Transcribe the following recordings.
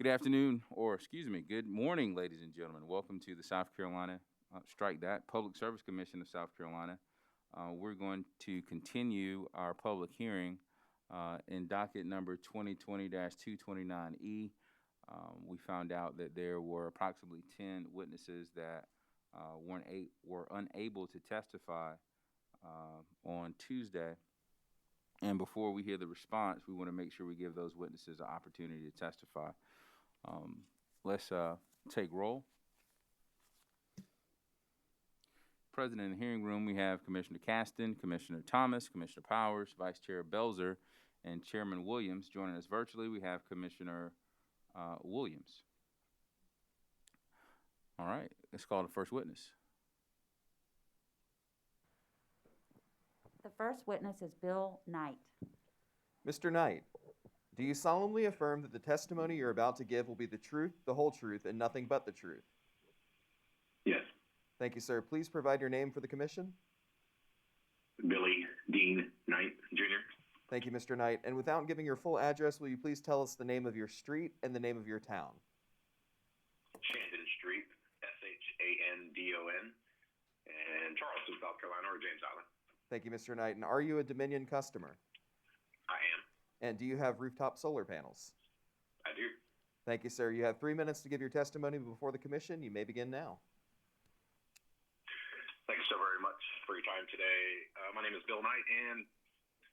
Good afternoon, or excuse me, good morning, ladies and gentlemen. Welcome to the South Carolina, Public Service Commission of South Carolina. We're going to continue our public hearing in docket number 2020-229E. We found out that there were approximately 10 witnesses that were unable to testify on Tuesday. And before we hear the response, we want to make sure we give those witnesses an opportunity to testify. Let's take roll. Present in the hearing room, we have Commissioner Caston, Commissioner Thomas, Commissioner Powers, Vice Chair Belzer, and Chairman Williams. Joining us virtually, we have Commissioner Williams. All right, let's call the first witness. The first witness is Bill Knight. Mr. Knight, do you solemnly affirm that the testimony you're about to give will be the truth, the whole truth, and nothing but the truth? Yes. Thank you, sir. Please provide your name for the commission. Billy Dean Knight, Jr. Thank you, Mr. Knight. And without giving your full address, will you please tell us the name of your street and the name of your town? Shandon Street, Shandon, and Charleston, South Carolina, or James Island. Thank you, Mr. Knight. And are you a Dominion customer? I am. And do you have rooftop solar panels? I do. Thank you, sir. You have 3 minutes to give your testimony before the commission. You may begin now. Thank you so very much for your time today. My name is Bill Knight, and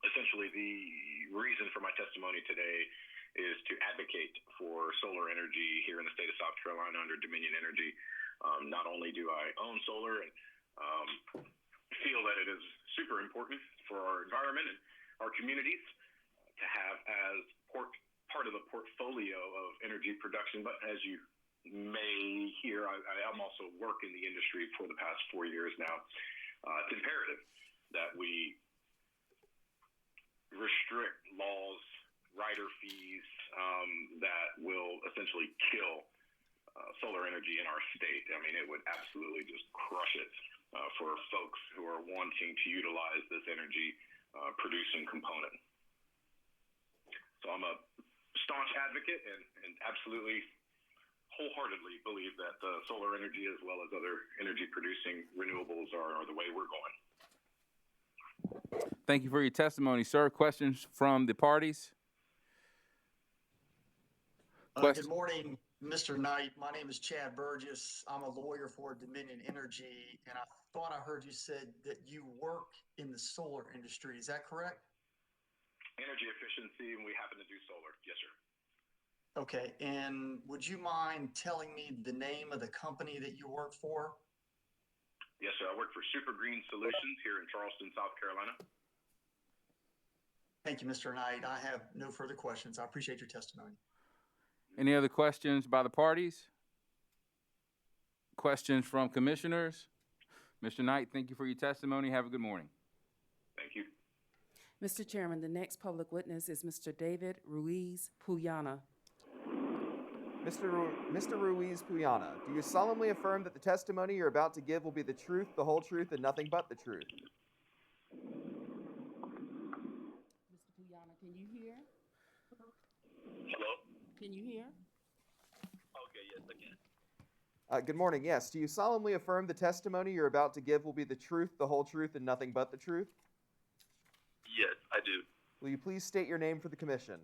essentially the reason for my testimony today is to advocate for solar energy here in the state of South Carolina under Dominion Energy. Not only do I own solar and feel that it is super important for our environment and our communities to have as part of the portfolio of energy production, but as you may hear, I am also work in the industry for the past 4 years now. It's imperative that we restrict laws, rider fees that will essentially kill solar energy in our state. I mean, it would absolutely just crush it for folks who are wanting to utilize this energy producing component. So I'm a staunch advocate and absolutely wholeheartedly believe that solar energy as well as other energy producing renewables are the way we're going. Thank you for your testimony, sir. Questions from the parties? Good morning, Mr. Knight. My name is Chad Burgess. I'm a lawyer for Dominion Energy, and I thought I heard you said that you work in the solar industry. Is that correct? Energy efficiency, and we happen to do solar. Yes, sir. Okay, and would you mind telling me the name of the company that you work for? Yes, sir. I work for Super Green Solutions here in Charleston, South Carolina. Thank you, Mr. Knight. I have no further questions. I appreciate your testimony. Any other questions by the parties? Questions from commissioners? Mr. Knight, thank you for your testimony. Have a good morning. Thank you. Mr. Chairman, the next public witness is Mr. David Ruiz Puyana. Mr. Ruiz Puyana, do you solemnly affirm that the testimony you're about to give will be the truth, the whole truth, and nothing but the truth? Mr. Puyana, can you hear? Hello? Can you hear? Okay, yes, I can. Good morning. Yes. Do you solemnly affirm the testimony you're about to give will be the truth, the whole truth, and nothing but the truth? Yes, I do. Will you please state your name for the commission?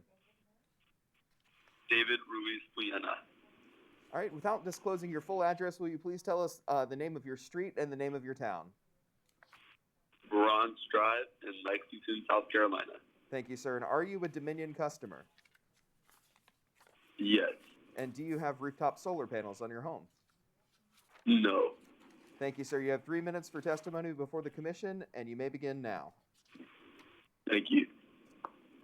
David Ruiz Puyana. All right. Without disclosing your full address, will you please tell us the name of your street and the name of your town? Bronze Drive in Lexington, South Carolina. Thank you, sir. And are you a Dominion customer? Yes. And do you have rooftop solar panels on your home? No. Thank you, sir. You have 3 minutes for testimony before the commission, and you may begin now. Thank you.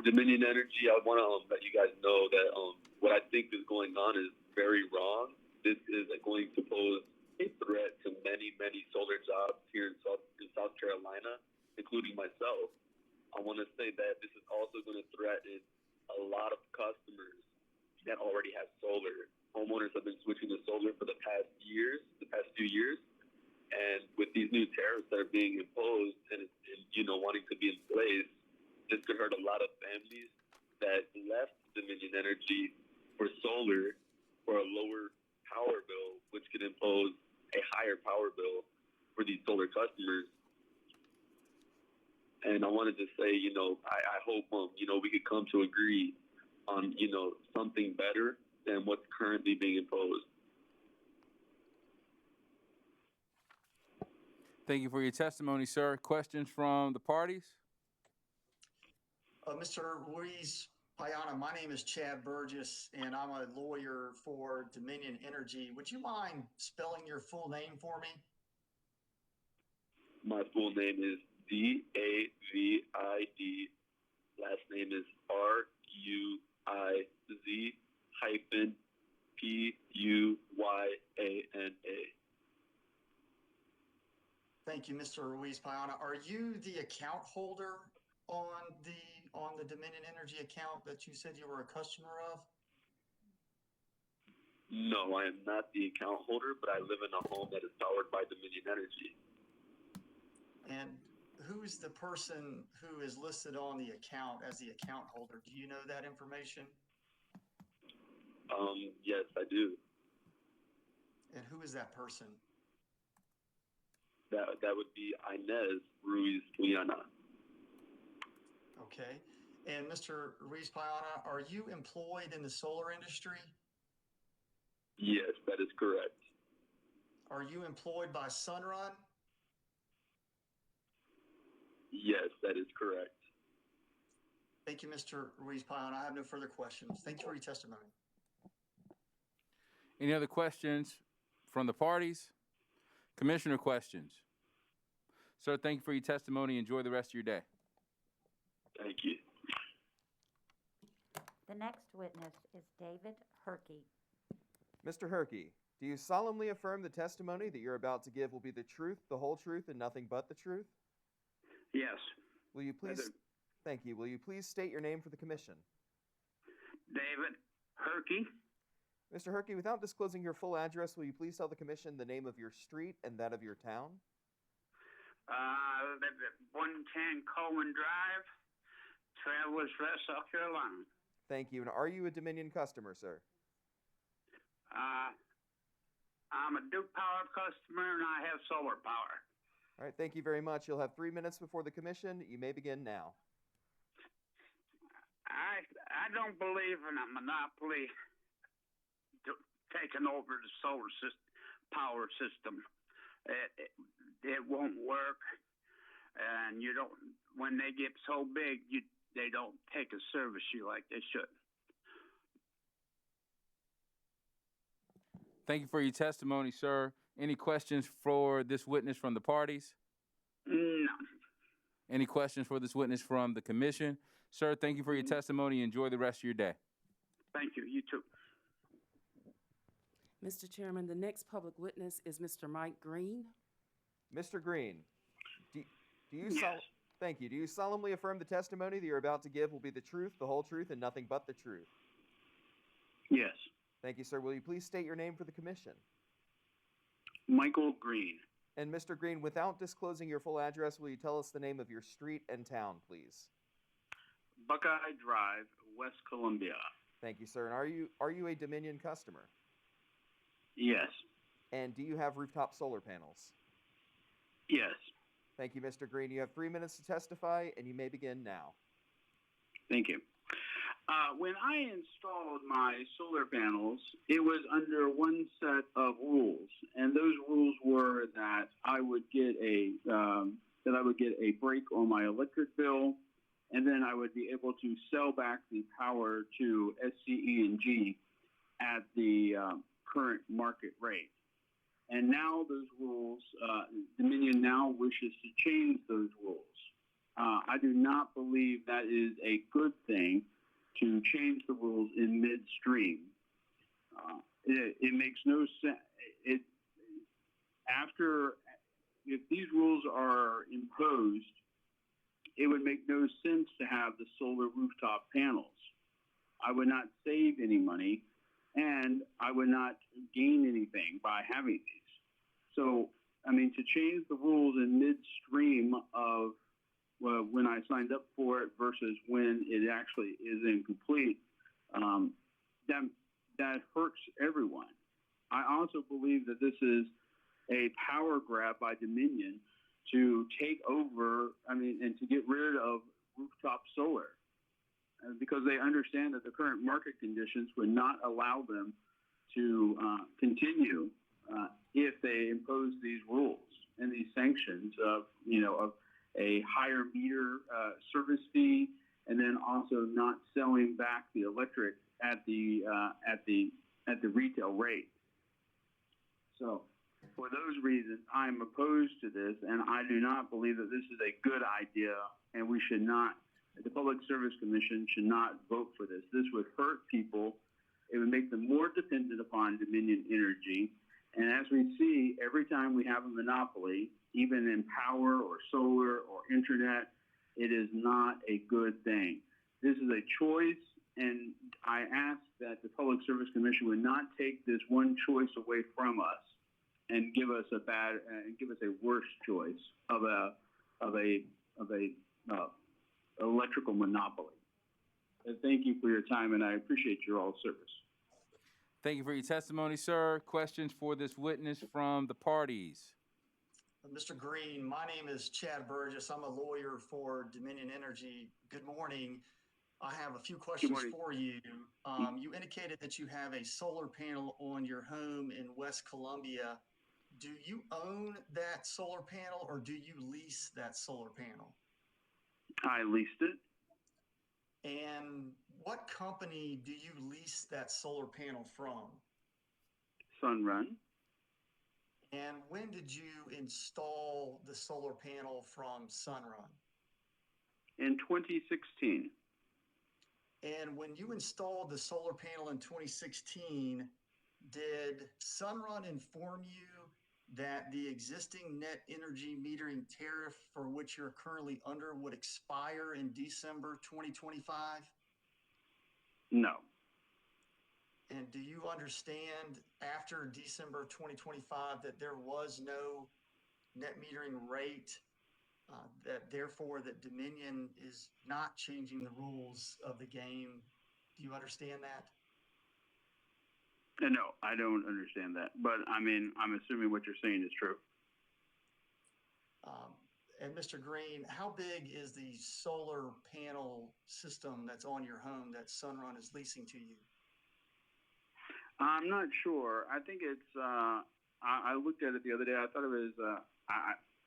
Dominion Energy, I want to let you guys know that what I think is going on is very wrong. This is going to pose a threat to many, many solar jobs here in South Carolina, including myself. I want to say that this is also going to threaten a lot of customers that already have solar. Homeowners have been switching to solar for the past few years. And with these new tariffs that are being imposed and wanting to be in place, this could hurt a lot of families that left Dominion Energy for solar for a lower power bill, which could impose a higher power bill for these solar customers. And I wanted to say, I hope, we could come to agree on, something better than what's currently being imposed. Thank you for your testimony, sir. Questions from the parties? Mr. Ruiz Payana, my name is Chad Burgess, and I'm a lawyer for Dominion Energy. Would you mind spelling your full name for me? My full name is David. Last name is Ruiz-Puyana. Thank you, Mr. Ruiz Payana. Are you the account holder on the Dominion Energy account that you said you were a customer of? No, I am not the account holder, but I live in a home that is powered by Dominion Energy. And who's the person who is listed on the account as the account holder? Do you know that information? Yes, I do. And who is that person? That would be Inez Ruiz Puyana. Okay. And Mr. Ruiz Payana, are you employed in the solar industry? Yes, that is correct. Are you employed by Sunrun? Yes, that is correct. Thank you, Mr. Ruiz Payana. I have no further questions. Thank you for your testimony. Any other questions from the parties? Commissioner questions? Sir, thank you for your testimony. Enjoy the rest of your day. Thank you. The next witness is David Herkey. Mr. Herkey, do you solemnly affirm the testimony that you're about to give will be the truth, the whole truth, and nothing but the truth? Yes. Will you please? Thank you. Will you please state your name for the commission? David Herkey. Mr. Herkey, without disclosing your full address, will you please tell the commission the name of your street and that of your town? I live at 110 Coleman Drive, Travelers Rest, South Carolina. Thank you. And are you a Dominion customer, sir? I'm a Duke Power customer, and I have solar power. All right. Thank you very much. You'll have 3 minutes before the commission. You may begin now. I don't believe in a monopoly taking over the solar power system. It won't work, and you don't. When they get so big, they don't take a service you like they should. Thank you for your testimony, sir. Any questions for this witness from the parties? No. Any questions for this witness from the commission? Sir, thank you for your testimony. Enjoy the rest of your day. Thank you. You too. Mr. Chairman, the next public witness is Mr. Mike Green. Mr. Green, do you Yes. Thank you. Do you solemnly affirm the testimony that you're about to give will be the truth, the whole truth, and nothing but the truth? Yes. Thank you, sir. Will you please state your name for the commission? Michael Green. And Mr. Green, without disclosing your full address, will you tell us the name of your street and town, please? Buckeye Drive, West Columbia. Thank you, sir. And are you a Dominion customer? Yes. And do you have rooftop solar panels? Yes. Thank you, Mr. Green. You have 3 minutes to testify, and you may begin now. Thank you. When I installed my solar panels, it was under one set of rules, and those rules were that I would get a break on my electric bill, and then I would be able to sell back the power to SCE&G at the current market rate. And now those rules, Dominion now wishes to change those rules. I do not believe that is a good thing to change the rules in midstream. It makes no sense. If these rules are imposed, it would make no sense to have the solar rooftop panels. I would not save any money, and I would not gain anything by having these. So, I mean, to change the rules in midstream of when I signed up for it versus when it actually is incomplete, that hurts everyone. I also believe that this is a power grab by Dominion to take over, and to get rid of rooftop solar, because they understand that the current market conditions would not allow them to continue if they impose these rules and these sanctions of a higher meter service fee, and then also not selling back the electric at the retail rate. So, for those reasons, I'm opposed to this, and I do not believe that this is a good idea, and we should not. The Public Service Commission should not vote for this. This would hurt people. It would make them more dependent upon Dominion Energy. And as we see, every time we have a monopoly, even in power or solar or internet, it is not a good thing. This is a choice, and I ask that the Public Service Commission would not take this one choice away from us and give us a worse choice of a electrical monopoly. Thank you for your time, and I appreciate your all service. Thank you for your testimony, sir. Questions for this witness from the parties? Mr. Green, my name is Chad Burgess. I'm a lawyer for Dominion Energy. Good morning. I have a few questions for you. You indicated that you have a solar panel on your home in West Columbia. Do you own that solar panel, or do you lease that solar panel? I leased it. And what company do you lease that solar panel from? Sunrun. And when did you install the solar panel from Sunrun? In 2016. And when you installed the solar panel in 2016, did Sunrun inform you that the existing net energy metering tariff for which you're currently under would expire in December 2025? No. And do you understand after December 2025 that there was no net metering rate, that therefore that Dominion is not changing the rules of the game? Do you understand that? No, I don't understand that. But I'm assuming what you're saying is true. And Mr. Green, how big is the solar panel system that's on your home that Sunrun is leasing to you? I'm not sure. I think it's, I looked at it the other day. I thought it was,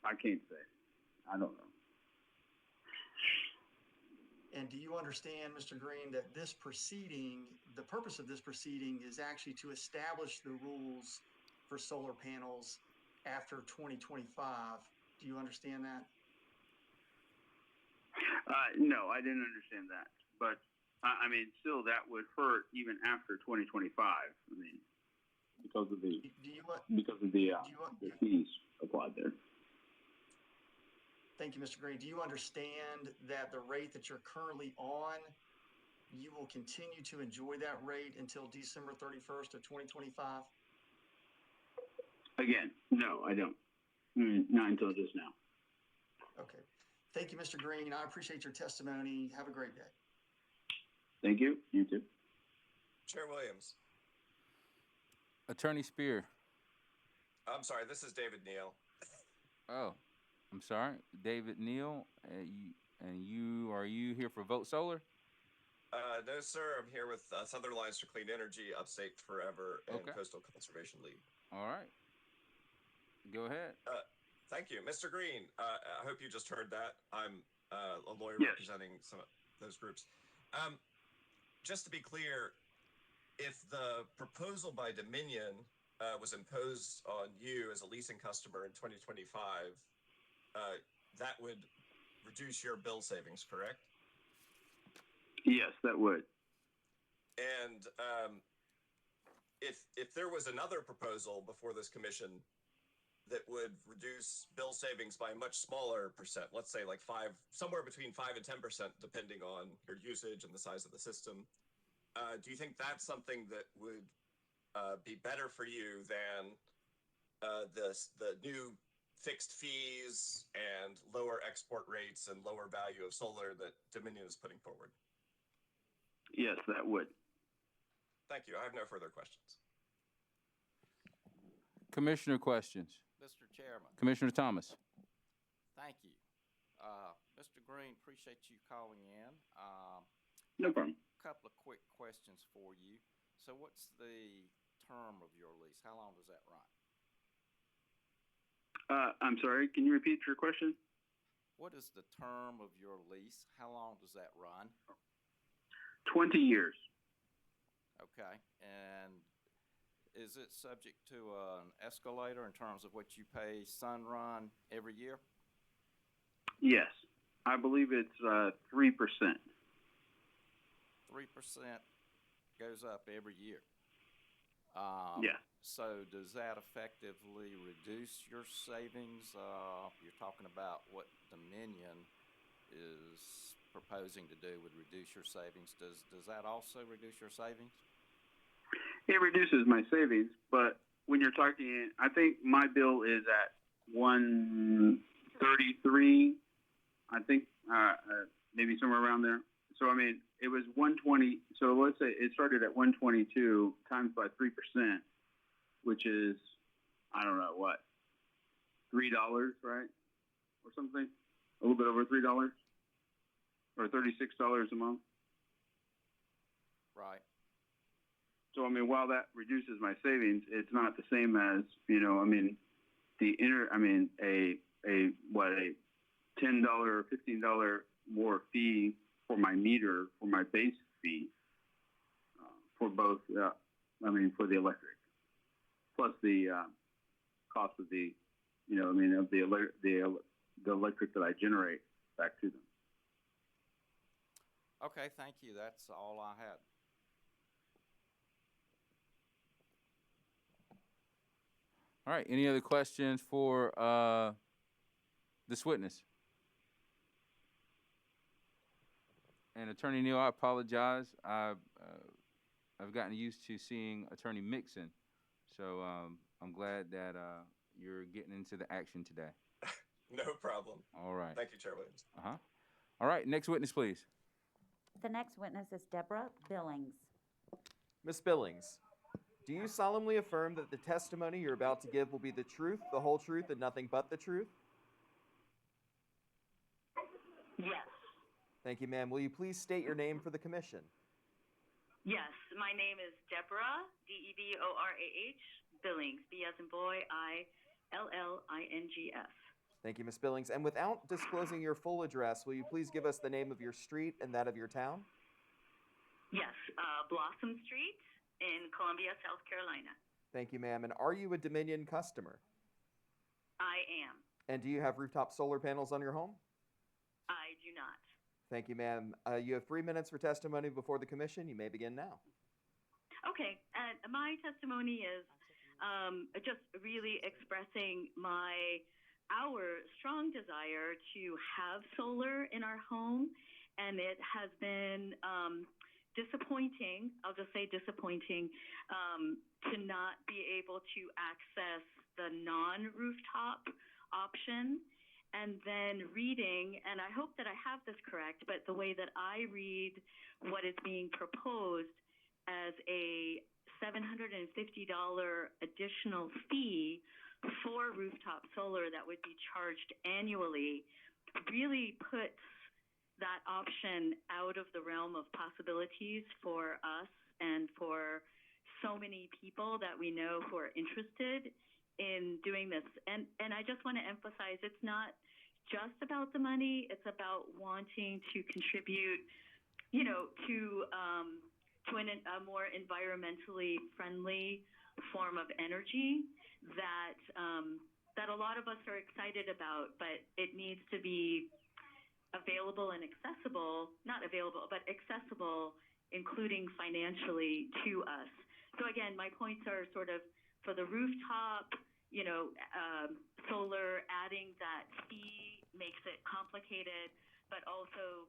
I can't say. I don't know. And do you understand, Mr. Green, that this proceeding, the purpose of this proceeding is actually to establish the rules for solar panels after 2025? Do you understand that? No, I didn't understand that. But still, that would hurt even after 2025. Because of the fees applied there. Thank you, Mr. Green. Do you understand that the rate that you're currently on, you will continue to enjoy that rate until December 31st of 2025? Again, no, I don't. Not until just now. Okay. Thank you, Mr. Green. I appreciate your testimony. Have a great day. Thank you. You too. Chair Williams. Attorney Spear. I'm sorry, this is David Neal. Oh, I'm sorry. David Neal, are you here for Vote Solar? No, sir. I'm here with Southern Alliance for Clean Energy, Upstate Forever, and Okay. Coastal Conservation League. All right. Go ahead. Thank you. Mr. Green, I hope you just heard that. I'm a lawyer representing some of those groups. Just to be clear, if the proposal by Dominion was imposed on you as a leasing customer in 2025, that would reduce your bill savings, correct? Yes, that would. And if there was another proposal before this commission that would reduce bill savings by a much smaller percent, let's say like somewhere between 5 and 10%, depending on your usage and the size of the system, do you think that's something that would be better for you than the new fixed fees and lower export rates and lower value of solar that Dominion is putting forward? Yes, that would. Thank you. I have no further questions. Commissioner questions. Mr. Chairman, Commissioner Thomas. thank you. Mr. Green, appreciate you calling in. No problem. Couple of quick questions for you. So what's the term of your lease? How long does that run? I'm sorry, can you repeat your question? What is the term of your lease? How long does that run? 20 years. Okay. And is it subject to an escalator in terms of what you pay Sunrun every year? Yes. I believe it's 3%. 3% goes up every year. Yeah. So does that effectively reduce your savings? You're talking about what Dominion is proposing to do would reduce your savings. Does that also reduce your savings? It reduces my savings, but when you're talking, I think my bill is at 133. I think maybe somewhere around there. So I mean, it was 120. So let's say it started at 122 times by 3%, which is I don't know what, $3, right, or something, a little bit over $3, or $36 a month. Right. So I mean, while that reduces my savings, it's not the same as I mean, a $10 or $15 more fee for my meter for my base fee for both. For the electric, plus the cost of the of the electric that I generate back to them. Okay, thank you. That's all I had. All right. Any other questions for this witness? And Attorney Neal, I apologize. I've gotten used to seeing Attorney Mixon, so I'm glad that you're getting into the action today. No problem. All right. Thank you, Chair Williams. All right. Next witness, please. The next witness is Deborah Billings. Ms. Billings, do you solemnly affirm that the testimony you're about to give will be the truth, the whole truth, and nothing but the truth? Yes. Thank you, ma'am. Will you please state your name for the commission? Yes. My name is Deborah, Deborah, Billings, B as in boy, Illings. Thank you, Ms. Billings. And without disclosing your full address, will you please give us the name of your street and that of your town? Yes. Blossom Street in Columbia, South Carolina. Thank you, ma'am. And are you a Dominion customer? I am. And do you have rooftop solar panels on your home? I do not. Thank you, ma'am. You have 3 minutes for testimony before the commission. You may begin now. Okay. My testimony is just really expressing our strong desire to have solar in our home, and it has been disappointing. I'll just say disappointing to not be able to access the non-rooftop option. And then reading, and I hope that I have this correct, but the way that I read what is being proposed as a $750 additional fee for rooftop solar that would be charged annually really puts that option out of the realm of possibilities for us and for so many people that we know who are interested in doing this. And I just want to emphasize, it's not just about the money. It's about wanting to contribute, to a more environmentally friendly form of energy that a lot of us are excited about, but it needs to be available and accessible, not available, but accessible, including financially to us. So again, my points are sort of for the rooftop, solar, adding that fee makes it complicated, but also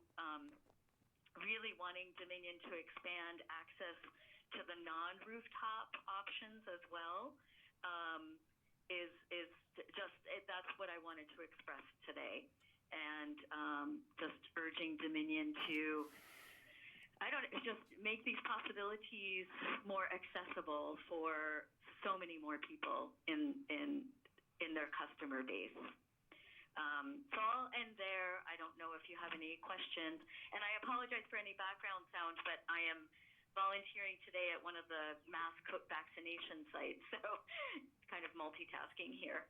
really wanting Dominion to expand access to the non-rooftop options as well is just, that's what I wanted to express today. And just urging Dominion to just make these possibilities more accessible for so many more people in their customer base. So I'll end there. I don't know if you have any questions, and I apologize for any background sound, but I am volunteering today at one of the mass vaccination sites, so kind of multitasking here.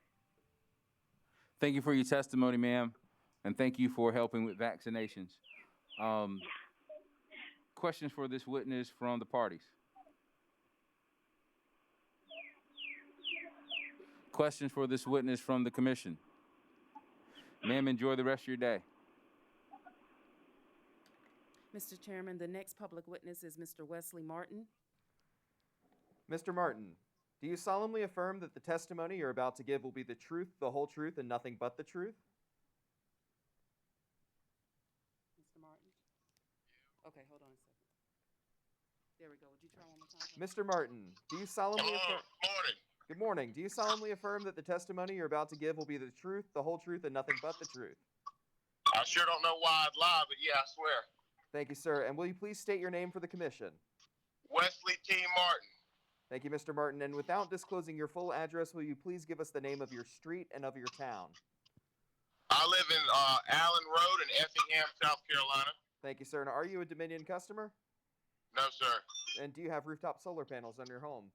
Thank you for your testimony, ma'am, and thank you for helping with vaccinations. Questions for this witness from the parties? Questions for this witness from the commission? Ma'am, enjoy the rest of your day. Mr. Chairman, the next public witness is Mr. Wesley Martin. Mr. Martin, do you solemnly affirm that the testimony you're about to give will be the truth, the whole truth, and nothing but the truth? Mr. Martin? Okay, hold on a second. There we go. Would you try one more time? Mr. Martin, do you solemnly affirm... Morning. Good morning. Do you solemnly affirm that the testimony you're about to give will be the truth, the whole truth, and nothing but the truth? I sure don't know why I'd lie, but yeah, I swear. Thank you, sir. And will you please state your name for the commission? Wesley T. Martin. Thank you, Mr. Martin. And without disclosing your full address, will you please give us the name of your street and of your town? I live in Allen Road in Effingham, South Carolina. Thank you, sir. And are you a Dominion customer? No, sir. And do you have rooftop solar panels on your home?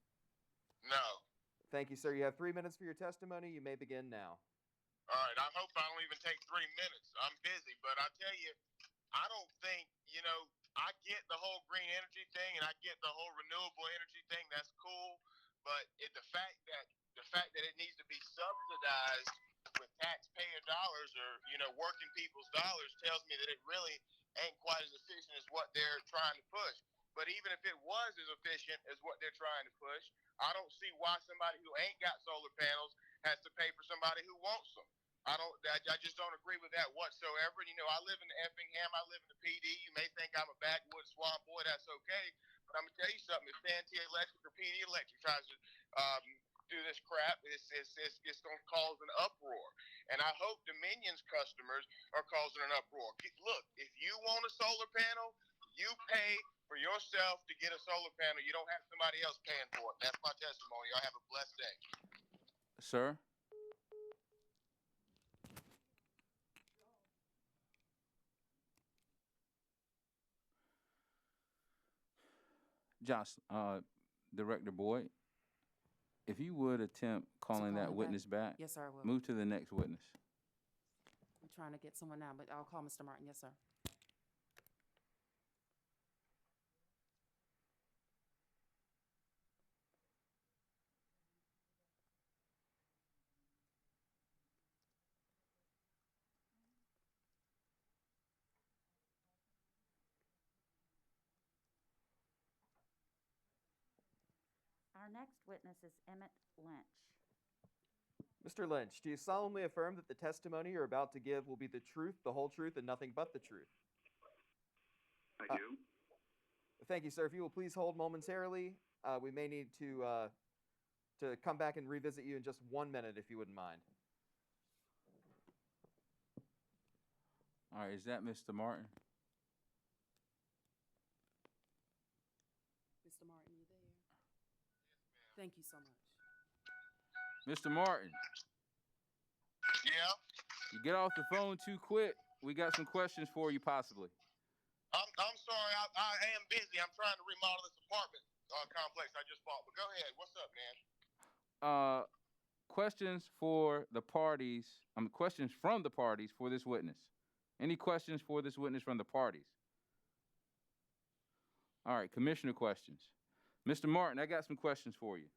No. Thank you, sir. You have 3 minutes for your testimony. You may begin now. All right. I hope I don't even take 3 minutes. I'm busy, but I tell you, I don't think, I get the whole green energy thing and I get the whole renewable energy thing. That's cool. But the fact that it needs to be subsidized with taxpayer dollars or, working people's dollars tells me that it really ain't quite as efficient as what they're trying to push. But even if it was as efficient as what they're trying to push, I don't see why somebody who ain't got solar panels has to pay for somebody who wants them. I just don't agree with that whatsoever. I live in Effingham. I live in the PD. You may think I'm a backwoods swamp boy. That's okay. But I'm going to tell you something. If Santee Electric or PD Electric tries to do this crap, it's going to cause an uproar. And I hope Dominion's customers are causing an uproar. Look, if you want a solar panel, you pay for yourself to get a solar panel. You don't have somebody else paying for it. That's my testimony. Y'all have a blessed day. Sir? Josh, Director Boyd, if you would attempt calling that witness back. Yes, sir, I will. Move to the next witness. I'm trying to get someone now, but I'll call Mr. Martin. Yes, sir. Our next witness is Emmett Lynch. Mr. Lynch, do you solemnly affirm that the testimony you're about to give will be the truth, the whole truth, and nothing but the truth? I do. Thank you, sir. If you will please hold momentarily, we may need to come back and revisit you in just 1 minute, if you wouldn't mind. All right, is that Mr. Martin? Mr. Martin, you there? Thank you so much. Mr. Martin. Yeah? You get off the phone too quick. We got some questions for you, possibly. I'm sorry. I am busy. I'm trying to remodel this apartment complex I just bought. But go ahead. What's up, man? Questions for the parties. Questions from the parties for this witness. Any questions for this witness from the parties? All right, commissioner questions. Mr. Martin, I got some questions for you.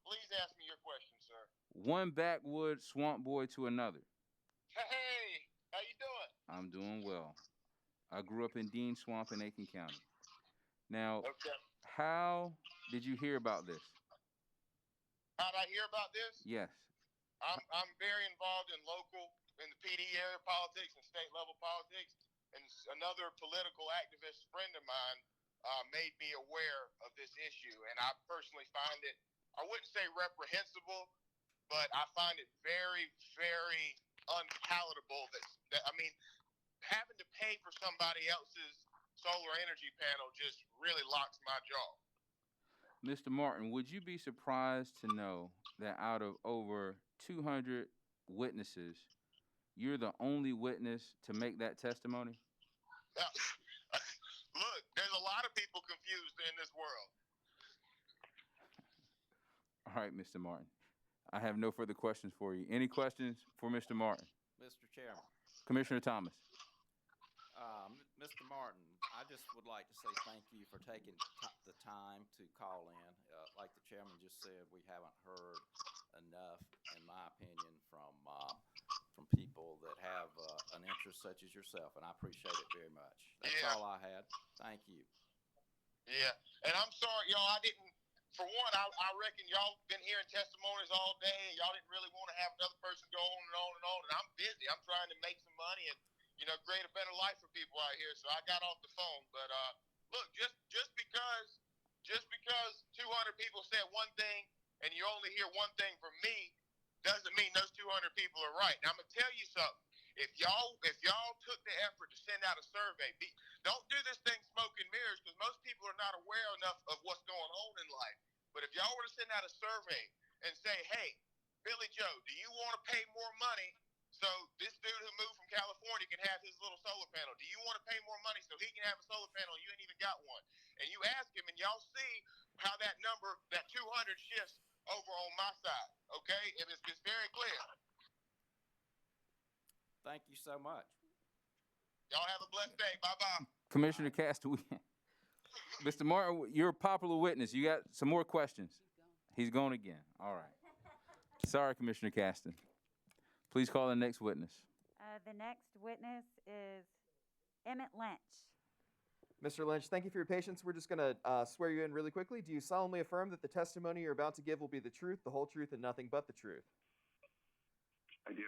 Please ask me your question, sir. One backwoods swamp boy to another. Hey, how you doing? I'm doing well. I grew up in Dean Swamp in Aiken County. Now, okay. How did you hear about this? How did I hear about this? Yes. I'm very involved in the PD area politics and state level politics. And another political activist friend of mine made me aware of this issue. And I personally find it, I wouldn't say reprehensible, but I find it very, very unpalatable that having to pay for somebody else's solar energy panel just really locks my jaw. Mr. Martin, would you be surprised to know that out of over 200 witnesses, you're the only witness to make that testimony? Look, there's a lot of people confused in this world. All right, Mr. Martin. I have no further questions for you. Any questions for Mr. Martin? Mr. Chairman. Commissioner Thomas. Mr. Martin, I just would like to say thank you for taking the time to call in. Like the chairman just said, we haven't heard enough, in my opinion, from people that have an interest such as yourself, and I appreciate it very much. That's all I had. Thank you. Yeah, and I'm sorry, y'all, I didn't, for one, I reckon y'all been hearing testimonies all day, and y'all didn't really want to have another person go on and on and on, and I'm busy. I'm trying to make some money and, create a better life for people out here, so I got off the phone. But, look, just because 200 people said one thing and you only hear one thing from me doesn't mean those 200 people are right. Now, I'm going to tell you something. If y'all took the effort to send out a survey, don't do this thing smoke and mirrors, because most people are not aware enough of what's going on in life. But if y'all were to send out a survey and say, hey, Billy Joe, do you want to pay more money so this dude who moved from California can have his little solar panel? Do you want to pay more money so he can have a solar panel and you ain't even got one? And you ask him, and y'all see how that number, that 200 shifts over on my side, okay? And it's very clear. Thank you so much. Y'all have a blessed day. Bye-bye. Commissioner Castaway. Mr. Martin, you're a popular witness. You got some more questions? He's gone again. All right. Sorry, Commissioner Caston. Please call the next witness. The next witness is Emmett Lynch. Mr. Lynch, thank you for your patience. We're just going to swear you in really quickly. Do you solemnly affirm that the testimony you're about to give will be the truth, the whole truth, and nothing but the truth? I do.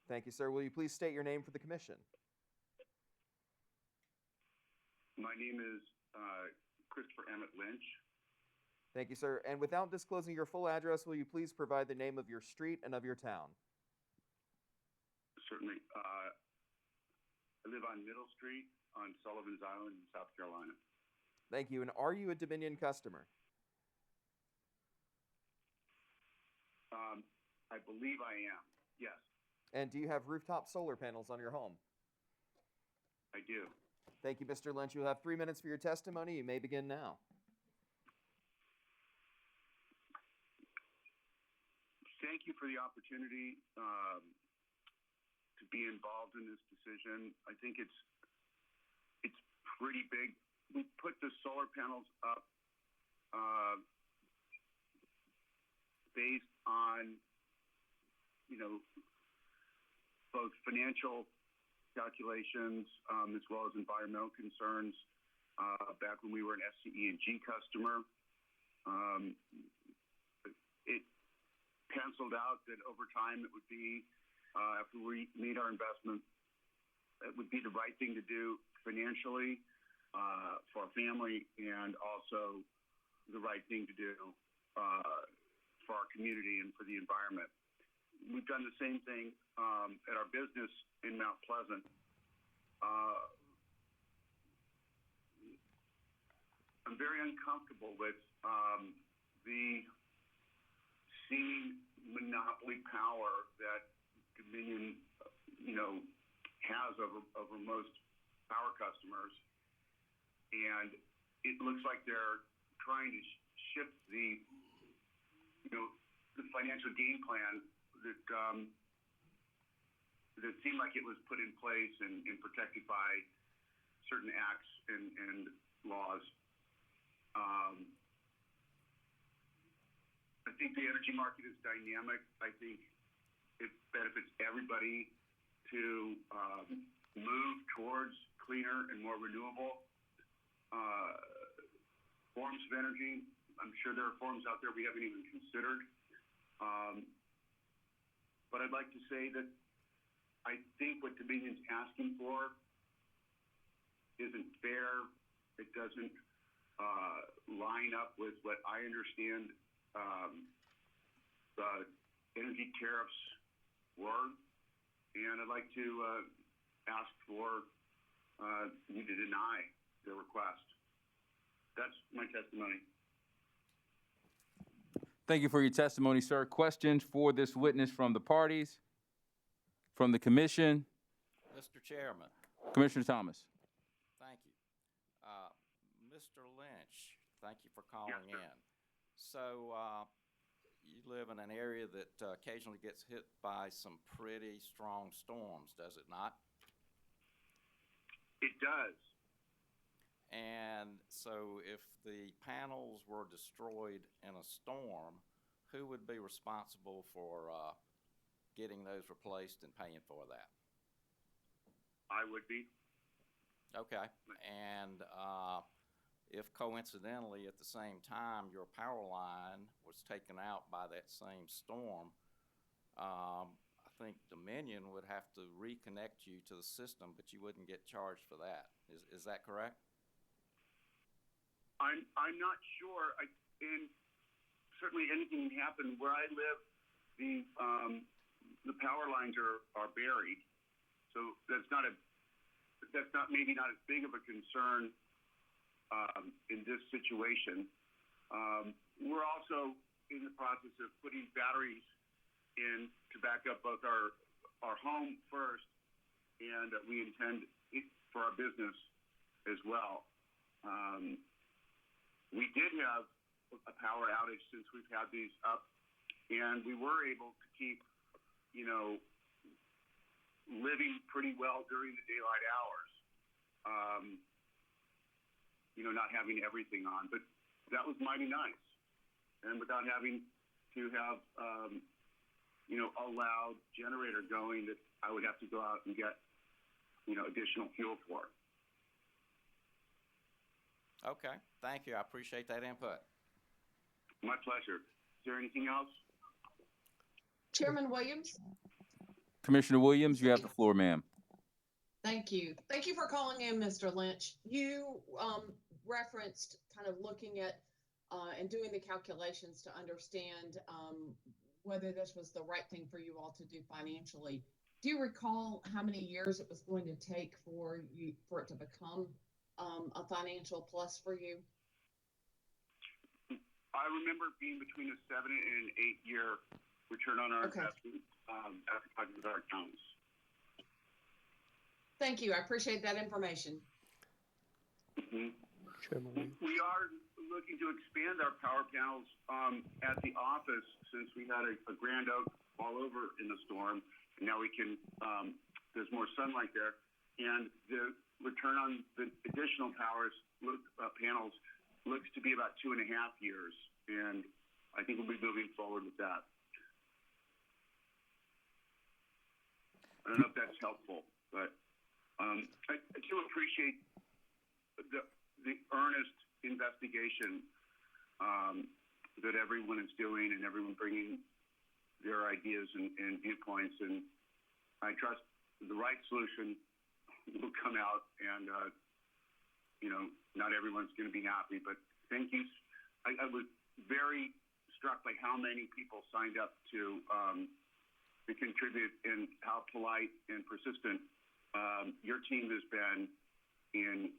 Thank you, sir. Will you please state your name for the commission? My name is Christopher Emmett Lynch. Thank you, sir. And without disclosing your full address, will you please provide the name of your street and of your town? Certainly. I live on Middle Street on Sullivan's Island in South Carolina. Thank you. And are you a Dominion customer? I believe I am, yes. And do you have rooftop solar panels on your home? I do. Thank you, Mr. Lynch. You'll have 3 minutes for your testimony. You may begin now. Thank you for the opportunity to be involved in this decision. I think it's pretty big. We put the solar panels up based on, both financial calculations as well as environmental concerns. Back when we were an SCE&G customer, it penciled out that over time it would be, after we made our investment, it would be the right thing to do financially for our family, and also the right thing to do for our community and for the environment. We've done the same thing at our business in Mount Pleasant. I'm very uncomfortable with the seeming monopoly power that Dominion, has over most power customers, and it looks like they're trying to shift the financial game plan that seemed like it was put in place and protected by certain acts and laws. I think the energy market is dynamic. I think it benefits everybody to move towards cleaner and more renewable forms of energy. I'm sure there are forms out there we haven't even considered. But I'd like to say that I think what Dominion's asking for isn't fair. It doesn't line up with what I understand the energy tariffs were. And I'd like to ask for you to deny their request. That's my testimony. Thank you for your testimony, sir. Questions for this witness from the parties, from the commission? Mr. Chairman, Commissioner Thomas. thank you. Mr. Lynch, thank you for calling in. So, you live in an area that occasionally gets hit by some pretty strong storms, does it not? It does. And so if the panels were destroyed in a storm, who would be responsible for getting those replaced and paying for that? I would be. Okay. And if coincidentally at the same time your power line was taken out by that same storm, I think Dominion would have to reconnect you to the system, but you wouldn't get charged for that. Is that correct? I'm not sure. And certainly anything can happen. Where I live, the power lines are buried, so that's not maybe not as big of a concern in this situation. We're also in the process of putting batteries in to back up both our home first, and we intend it for our business as well. We did have a power outage since we've had these up, and we were able to keep, living pretty well during the daylight hours. Not having everything on, but that was mighty nice. And without having to have, a loud generator going that I would have to go out and get, additional fuel for. Okay, thank you. I appreciate that input. My pleasure. Is there anything else? Chairman Williams? Commissioner Williams, you have the floor, ma'am. Thank you. Thank you for calling in, Mr. Lynch. You referenced kind of looking at and doing the calculations to understand whether this was the right thing for you all to do financially. Do you recall how many years it was going to take for it to become a financial plus for you? I remember being between a 7 and 8 year return on our investment after talking with our accountants. Thank you. I appreciate that information. Mm-hmm. We are looking to expand our power panels at the office since we had a grand oak all over in the storm. And now we can, there's more sunlight there. And the return on the additional panels looks to be about 2.5 years. And I think we'll be moving forward with that. I don't know if that's helpful, but I do appreciate the earnest investigation that everyone is doing and everyone bringing their ideas and viewpoints. And I trust the right solution will come out, and not everyone's going to be happy, but thank you. I was very struck by how many people signed up to contribute and how polite and persistent your team has been in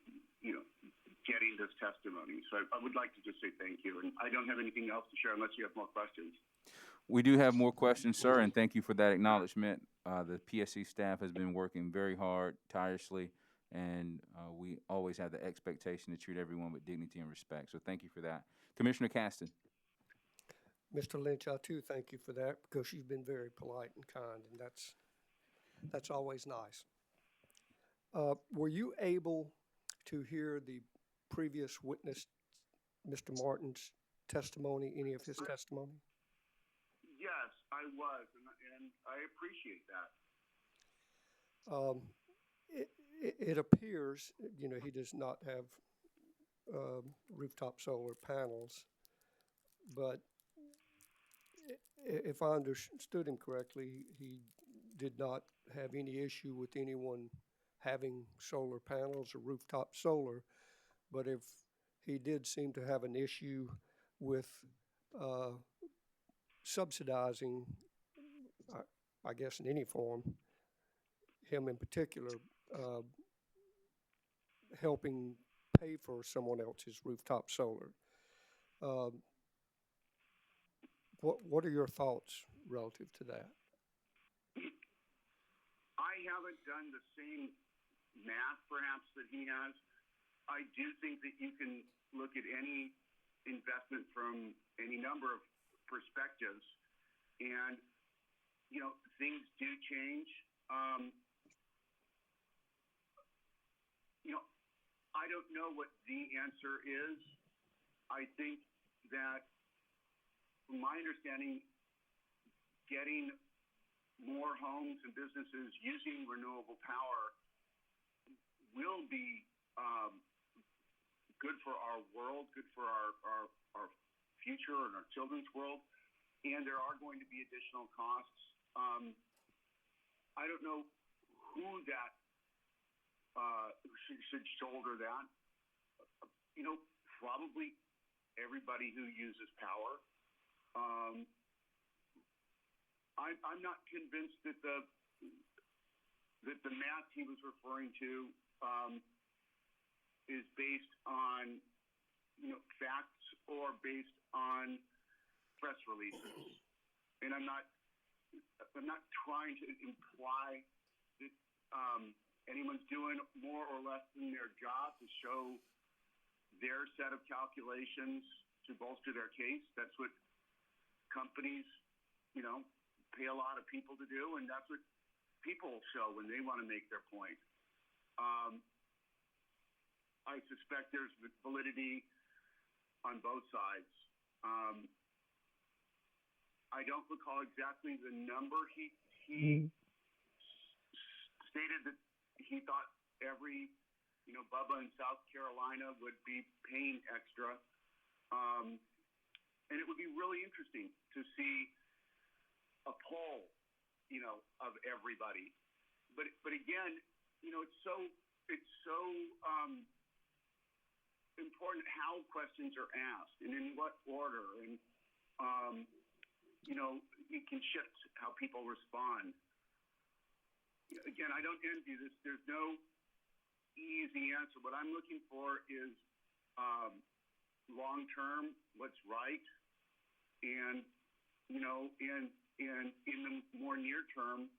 getting this testimony. So I would like to just say thank you, and I don't have anything else to share unless you have more questions. We do have more questions, sir, and thank you for that acknowledgement. The PSC staff has been working very hard, tirelessly, and we always have the expectation to treat everyone with dignity and respect. So thank you for that. Commissioner Caston. Mr. Lynch, I too thank you for that, because you've been very polite and kind, and that's always nice. Were you able to hear the previous witness, Mr. Martin's testimony, any of his testimony? Yes, I was, and I appreciate that. It appears, he does not have rooftop solar panels, but if I understood him correctly, he did not have any issue with anyone having solar panels or rooftop solar, but if he did seem to have an issue with subsidizing, I guess in any form, him in particular, helping pay for someone else's rooftop solar. What are your thoughts relative to that? I haven't done the same math, perhaps, that he has. I do think that you can look at any investment from any number of perspectives, and things do change. I don't know what the answer is. I think that, from my understanding, getting more homes and businesses using renewable power will be good for our world, good for our future and our children's world, and there are going to be additional costs. I don't know who that should shoulder that. Probably everybody who uses power. I'm not convinced that the math he was referring to is based on facts or based on press releases. And I'm not trying to imply that anyone's doing more or less than their job to show their set of calculations to bolster their case. That's what companies, pay a lot of people to do, and that's what people show when they want to make their point. I suspect there's validity on both sides. I don't recall exactly the number he stated that he thought every Bubba in South Carolina would be paying extra. And it would be really interesting to see a poll, of everybody. But again, it's so important how questions are asked and in what order, and it can shift how people respond. Again, I don't envy this. There's no easy answer. What I'm looking for is long term, what's right, and and in the more near term,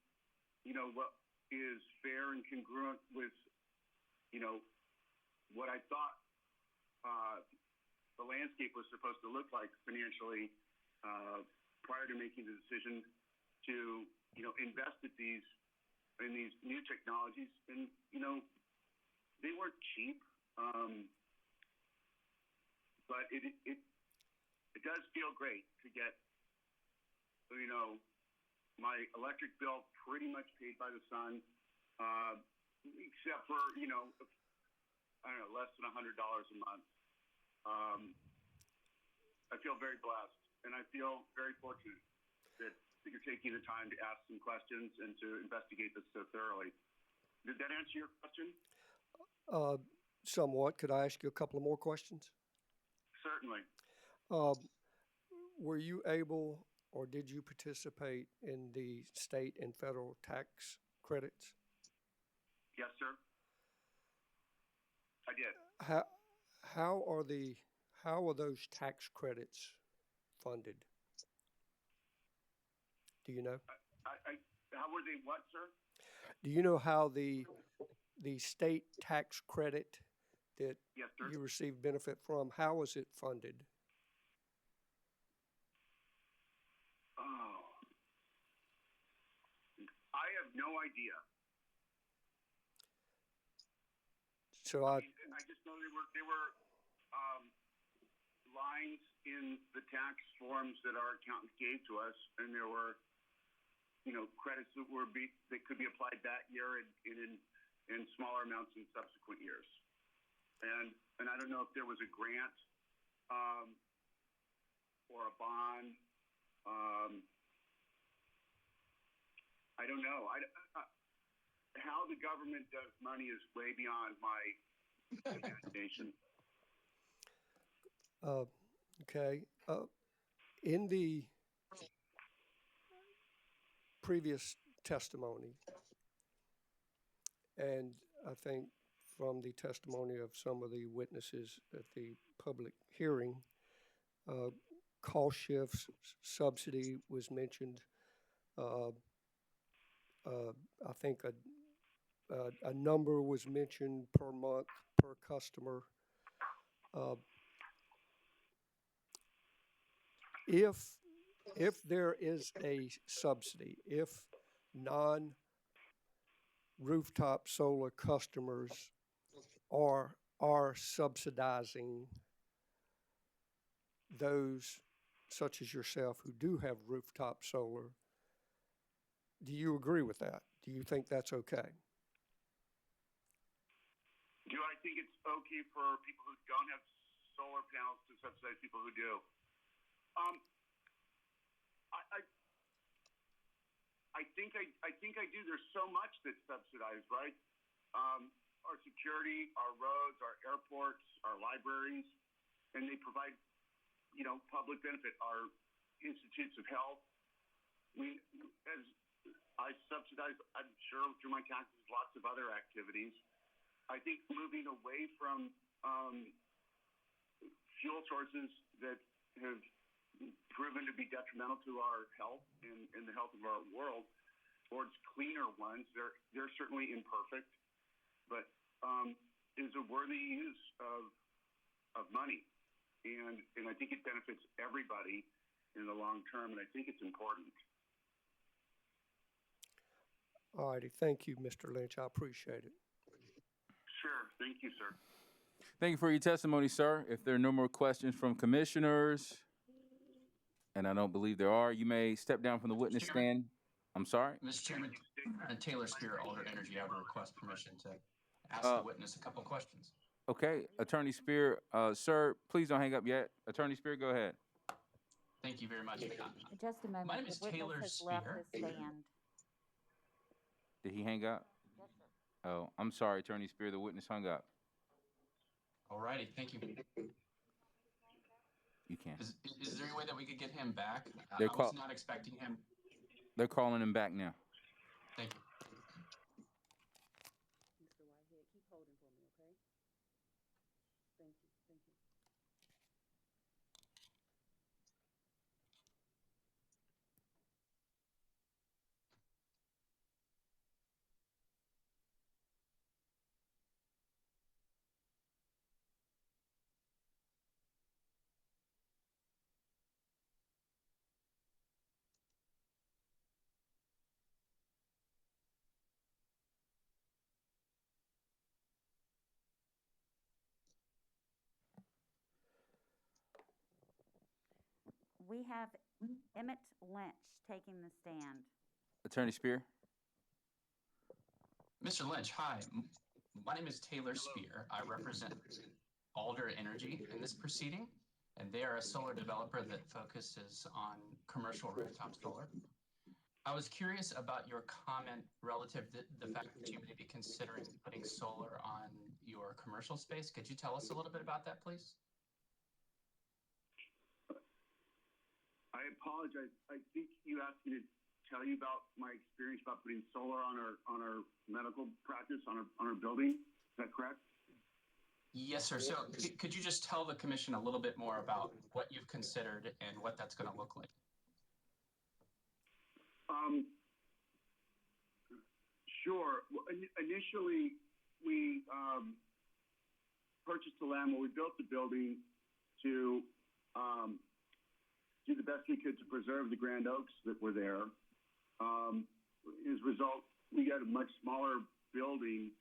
what is fair and congruent with what I thought the landscape was supposed to look like financially prior to making the decision to invest in these new technologies. And they weren't cheap, but it does feel great to get my electric bill pretty much paid by the sun, except for I don't know, less than $100 a month. I feel very blessed, and I feel very fortunate that you're taking the time to ask some questions and to investigate this so thoroughly. Did that answer your question? Somewhat. Could I ask you a couple of more questions? Certainly. Were you able, or did you participate in the state and federal tax credits? Yes, sir. I did. How are those tax credits funded? Do you know? How were they what, sir? Do you know how the state tax credit that Yes, sir. you receive benefit from, how is it funded? Oh, I have no idea. So I just know there were lines in the tax forms that our accountants gave to us, and there were credits that could be applied that year and in smaller amounts in subsequent years. And I don't know if there was a grant or a bond. I don't know. How the government does money is way beyond my imagination. Okay. In the previous testimony, and I think from the testimony of some of the witnesses at the public hearing. Cost shifts, subsidy was mentioned. I think a number was mentioned per month, per customer. If there is a subsidy, if non-rooftop solar customers are subsidizing those such as yourself who do have rooftop solar, do you agree with that? Do you think that's okay? Do I think it's okay for people who don't have solar panels to subsidize people who do? I think I do. There's so much that's subsidized, right? Our security, our roads, our airports, our libraries, and they provide, public benefit. Our institutes of health. As I subsidize, I'm sure through my taxes, lots of other activities. I think moving away from fuel sources that have proven to be detrimental to our health and the health of our world towards cleaner ones, they're certainly imperfect, but is a worthy use of money. And I think it benefits everybody in the long term, and I think it's important. All righty. Thank you, Mr. Lynch. I appreciate it. Sure. Thank you, sir. Thank you for your testimony, sir. If there are no more questions from commissioners, and I don't believe there are, you may step down from the witness stand. I'm sorry? Mr. Chairman, Taylor Spear, Alder Energy, I would request permission to ask the witness a couple questions. Okay, Attorney Spear, sir, please don't hang up yet. Attorney Spear, go ahead. Thank you very much. Just a moment. My name is The witness Taylor has left Spear. the stand. Did he hang up? Yes, sir. Oh, I'm sorry, Attorney Spear, the witness hung up. All righty, thank you. You can. Is there any way that we could get him back? They're I was not expecting him. They're calling him back now. Thank you. Mr. Whitehead, keep holding for me, okay? Thank you, thank you. We have Emmett Lynch taking the stand. Attorney Spear? Mr. Lynch, hi. My name is Taylor Spear. I represent Alder Energy in this proceeding, and they are a solar developer that focuses on commercial rooftop solar. I was curious about your comment relative to the fact that you may be considering putting solar on your commercial space. Could you tell us a little bit about that, please? I apologize. I think you asked me to tell you about my experience about putting solar on our medical practice, on our building. Is that correct? Yes, sir. So could you just tell the commission a little bit more about what you've considered and what that's going to look like? Sure. Well, initially, we purchased the land when we built the building to do the best we could to preserve the grand oaks that were there. As a result, we got a much smaller building,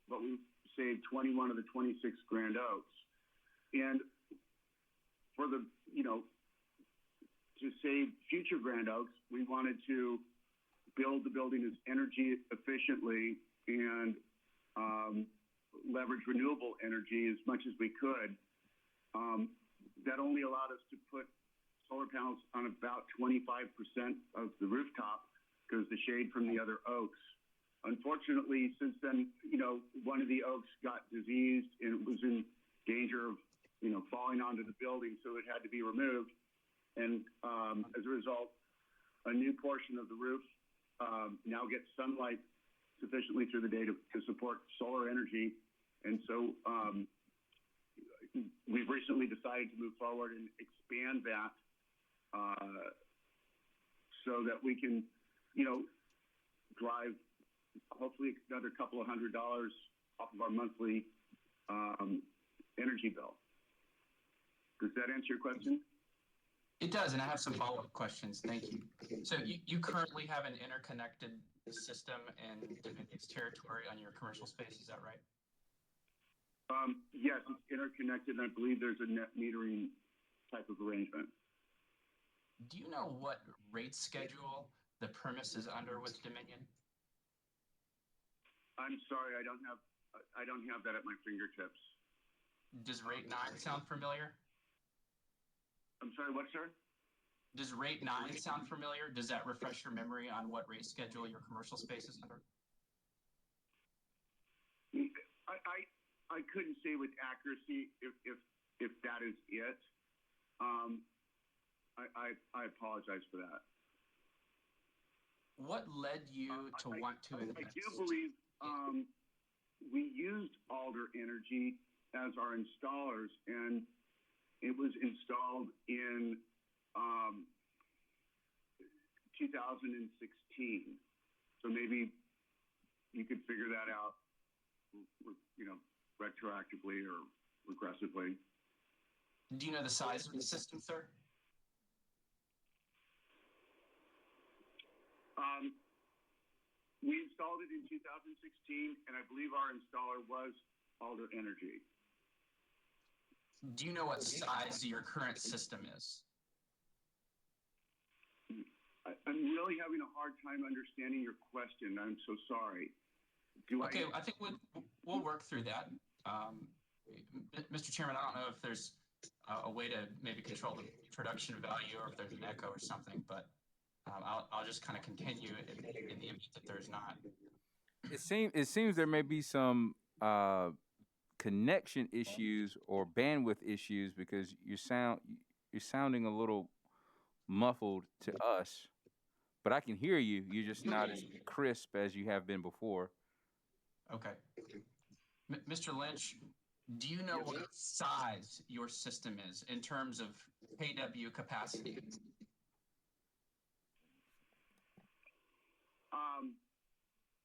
but we saved 21 of the 26 grand oaks. And for the, to save future grand oaks, we wanted to build the building as energy efficiently and leverage renewable energy as much as we could. That only allowed us to put solar panels on about 25% of the rooftop because the shade from the other oaks. Unfortunately, since then, one of the oaks got diseased and it was in danger of, falling onto the building, so it had to be removed. And as a result, a new portion of the roof now gets sunlight sufficiently through the day to support solar energy And so we've recently decided to move forward and expand that so that we can, drive hopefully another couple of $100 off of our monthly energy bill. Does that answer your question? It does, and I have some follow-up questions. Thank you. So you currently have an interconnected system in Dominion's territory on your commercial space, is that right? Yes, it's interconnected, and I believe there's a net metering type of arrangement. Do you know what rate schedule the premise is under with Dominion? I'm sorry, I don't have that at my fingertips. Does rate 9 sound familiar? I'm sorry, what, sir? Does rate 9 sound familiar? Does that refresh your memory on what rate schedule your commercial space is under? I couldn't say with accuracy if that is it. I apologize for that. What led you to want to invest? I do believe we used Alder Energy as our installers, and it was installed in 2016. So maybe you could figure that out, retroactively or regressively. Do you know the size of the system, sir? We installed it in 2016, and I believe our installer was Alder Energy. Do you know what size your current system is? I'm really having a hard time understanding your question. I'm so sorry. I think we'll work through that. Mr. Chairman, I don't know if there's a way to maybe control the production value or if there's an echo or something, but I'll just kind of continue in the event that there's not. It seems there may be some connection issues or bandwidth issues because you're sounding a little muffled to us, but I can hear you. You're just not as crisp as you have been before. Okay. Mr. Lynch, do you know what size your system is in terms of kW capacity?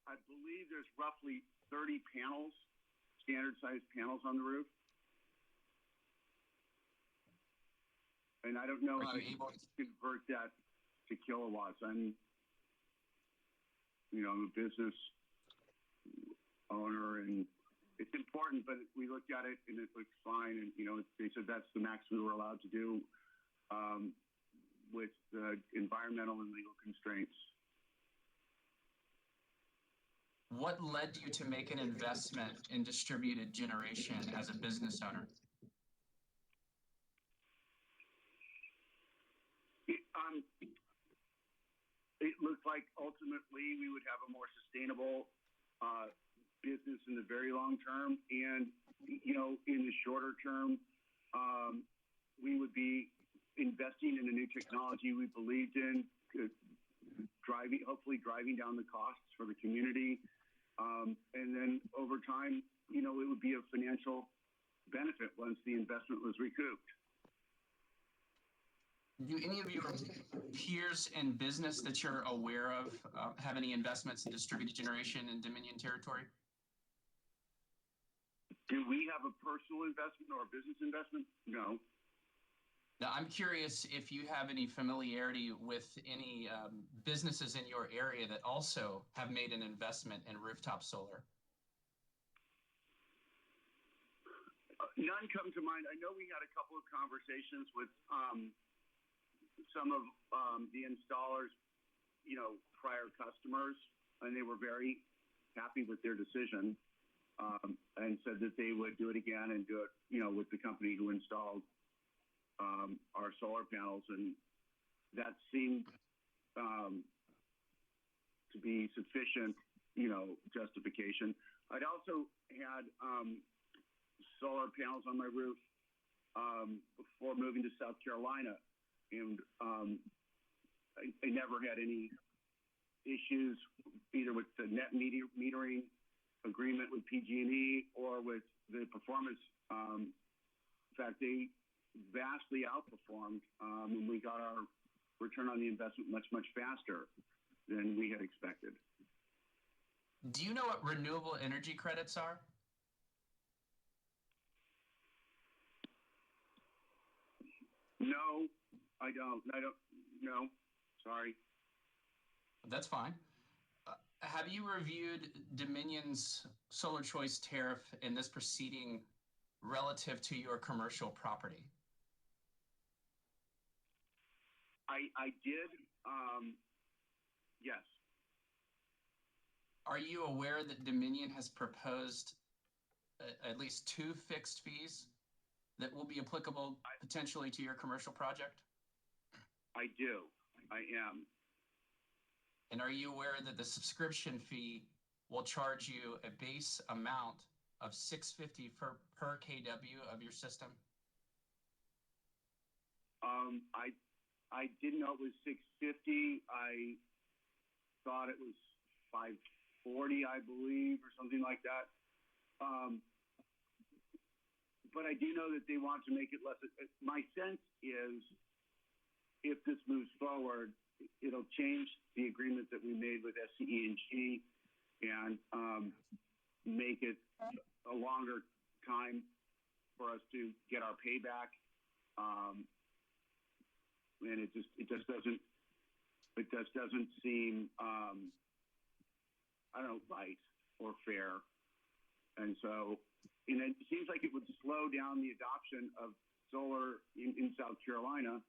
I believe there's roughly 30 panels, standard sized panels on the roof. And I don't know how to convert that to kilowatts. I'm a business owner, and it's important, but we looked at it and it looks fine. And, they said that's the max we were allowed to do with the environmental and legal constraints. What led you to make an investment in distributed generation as a business owner? It looked like ultimately we would have a more sustainable business in the very long term, and in the shorter term, we would be investing in a new technology we believed in, hopefully driving down the costs for the community, and then over time, it would be a financial benefit once the investment was recouped. Do any of your peers in business that you're aware of have any investments in distributed generation in Dominion territory? Do we have a personal investment or a business investment? No. Now, I'm curious if you have any familiarity with any businesses in your area that also have made an investment in rooftop solar. None come to mind. I know we had a couple of conversations with some of the installers, prior customers, and they were very happy with their decision, and said that they would do it again and do it, with the company who installed our solar panels, and that seemed to be sufficient, justification. I'd also had solar panels on my roof before moving to South Carolina, and I never had any issues either with the net metering agreement with PG&E or with the performance. In fact, they vastly outperformed, and we got our return on the investment much, much faster than we had expected. Do you know what renewable energy credits are? No, I don't. No, sorry. That's fine. Have you reviewed Dominion's solar choice tariff in this proceeding relative to your commercial property? I did. Yes. Are you aware that Dominion has proposed at least 2 fixed fees that will be applicable potentially to your commercial project? I do. I am. And are you aware that the subscription fee will charge you a base amount of $6.50 per kW of your system? I didn't know it was $6.50. I thought it was $5.40, I believe, or something like that. But I do know that they want to make it less. My sense is, if this moves forward, it'll change the agreement that we made with SCE&G and make it a longer time for us to get our payback. And it just doesn't seem I don't know, right or fair. And so, and it seems like it would slow down the adoption of solar in South Carolina.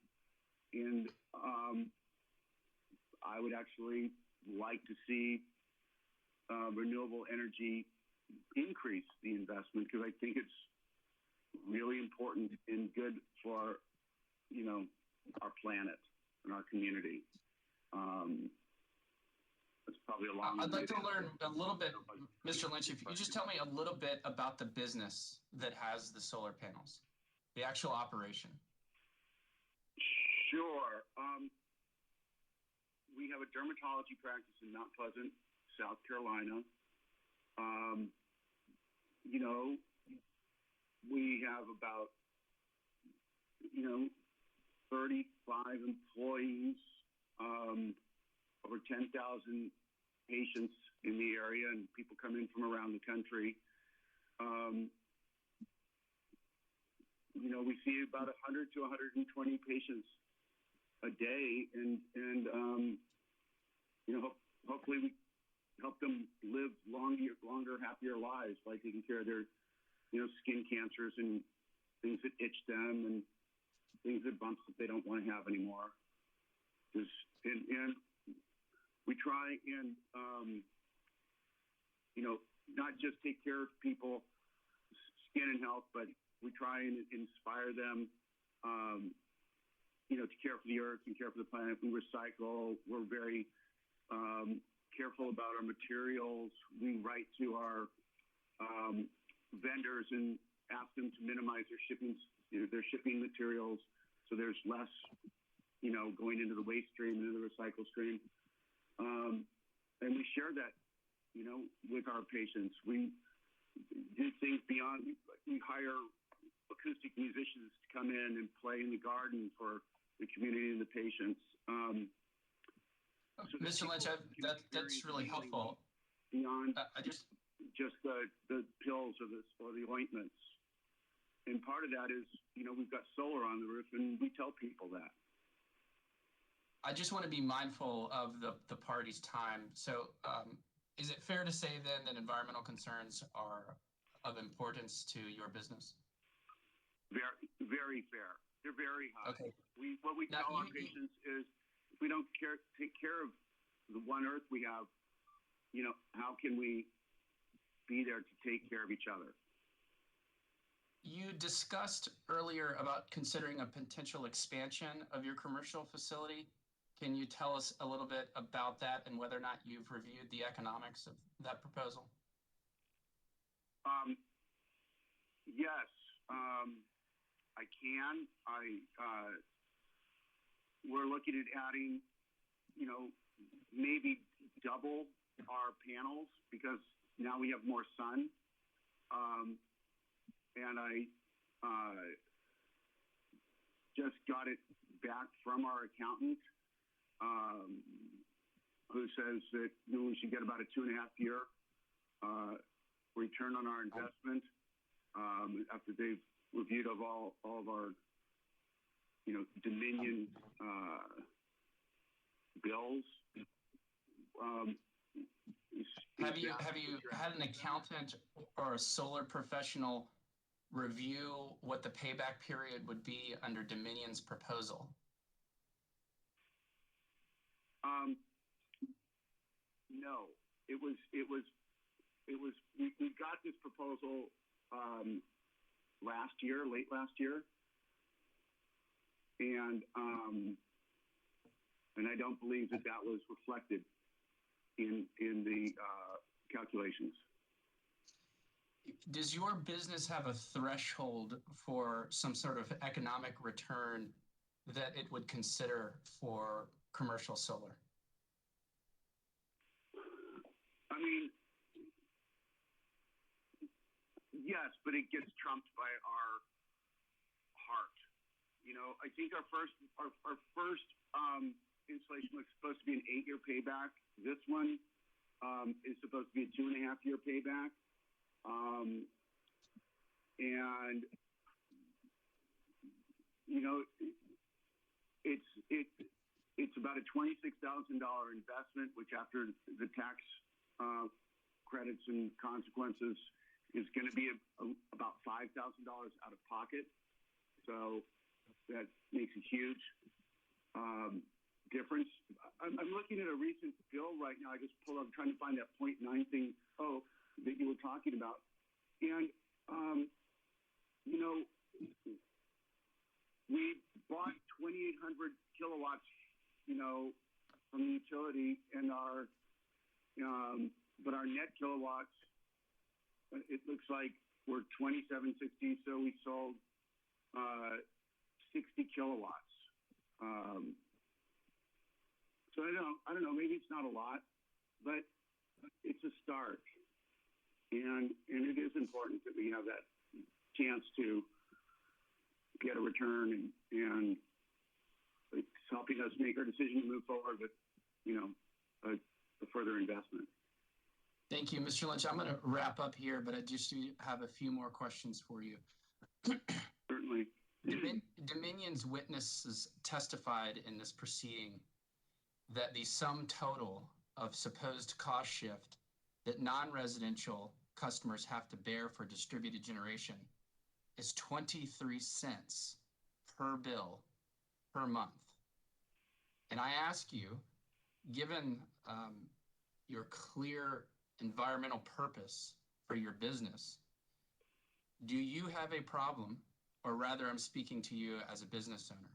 And I would actually like to see renewable energy increase the investment, because I think it's really important and good for, our planet and our community. It's probably a long. I'd like to learn a little bit, Mr. Lynch, if you could just tell me a little bit about the business that has the solar panels, the actual operation. Sure. We have a dermatology practice in Mount Pleasant, South Carolina. We have about, 35 employees, over 10,000 patients in the area, and people come in from around the country. We see about 100 to 120 patients a day, and hopefully we help them live longer, happier lives by taking care of their, skin cancers and things that itch them and things that bumps that they don't want to have anymore. And we try and, not just take care of people's skin and health, but we try and inspire them, to care for the earth and care for the planet. We recycle. We're very careful about our materials. We write to our vendors and ask them to minimize their shipping materials, so there's less, going into the waste stream and into the recycle stream. And we share that, with our patients. We do things beyond. We hire acoustic musicians to come in and play in the garden for the community and the patients. So Mr. Lynch, that's really helpful. Beyond just the pills or the ointments. And part of that is, we've got solar on the roof, and we tell people that. I just want to be mindful of the party's time. So is it fair to say then that environmental concerns are of importance to your business? Very, very fair. They're very high. Okay. What we tell our patients is, if we don't take care of the one earth we have, how can we be there to take care of each other? You discussed earlier about considering a potential expansion of your commercial facility. Can you tell us a little bit about that and whether or not you've reviewed the economics of that proposal? Yes, I can. We're looking at adding, maybe double our panels, because now we have more sun. And I just got it back from our accountant, who says that we should get about a 2.5-year return on our investment after they've reviewed of all of our, Dominion bills. Have you had an accountant or a solar professional review what the payback period would be under Dominion's proposal? No, we got this proposal late last year, and I don't believe that was reflected in the calculations. Does your business have a threshold for some sort of economic return that it would consider for commercial solar? I mean, yes, but it gets trumped by our heart. I think our first installation was supposed to be an 8-year payback. This one is supposed to be a 2.5-year payback. And it's about a $26,000 investment, which after the tax credits and consequences is going to be about $5,000 out of pocket. So that makes a huge difference. I'm looking at a recent bill right now. I just pulled up, trying to find that 0.9 thing that you were talking about. And, we bought 2,800 kilowatts, from the utility, and but our net kilowatts, it looks like we're 2,760, so we sold 60 kilowatts. So I don't know, maybe it's not a lot, but it's a start. And it is important that we have that chance to get a return, and it's helping us make our decision to move forward with, a further investment. Thank you, Mr. Lynch. I'm going to wrap up here, but I just have a few more questions for you. Certainly. Dominion's witnesses testified in this proceeding that the sum total of supposed cost shift that non-residential customers have to bear for distributed generation is 23 cents per bill per month. And I ask you, given your clear environmental purpose for your business, do you have a problem, or rather I'm speaking to you as a business owner,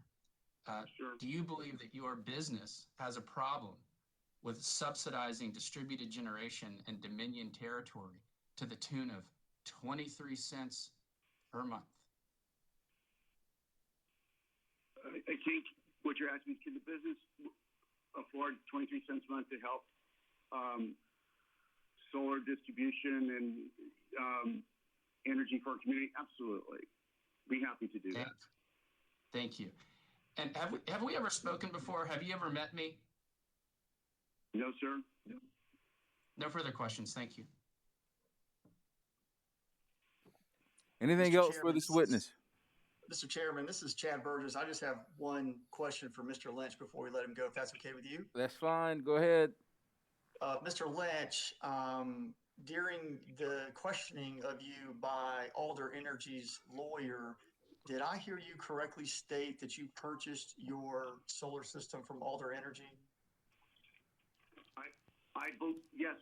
Sure. Do you believe that your business has a problem with subsidizing distributed generation in Dominion territory to the tune of 23 cents per month? I think what you're asking is, can the business afford 23 cents a month to help solar distribution and energy for our community? Absolutely. Be happy to do that. Thank you. And have we ever spoken before? Have you ever met me? No, sir. No. No further questions. Thank you. Anything else for this witness? Mr. Chairman, this is Chad Burgess. I just have one question for Mr. Lynch before we let him go, if that's okay with you. That's fine. Go ahead. Mr. Lynch, during the questioning of you by Alder Energy's lawyer, did I hear you correctly state that you purchased your solar system from Alder Energy? Yes.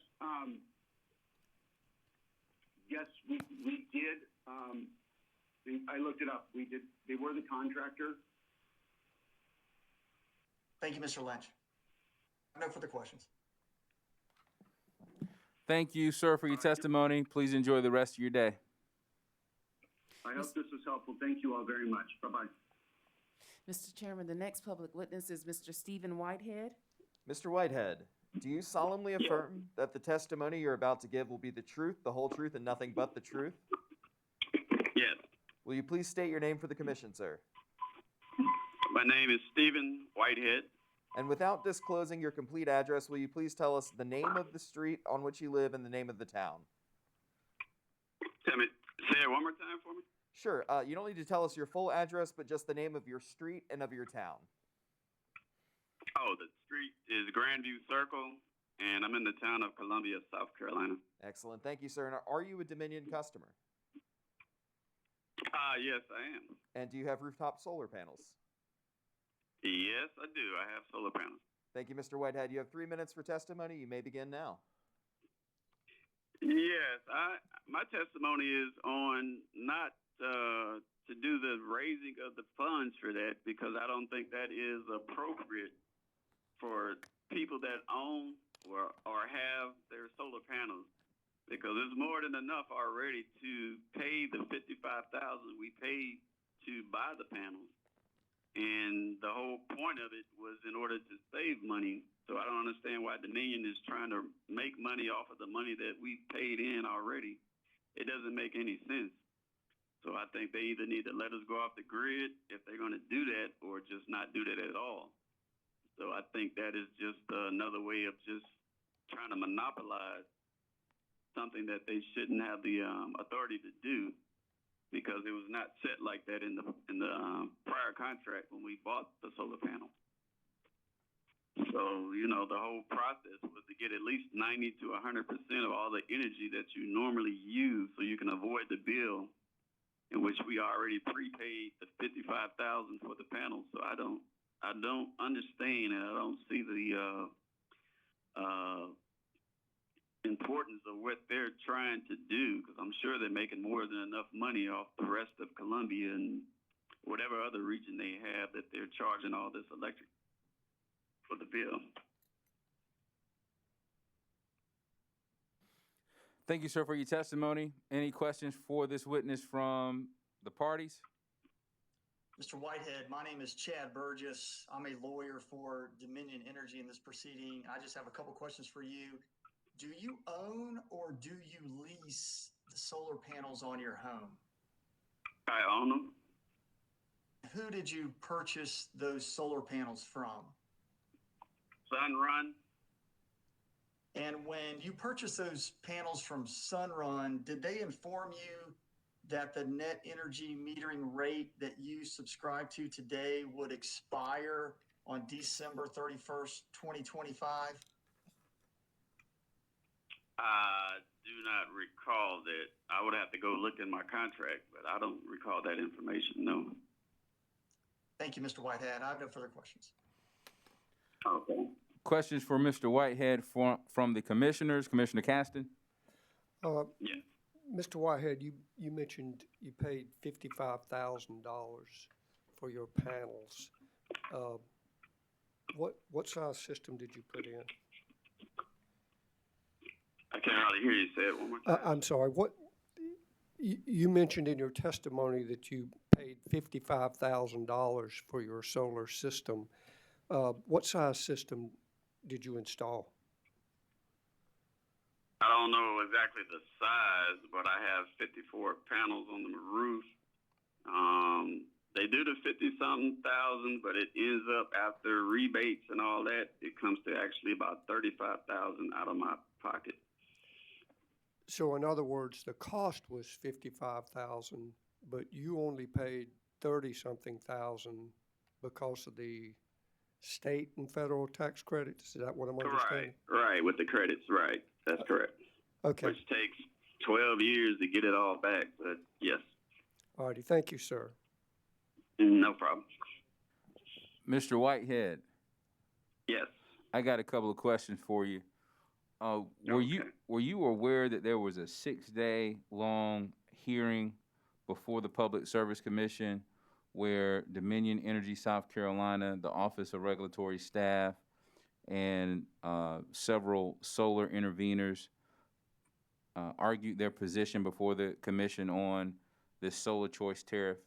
Yes, we did. I looked it up. We did. They were the contractor. Thank you, Mr. Lynch. No further questions. Thank you, sir, for your testimony. Please enjoy the rest of your day. I hope this was helpful. Thank you all very much. Bye-bye. Mr. Chairman, the next public witness is Mr. Stephen Whitehead. Mr. Whitehead, Do you solemnly Yeah. affirm that the testimony you're about to give will be the truth, the whole truth, and nothing but the truth? Yes. Will you please state your name for the commission, sir? My name is Stephen Whitehead. And without disclosing your complete address, will you please tell us the name of the street on which you live and the name of the town? Say it one more time for me. Sure. You don't need to tell us your full address, but just the name of your street and of your town. Oh, the street is Grandview Circle, and I'm in the town of Columbia, South Carolina. Excellent. Thank you, sir. And are you a Dominion customer? Yes, I am. And do you have rooftop solar panels? Yes, I do. I have solar panels. Thank you, Mr. Whitehead. You have 3 minutes for testimony. You may begin now. Yes, my testimony is on not to do the raising of the funds for that, because I don't think that is appropriate for people that own or have their solar panels, because it's more than enough already to pay the $55,000 we paid to buy the panels. And the whole point of it was in order to save money. So I don't understand why Dominion is trying to make money off of the money that we paid in already. It doesn't make any sense. So I think they either need to let us go off the grid if they're going to do that, or just not do that at all. So I think that is just another way of just trying to monopolize something that they shouldn't have the authority to do, because it was not set like that in the prior contract when we bought the solar panel. So, the whole process was to get at least 90 to 100% of all the energy that you normally use, so you can avoid the bill, in which we already prepaid the $55,000 for the panels. So I don't understand, and I don't see the importance of what they're trying to do, because I'm sure they're making more than enough money off the rest of Columbia and whatever other region they have that they're charging all this electric for the bill. Thank you, sir, for your testimony. Any questions for this witness from the parties? Mr. Whitehead, my name is Chad Burgess. I'm a lawyer for Dominion Energy in this proceeding. I just have a couple questions for you. Do you own or do you lease the solar panels on your home? I own them. Who did you purchase those solar panels from? Sunrun. And when you purchased those panels from Sunrun, did they inform you that the net energy metering rate that you subscribe to today would expire on December 31st, 2025? I do not recall that. I would have to go look in my contract, but I don't recall that information, no. Thank you, Mr. Whitehead. I have no further questions. Okay. Questions for Mr. Whitehead from the commissioners? Commissioner Caston? Yeah. Mr. Whitehead, you mentioned you paid $55,000 for your panels. What size system did you put in? I can't hardly hear you. Say it one more time. I'm sorry. You mentioned in your testimony that you paid $55,000 for your solar system. What size system did you install? I don't know exactly the size, but I have 54 panels on the roof. They do the 50-something thousand, but it ends up after rebates and all that, it comes to actually about 35,000 out of my pocket. So in other words, the cost was $55,000, but you only paid 30-something thousand because of the state and federal tax credits. Is that what I'm understanding? Right, with the credits, right. That's correct. Okay. Which takes 12 years to get it all back, but yes. All righty. Thank you, sir. No problem. Mr. Whitehead? Yes. I got a couple of questions for you. Were you aware that there was a 6-day long hearing before the Public Service Commission where Dominion Energy South Carolina, the Office of Regulatory Staff, and several solar interveners argued their position before the commission on this solar choice tariff?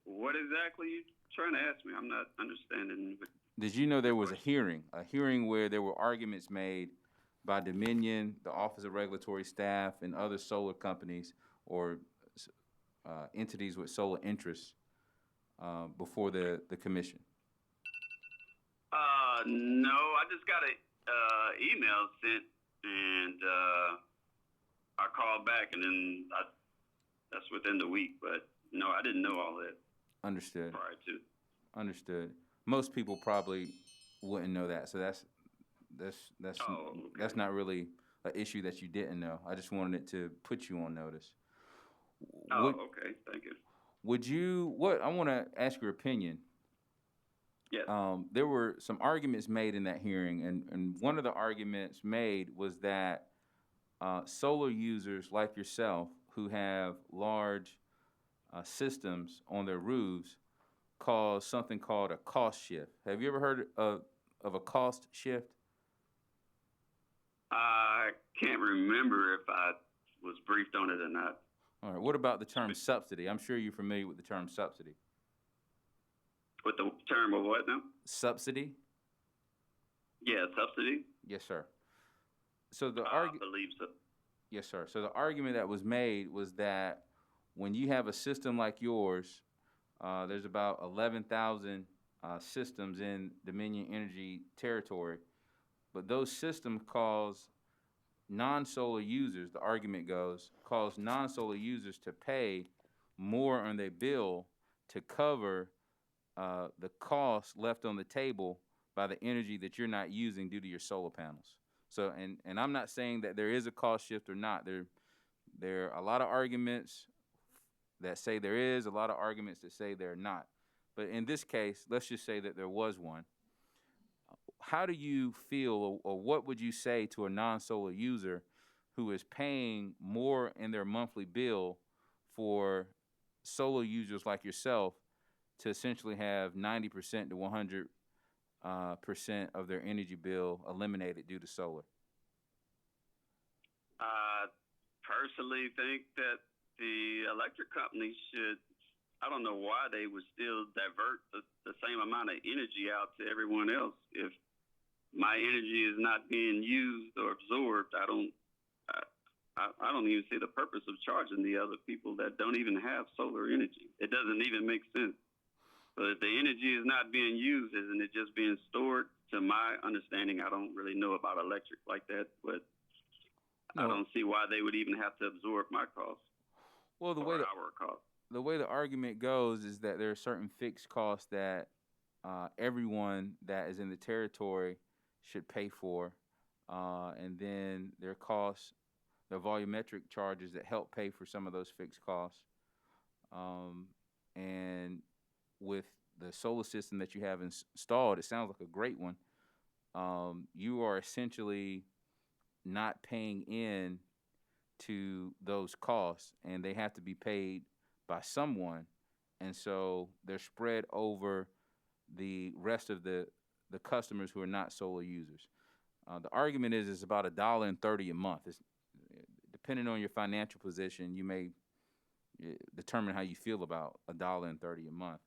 What exactly you trying to ask me? I'm not understanding. Did you know there was a hearing where there were arguments made by Dominion, the Office of Regulatory Staff, and other solar companies or entities with solar interests before the commission? No, I just got a email sent, and I called back, and then that's within the week. But no, I didn't know all that. Understood. Prior to. Understood. Most people probably wouldn't know that, so that's that's not really an issue that you didn't know. I just wanted it to put you on notice. Okay. Thank you. Would you? What I want to ask your opinion. Yeah. There were some arguments made in that hearing, and one of the arguments made was that solar users like yourself who have large systems on their roofs cause something called a cost shift. Have you ever heard of a cost shift? I can't remember if I was briefed on it or not. All right. What about the term subsidy? I'm sure you're familiar with the term subsidy. With the term of what now? Subsidy? Yeah, subsidy. Yes, sir. So the I believe so. Yes, sir. So the argument that was made was that when you have a system like yours, there's about 11,000 systems in Dominion Energy territory, but those systems cause non-solar users, the argument goes, cause non-solar users to pay more on their bill to cover the cost left on the table by the energy that you're not using due to your solar panels. So, and I'm not saying that there is a cost shift or not. There are a lot of arguments that say there is, a lot of arguments that say there are not. But in this case, let's just say that there was one. How do you feel, or what would you say to a non-solar user who is paying more in their monthly bill for solar users like yourself to essentially have 90% to 100% of their energy bill eliminated due to solar? I personally think that the electric companies should, I don't know why they would still divert the same amount of energy out to everyone else. If my energy is not being used or absorbed, I don't even see the purpose of charging the other people that don't even have solar energy. It doesn't even make sense. But if the energy is not being used, isn't it just being stored? To my understanding, I don't really know about electric like that, but I don't see why they would even have to absorb my costs. Well, the way the argument goes is that there are certain fixed costs that everyone that is in the territory should pay for, and then there are costs, the volumetric charges that help pay for some of those fixed costs, and with the solar system that you have installed, it sounds like a great one. You are essentially not paying in to those costs, and they have to be paid by someone, and so they're spread over the rest of the customers who are not solar users. The argument is it's about $1.30 a month. It's, depending on your financial position, you may determine how you feel about $1.30 a month.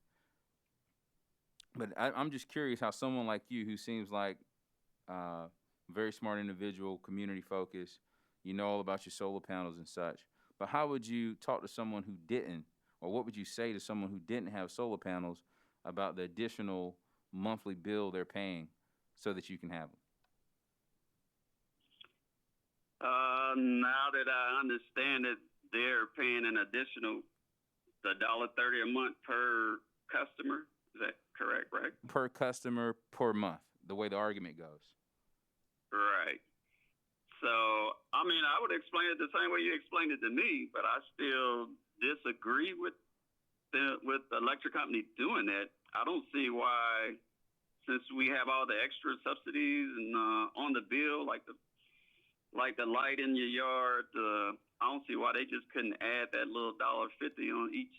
But I'm just curious how someone like you, who seems like a very smart individual, community focused, you know all about your solar panels and such, but how would you talk to someone who didn't, or what would you say to someone who didn't have solar panels about the additional monthly bill they're paying so that you can have them? Now that I understand it, they're paying an additional $1.30 a month per customer. Is that correct, right? Per customer, per month, the way the argument goes. Right. So, I mean, I would explain it the same way you explained it to me, but I still disagree with the electric company doing that. I don't see why, since we have all the extra subsidies and on the bill, like the light in your yard, I don't see why they just couldn't add that little $1.50 on each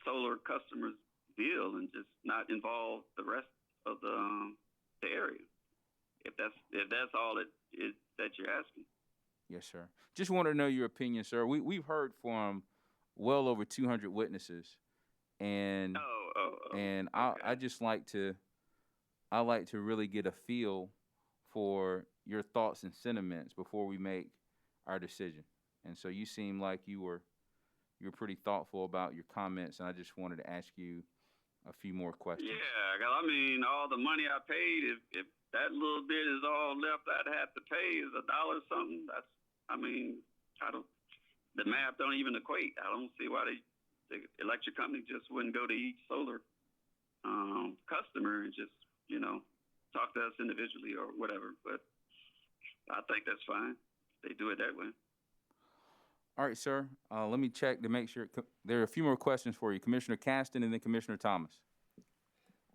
solar customer's bill and just not involve the rest of the area. If that's all it is that you're asking. Yes, sir. Just wanted to know your opinion, sir. We've heard from well over 200 witnesses, and And I just like to really get a feel for your thoughts and sentiments before we make our decision. And so you seem like you were pretty thoughtful about your comments, and I just wanted to ask you a few more questions. Yeah, 'cause I mean, all the money I paid, if that little bit is all left I'd have to pay is $1 something, the math don't even equate. I don't see why the electric company just wouldn't go to each solar customer and just, talk to us individually or whatever. But I think that's fine. They do it that way. All right, sir. Let me check to make sure. There are a few more questions for you. Commissioner Caston and then Commissioner Thomas.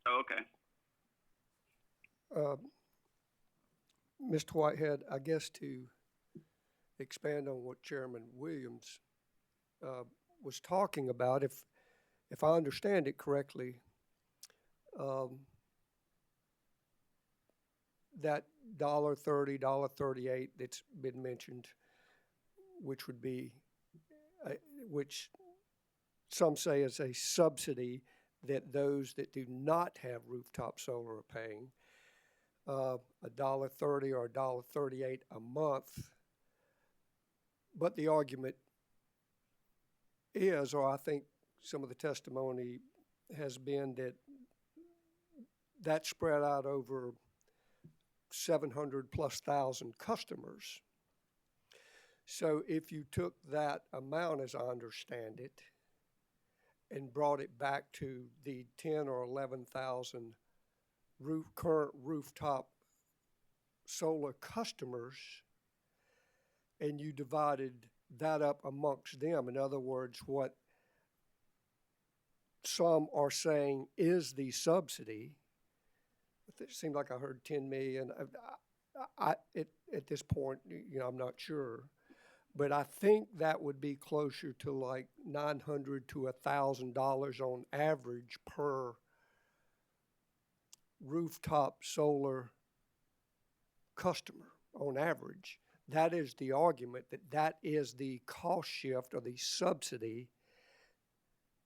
Oh, okay. Mr. Whitehead, I guess to expand on what Chairman Williams was talking about, if I understand it correctly, that $1.30, $1.38 that's been mentioned, which would be, which some say is a subsidy that those that do not have rooftop solar are paying, $1.30 or $1.38 a month. But the argument is, or I think some of the testimony has been that that's spread out over 700 plus thousand customers. So if you took that amount, as I understand it, and brought it back to the 10 or 11,000 current rooftop solar customers, and you divided that up amongst them, in other words, what some are saying is the subsidy, it seemed like I heard 10 million. At this point, I'm not sure. But I think that would be closer to like $900 to $1,000 on average per rooftop solar customer on average. That is the argument, that is the cost shift or the subsidy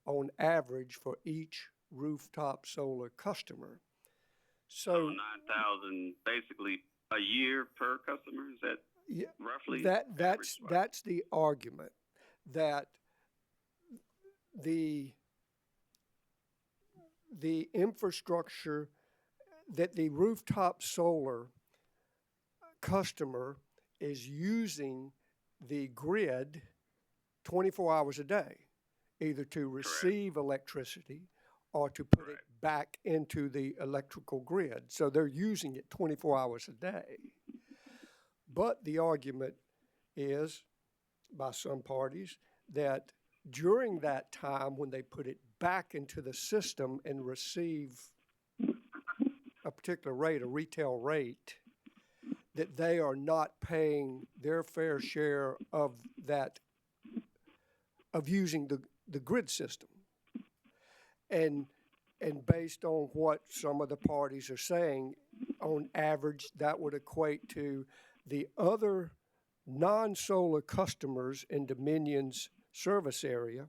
on average for each rooftop solar customer. So 9,000 basically a year per customer, is that? Yeah, roughly that's the argument, that the infrastructure, that the rooftop solar customer is using the grid 24 hours a day, either to receive electricity or to put it back into the electrical grid. So they're using it 24 hours a day. But the argument is, by some parties, that during that time when they put it back into the system and receive a particular rate, a retail rate, that they are not paying their fair share of that, of using the grid system. And based on what some of the parties are saying, on average, that would equate to the other non-solar customers in Dominion's service area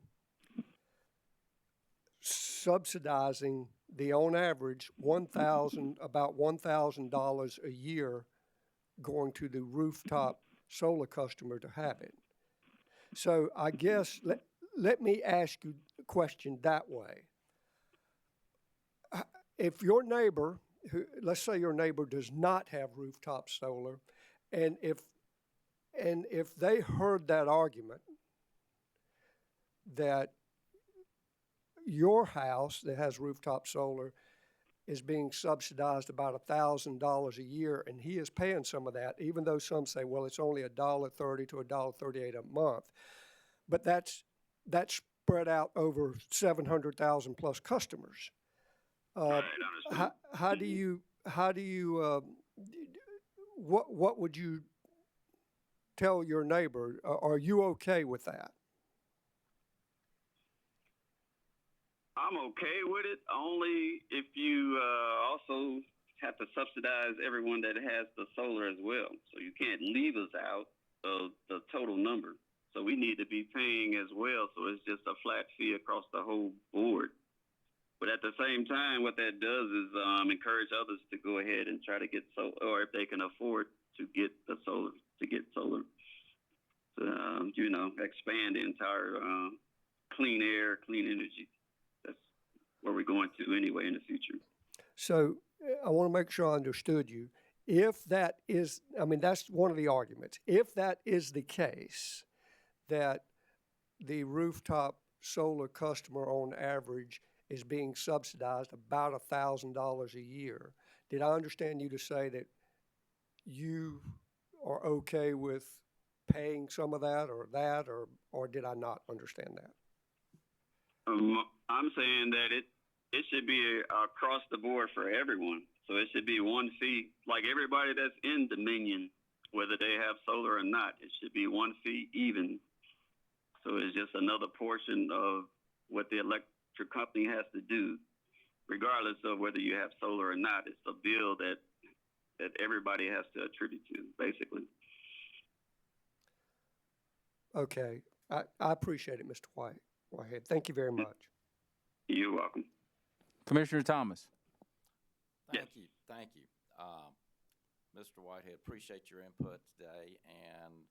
subsidizing the, on average, about $1,000 a year going to the rooftop solar customer to have it. So I guess let me ask you the question that way. If your neighbor, let's say your neighbor does not have rooftop solar, and if they heard that argument that your house that has rooftop solar is being subsidized about $1,000 a year, and he is paying some of that, even though some say, well, it's only $1.30 to $1.38 a month, but that's spread out over 700,000 plus customers. How do you what would you tell your neighbor? Are you okay with that? I'm okay with it, only if you also have to subsidize everyone that has the solar as well. So you can't leave us out of the total number. So we need to be paying as well. So it's just a flat fee across the whole board. But at the same time, what that does is encourage others to go ahead and try to get solar, or if they can afford to get the solar, to get solar. You know, expand the entire clean air, clean energy. That's where we're going to anyway in the future. So I want to make sure I understood you. If that is, I mean, that's one of the arguments. If that is the case, that the rooftop solar customer on average is being subsidized about $1,000 a year, did I understand you to say that you are okay with paying some of that, or did I not understand that? I'm saying that it should be across the board for everyone. So it should be one fee, like everybody that's in Dominion, whether they have solar or not, it should be one fee even. So it's just another portion of what the electric company has to do, regardless of whether you have solar or not. It's a bill that everybody has to attribute to, basically. Okay. I appreciate it, Mr. Whitehead. Thank you very much. You're welcome. Commissioner Thomas. Thank you. Mr. Whitehead, appreciate your input today, and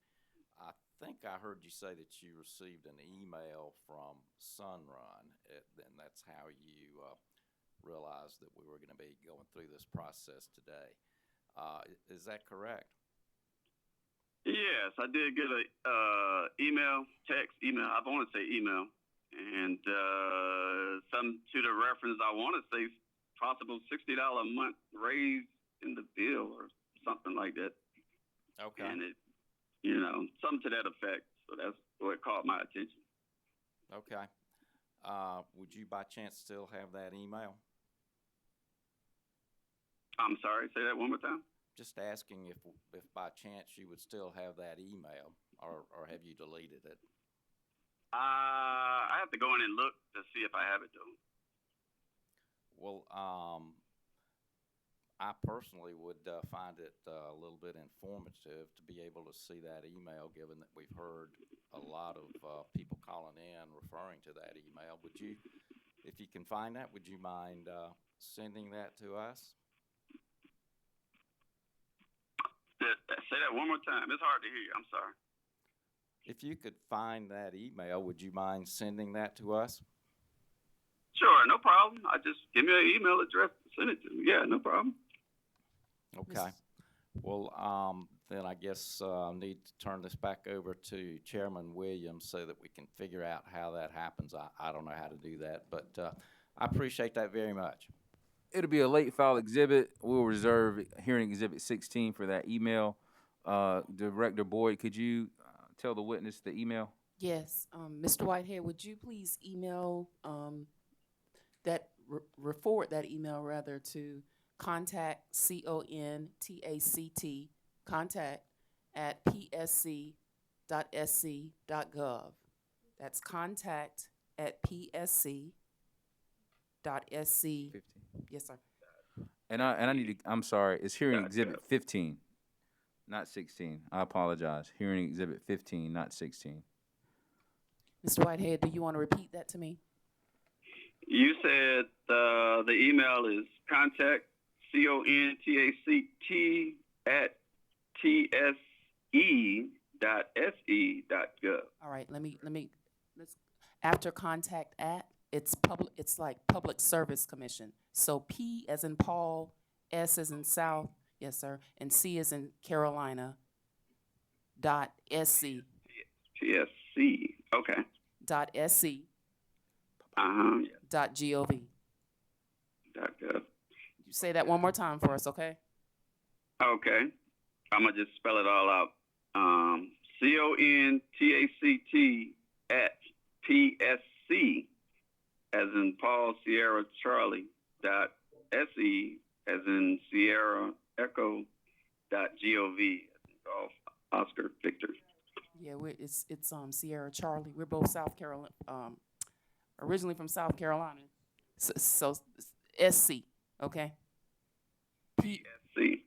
I think I heard you say that you received an email from Sunrun, and that's how you realized that we were going to be going through this process today. Is that correct? Yes, I did get a email. I want to say email, and some to the reference. I want to say possible $60 a month raise in the bill or something like that. Okay. And it, you know, something to that effect. So that's what caught my attention. Okay. Would you by chance still have that email? I'm sorry, say that one more time. Just asking if by chance you would still have that email, or have you deleted it? I have to go in and look to see if I have it though. Well, I personally would find it a little bit informative to be able to see that email, given that we've heard a lot of people calling in referring to that email. Would you, if you can find that, would you mind sending that to us? Say that one more time. It's hard to hear you. I'm sorry. If you could find that email, would you mind sending that to us? Sure, no problem. Just give me an email address to send it to me. Yeah, no problem. Okay. Well, then I guess I need to turn this back over to Chairman Williams so that we can figure out how that happens. I don't know how to do that, but I appreciate that very much. It'll be a late file exhibit. We'll reserve hearing exhibit 16 for that email. Director Boyd, could you tell the witness the email? Yes, Mr. Whitehead, would you please email forward that email rather to contact, CONTACT, contact at psc.sc.gov. That's contact at psc.sc. Yes, sir. And I need to, I'm sorry, it's hearing exhibit 15, not 16. I apologize. Hearing exhibit 15, not 16. Mr. Whitehead, do you want to repeat that to me? You said the email is contact, CONTACT at tse.se.gov. All right, let's after contact at, it's like Public Service Commission. So P as in Paul, S as in South, yes sir, and C as in Carolina, .sc. PSC, okay. .sc. Yeah. .gov. .gov. You say that one more time for us, okay? Okay. I'm going to just spell it all out. CONTACT at PSC as in Paul Sierra Charlie .SE as in Sierra Echo .gov as in Golf Oscar Victor. Yeah, it's Sierra Charlie. We're both South Carolina, originally from South Carolina. So SC, okay? PSC.SE.SC.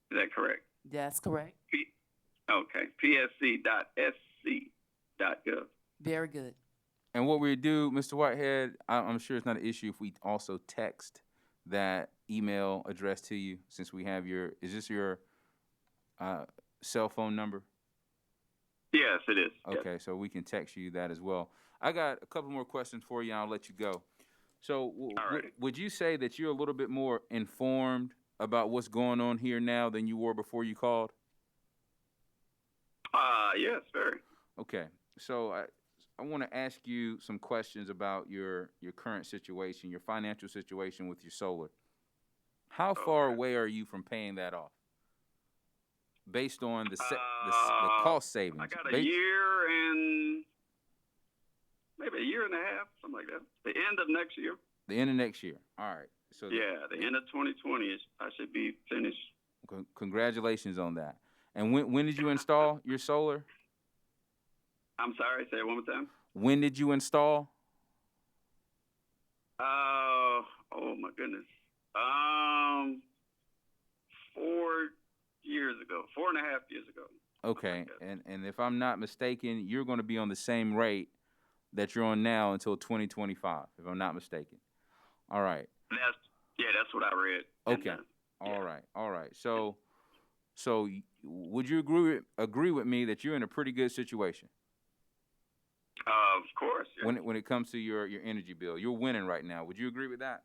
Is that correct? That's correct. Okay. PSC.SC.gov. Very good. And what we do, Mr. Whitehead, I'm sure it's not an issue if we also text that email address to you, since we have is this your cell phone number? Yes, it is. Okay, Yes. so we can text you that as well. I got a couple more questions for you, and I'll let you go. So would you say that you're a little bit more informed about what's going on here now than you were before you called? Yes, very. Okay, so I want to ask you some questions about your current situation, your financial situation with your solar. How far away are you from paying that off? Based on the cost savings. I got a year and maybe a year and a half, something like that. The end of next year. The end of next year. All right. So yeah, the end of 2020 I should be finished. Congratulations on that. And when did you install your solar? I'm sorry, say it one more time. When did you install? Oh my goodness. 4 years ago, 4.5 years ago. Okay, and if I'm not mistaken, you're going to be on the same rate that you're on now until 2025, if I'm not mistaken. All right. That's what I read. Okay. All right. So would you agree with me that you're in a pretty good situation? Of course. Yeah. When it comes to your energy bill, you're winning right now. Would you agree with that?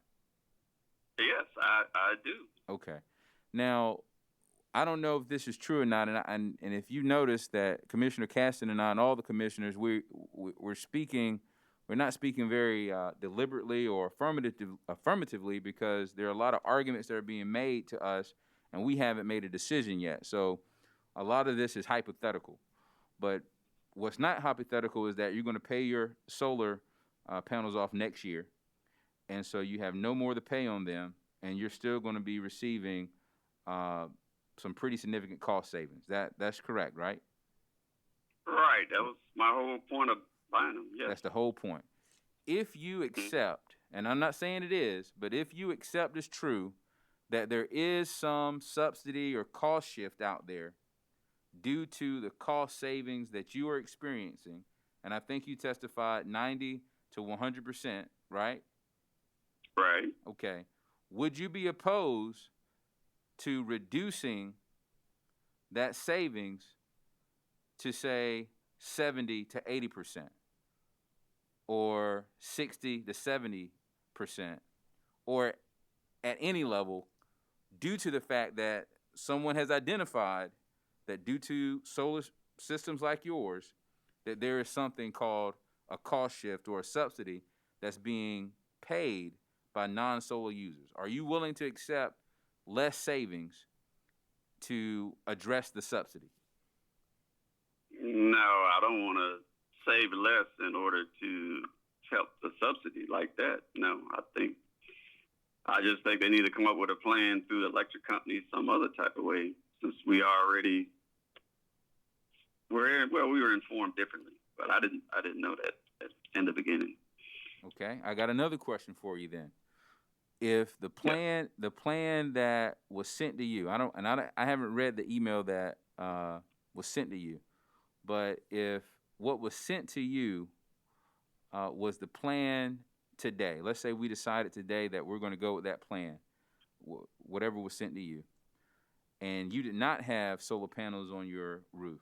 Yes, I do. Okay. Now, I don't know if this is true or not, and if you notice that Commissioner Caston and I and all the commissioners, we're not speaking very deliberately or affirmatively, because there are a lot of arguments that are being made to us, and we haven't made a decision yet. So a lot of this is hypothetical. But what's not hypothetical is that you're going to pay your solar panels off next year, and so you have no more to pay on them, and you're still going to be receiving some pretty significant cost savings. That's correct, right? Right. That was my whole point of buying them. Yes. That's the whole point. If you accept, and I'm not saying it is, but if you accept as true that there is some subsidy or cost shift out there due to the cost savings that you are experiencing, and I think you testified 90 to 100%, right? Right. Okay. Would you be opposed to reducing that savings to, say, 70 to 80%, or 60 to 70%, or at any level, due to the fact that someone has identified that due to solar systems like yours, that there is something called a cost shift or a subsidy that's being paid by non-solar users? Are you willing to accept less savings to address the subsidy? No, I don't want to save less in order to help the subsidy like that. No, I just think they need to come up with a plan through the electric companies some other type of way, since we were informed differently, but I didn't know that in the beginning. Okay, I got another question for you then. If the plan that was sent to you, I haven't read the email that was sent to you, but if what was sent to you was the plan today, let's say we decided today that we're going to go with that plan, whatever was sent to you, and you did not have solar panels on your roof,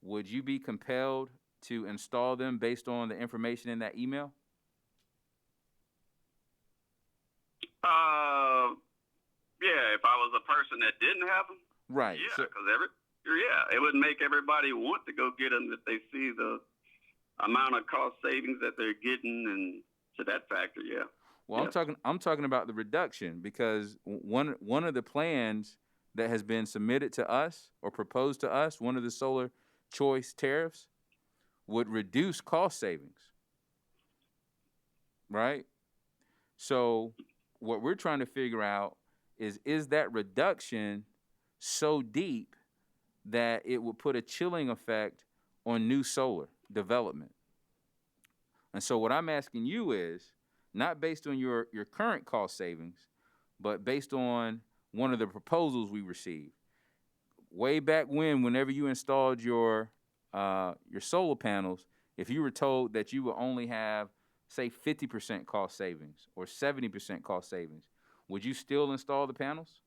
would you be compelled to install them based on the information in that email? Yeah, if I was a person that didn't have them. Right. Yeah, because it would make everybody want to go get them if they see the amount of cost savings that they're getting, and to that factor, yeah. Well, yeah. I'm talking about the reduction, because one of the plans that has been submitted to us or proposed to us, one of the solar choice tariffs, would reduce cost savings. Right? So what we're trying to figure out is that reduction so deep that it would put a chilling effect on new solar development. And so what I'm asking you is, not based on your current cost savings, but based on one of the proposals we received. Way back whenever you installed your solar panels, if you were told that you will only have, say, 50% cost savings or 70% cost savings, would you still install the panels?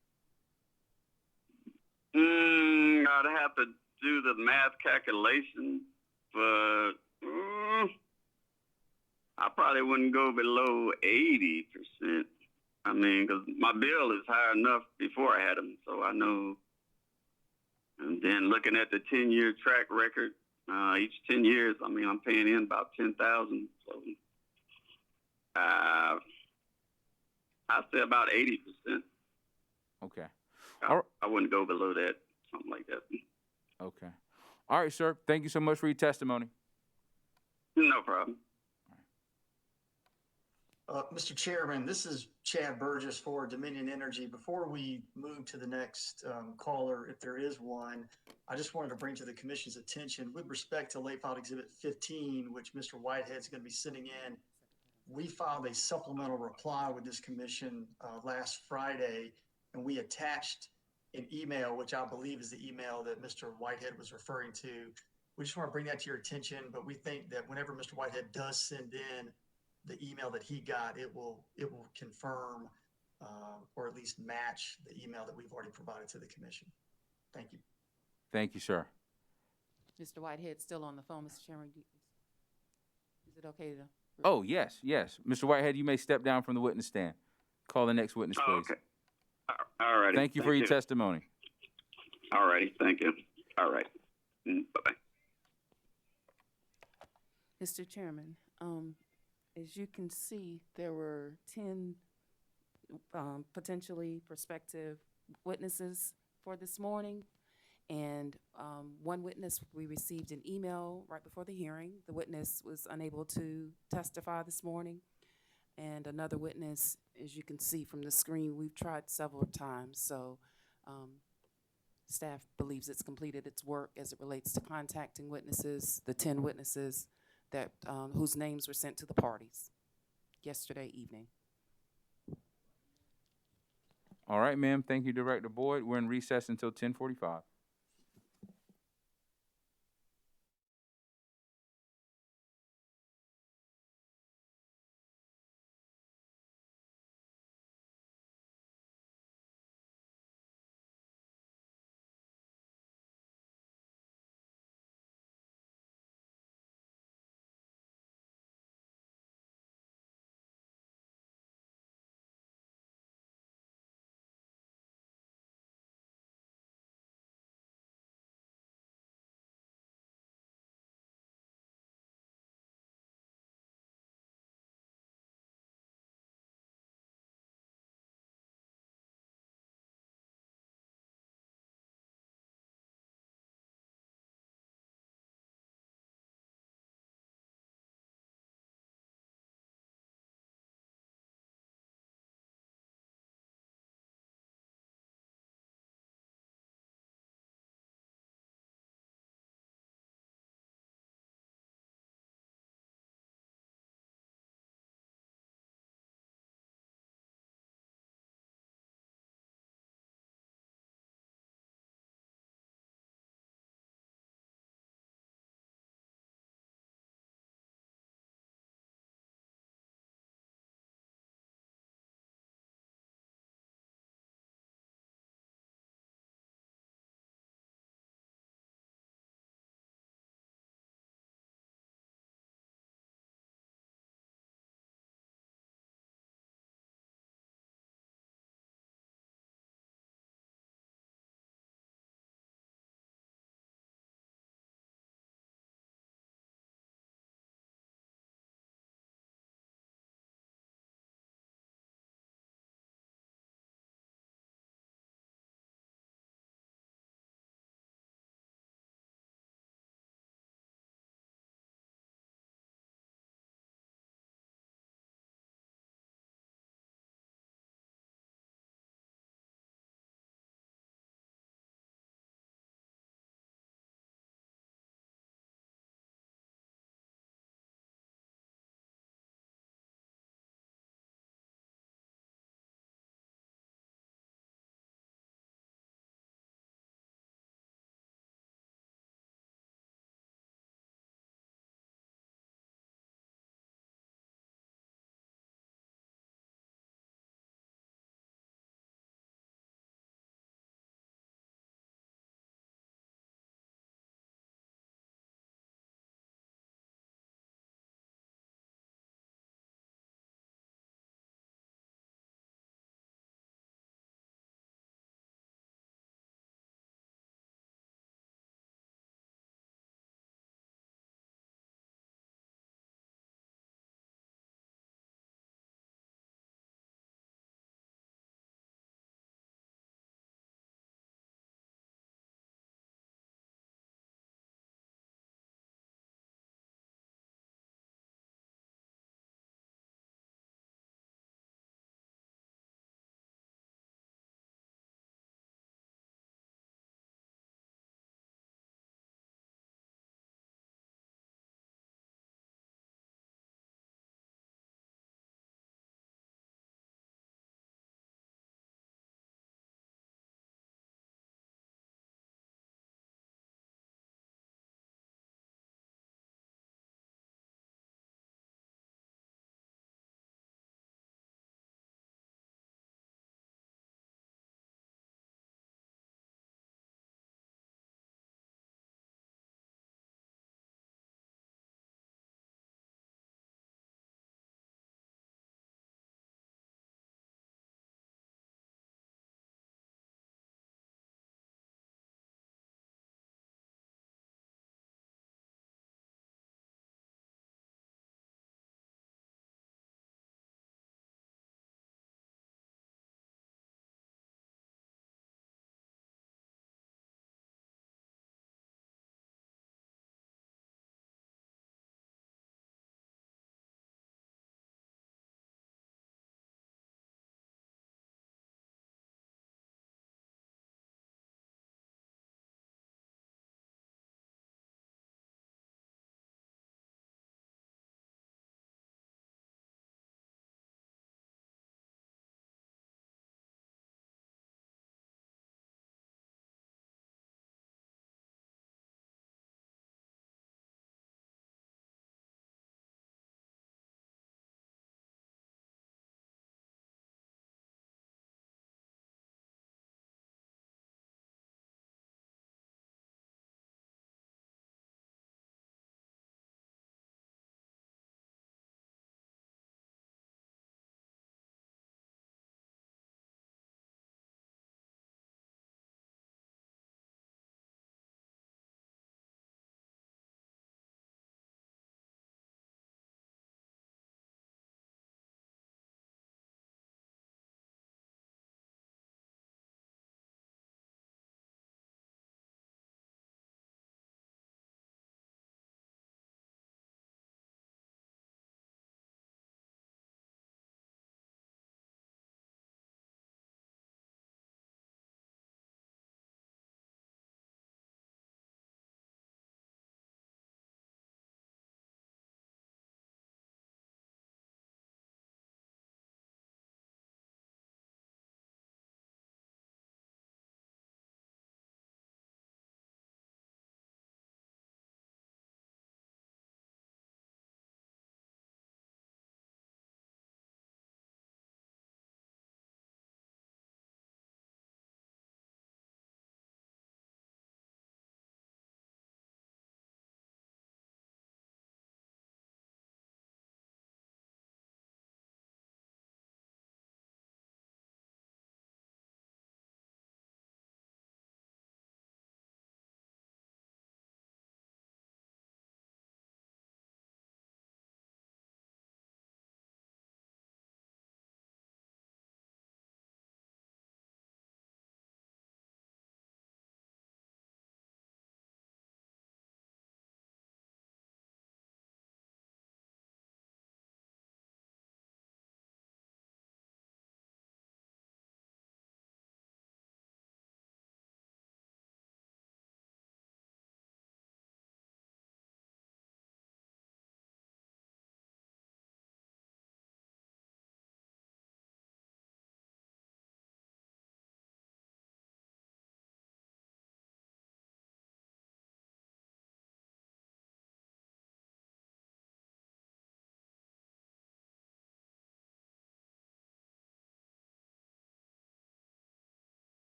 I'd have to do the math calculation, but I probably wouldn't go below 80%. I mean, because my bill is high enough before I had them, so I know. And then looking at the 10-year track record, each 10 years, I mean, I'm paying in about $10,000. So I'd say about 80%. Okay. I wouldn't go below that, something like that. Okay. All right, sir. Thank you so much for your testimony. No problem. Mr. Chairman, this is Chad Burgess for Dominion Energy. Before we move to the next caller, if there is one, I just wanted to bring to the Commission's attention with respect to late filed Exhibit 15, which Mr. Whitehead's going to be sending in. We filed a supplemental reply with this Commission last Friday, and we attached an email, which I believe is the email that Mr. Whitehead was referring to. We just want to bring that to your attention, but we think that whenever Mr. Whitehead does send in the email that he got, it will confirm or at least match the email that we've already provided to the Commission. Thank you. Thank you, sir. Mr. Whitehead still on the phone, Mr. Chairman. Is it okay to? Oh, yes, yes. Mr. Whitehead, you may step down from the witness stand. Call the next witness, please. Okay. All righty. Thank you for your testimony. All righty. Thank you. All right. Bye-bye. Mr. Chairman, as you can see, there were 10 potentially prospective witnesses for this morning. And one witness, we received an email right before the hearing. The witness was unable to testify this morning. And another witness, as you can see from the screen, we've tried several times. So staff believes it's completed its work as it relates to contacting witnesses, the 10 witnesses that whose names were sent to the parties yesterday evening. All right, ma'am. Thank you, Director Boyd. We're in recess until 10:45.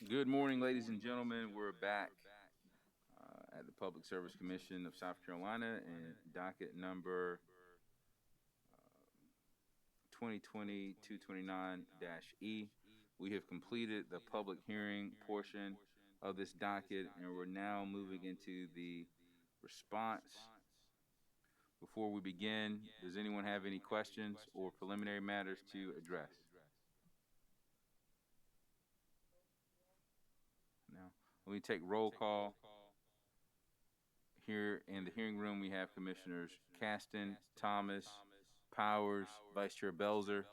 Good morning, ladies and gentlemen. We're back at the Public Service Commission of South Carolina and docket number 2020-229-E. We have completed the public hearing portion of this docket, and we're now moving into the response. Before we begin, does anyone have any questions or preliminary matters to address? No. Let me take roll call. Here in the hearing room, we have Commissioners Caston, Thomas, Powers, Vice Chair Belzer,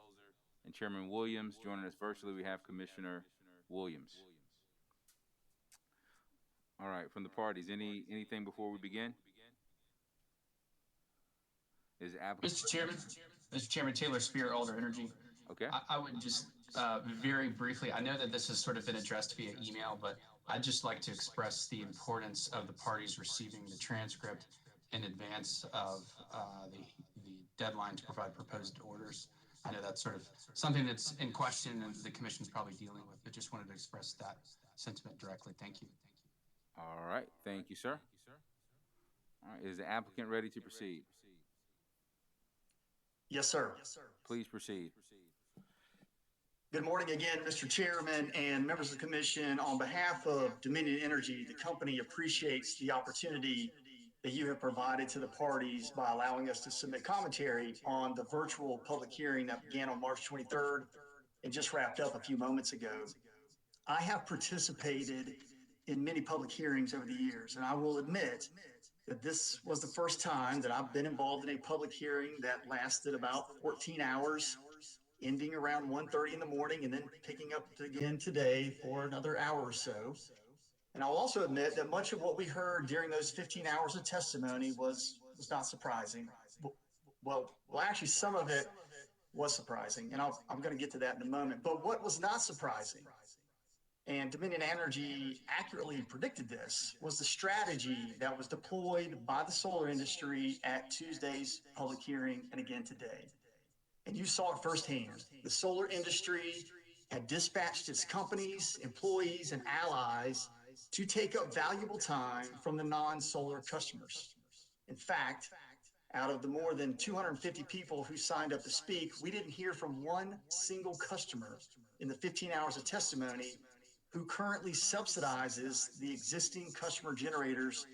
and Chairman Williams. Joining us virtually, we have Commissioner Williams. All right, from the parties, anything before we begin? Is Mr. Chairman, Taylor Spear, Alder Energy. Okay. I would just very briefly, I know that this has sort of been addressed via email, but I'd just like to express the importance of the parties receiving the transcript in advance of the deadline to provide proposed orders. I know that's sort of something that's in question and the commission's probably dealing with, but just wanted to express that sentiment directly. Thank you. All right, thank you, sir. All right, is the applicant ready to proceed? Yes, sir. Please proceed. Good morning again, Mr. Chairman and members of the commission. On behalf of Dominion Energy, the company appreciates the opportunity that you have provided to the parties by allowing us to submit commentary on the virtual public hearing that began on March 23rd and just wrapped up a few moments ago. I have participated in many public hearings over the years, and I will admit that this was the first time that I've been involved in a public hearing that lasted about 14 hours, ending around 1:30 in the morning, and then picking up again today for another hour or so. And I'll also admit that much of what we heard during those 15 hours of testimony was not surprising. Well, actually, some of it was surprising, and I'm going to get to that in a moment. But what was not surprising, and Dominion Energy accurately predicted this, was the strategy that was deployed by the solar industry at Tuesday's public hearing and again today. And you saw it firsthand. The solar industry had dispatched its companies, employees, and allies to take up valuable time from the non-solar customers. In fact, out of the more than 250 people who signed up to speak, we didn't hear from one single customer in the 15 hours of testimony who currently subsidizes the existing customer generators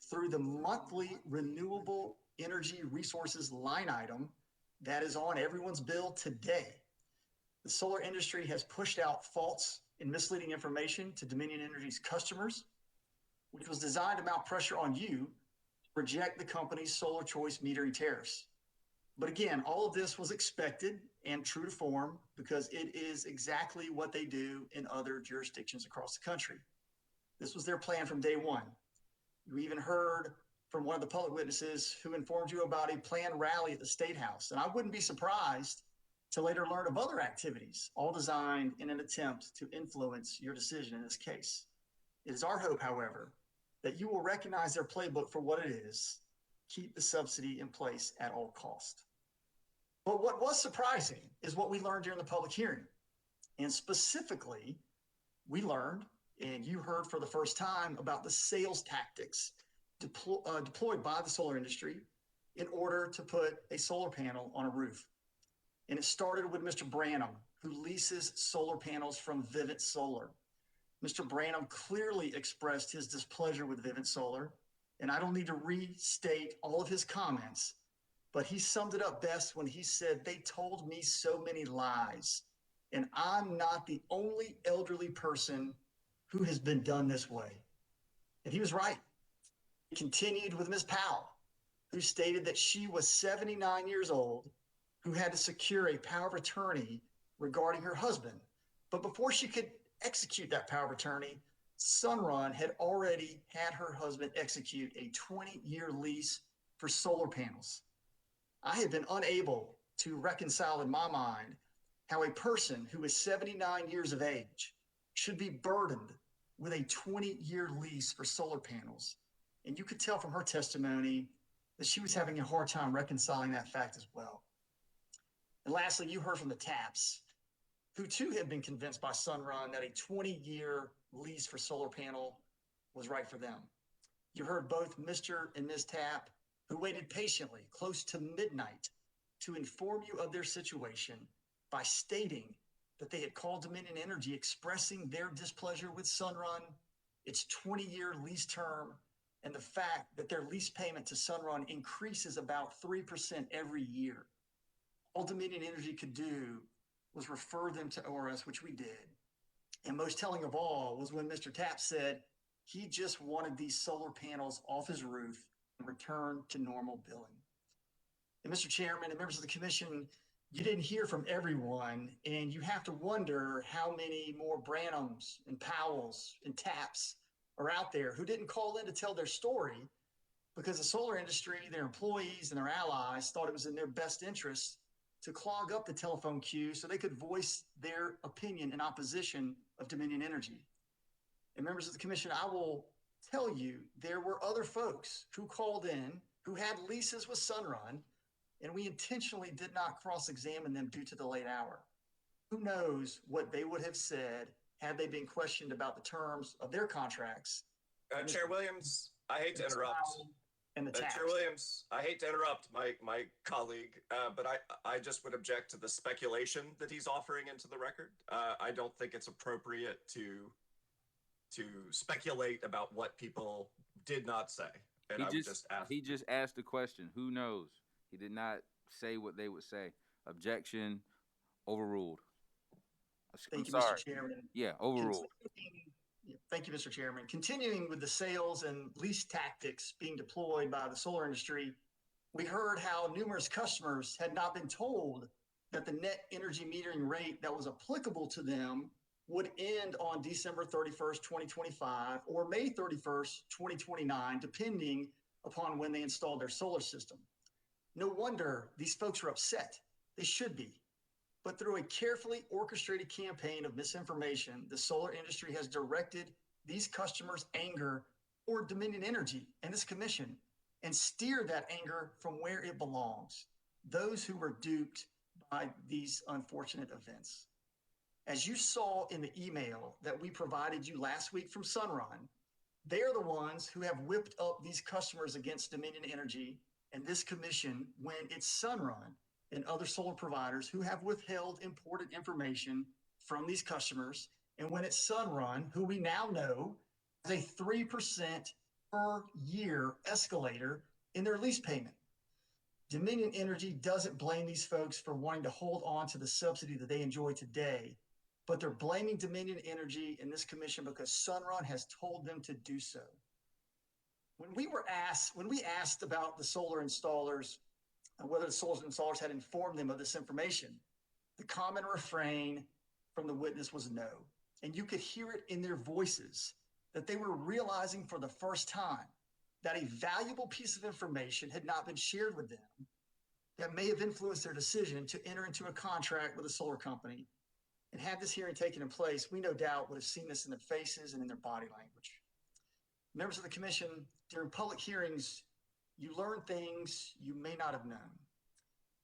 through the monthly renewable energy resources line item that is on everyone's bill today. The solar industry has pushed out false and misleading information to Dominion Energy's customers, which was designed to mount pressure on you to reject the company's solar choice metering tariffs. But again, all of this was expected and true to form because it is exactly what they do in other jurisdictions across the country. This was their plan from day one. You even heard from one of the public witnesses who informed you about a planned rally at the State House. And I wouldn't be surprised to later learn of other activities, all designed in an attempt to influence your decision in this case. It is our hope, however, that you will recognize their playbook for what it is, keep the subsidy in place at all cost. But what was surprising is what we learned during the public hearing. And specifically, we learned, and you heard for the first time, about the sales tactics deployed by the solar industry in order to put a solar panel on a roof. And it started with Mr. Branham, who leases solar panels from Vivint Solar. Mr. Branham clearly expressed his displeasure with Vivint Solar, and I don't need to restate all of his comments, but he summed it up best when he said, "They told me so many lies, and I'm not the only elderly person who has been done this way." And he was right. He continued with Ms. Powell, who stated that she was 79 years old, who had to secure a power of attorney regarding her husband. But before she could execute that power of attorney, Sunrun had already had her husband execute a 20-year lease for solar panels. I have been unable to reconcile in my mind how a person who is 79 years of age should be burdened with a 20-year lease for solar panels. And you could tell from her testimony that she was having a hard time reconciling that fact as well. And lastly, you heard from the Taps, who too had been convinced by Sunrun that a 20-year lease for solar panel was right for them. You heard both Mr. and Ms. Tapp, who waited patiently close to midnight to inform you of their situation by stating that they had called Dominion Energy expressing their displeasure with Sunrun, its 20-year lease term, and the fact that their lease payment to Sunrun increases about 3% every year. All Dominion Energy could do was refer them to ORS, which we did. And most telling of all was when Mr. Tapp said he just wanted these solar panels off his roof and return to normal billing. And Mr. Chairman and members of the commission, you didn't hear from everyone, and you have to wonder how many more Branhams and Powells and Tapps are out there who didn't call in to tell their story because the solar industry, their employees, and their allies thought it was in their best interest to clog up the telephone queue so they could voice their opinion in opposition of Dominion Energy. And members of the commission, I will tell you, there were other folks who called in who had leases with Sunrun, and we intentionally did not cross-examine them due to the late hour. Who knows what they would have said had they been questioned about the terms of their contracts. Chair Williams, I hate to interrupt. And the tax. Chair Williams, I hate to interrupt my colleague, but I just would object to the speculation that he's offering into the record. I don't think it's appropriate to speculate about what people did not say. And I would just ask. He just asked the question. Who knows? He did not say what they would say. Objection overruled. Thank you, sorry. Mr. Chairman. Yeah, overruled. Thank you, Mr. Chairman. Continuing with the sales and lease tactics being deployed by the solar industry, we heard how numerous customers had not been told that the net energy metering rate that was applicable to them would end on December 31st, 2025 or May 31st, 2029, depending upon when they installed their solar system. No wonder these folks are upset. They should be. But through a carefully orchestrated campaign of misinformation, the solar industry has directed these customers' anger toward Dominion Energy and this commission and steered that anger from where it belongs, those who were duped by these unfortunate events. As you saw in the email that we provided you last week from Sunrun, they're the ones who have whipped up these customers against Dominion Energy and this commission when it's Sunrun and other solar providers who have withheld important information from these customers, and when it's Sunrun, who we now know has a 3% per year escalator in their lease payment. Dominion Energy doesn't blame these folks for wanting to hold on to the subsidy that they enjoy today, but they're blaming Dominion Energy and this commission because Sunrun has told them to do so. When we asked about the solar installers, whether the solar installers had informed them of this information, the common refrain from the witness was no. And you could hear it in their voices that they were realizing for the first time that a valuable piece of information had not been shared with them that may have influenced their decision to enter into a contract with a solar company. And had this hearing taken in place, we no doubt would have seen this in their faces and in their body language. Members of the commission, during public hearings, you learn things you may not have known.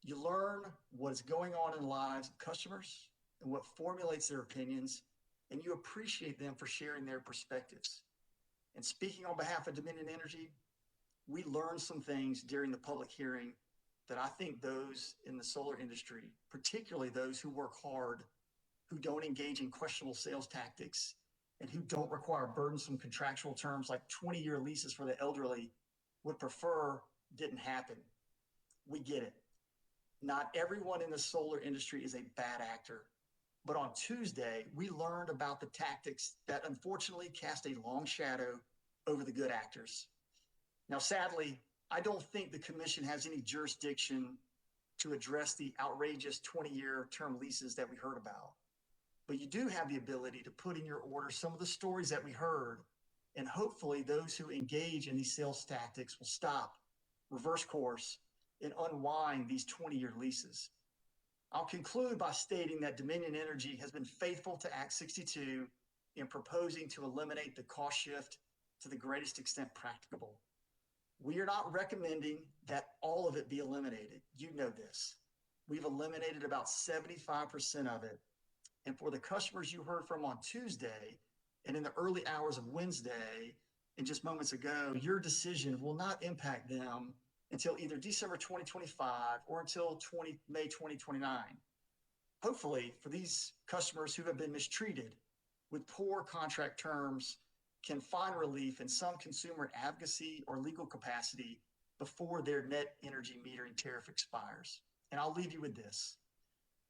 You learn what is going on in the lives of customers and what formulates their opinions, and you appreciate them for sharing their perspectives. And speaking on behalf of Dominion Energy, we learned some things during the public hearing that I think those in the solar industry, particularly those who work hard, who don't engage in questionable sales tactics, and who don't require burdensome contractual terms like 20-year leases for the elderly, would prefer didn't happen. We get it. Not everyone in the solar industry is a bad actor. But on Tuesday, we learned about the tactics that unfortunately cast a long shadow over the good actors. Now, sadly, I don't think the commission has any jurisdiction to address the outrageous 20-year term leases that we heard about. But you do have the ability to put in your order some of the stories that we heard, and hopefully those who engage in these sales tactics will stop, reverse course, and unwind these 20-year leases. I'll conclude by stating that Dominion Energy has been faithful to Act 62 in proposing to eliminate the cost shift to the greatest extent practicable. We are not recommending that all of it be eliminated. You know this. We've eliminated about 75% of it. And for the customers you heard from on Tuesday, And in the early hours of Wednesday, and just moments ago, your decision will not impact them until either December 2025 or until May 2029. Hopefully, for these customers who have been mistreated with poor contract terms, can find relief in some consumer advocacy or legal capacity before their net energy metering tariff expires. And I'll leave you with this.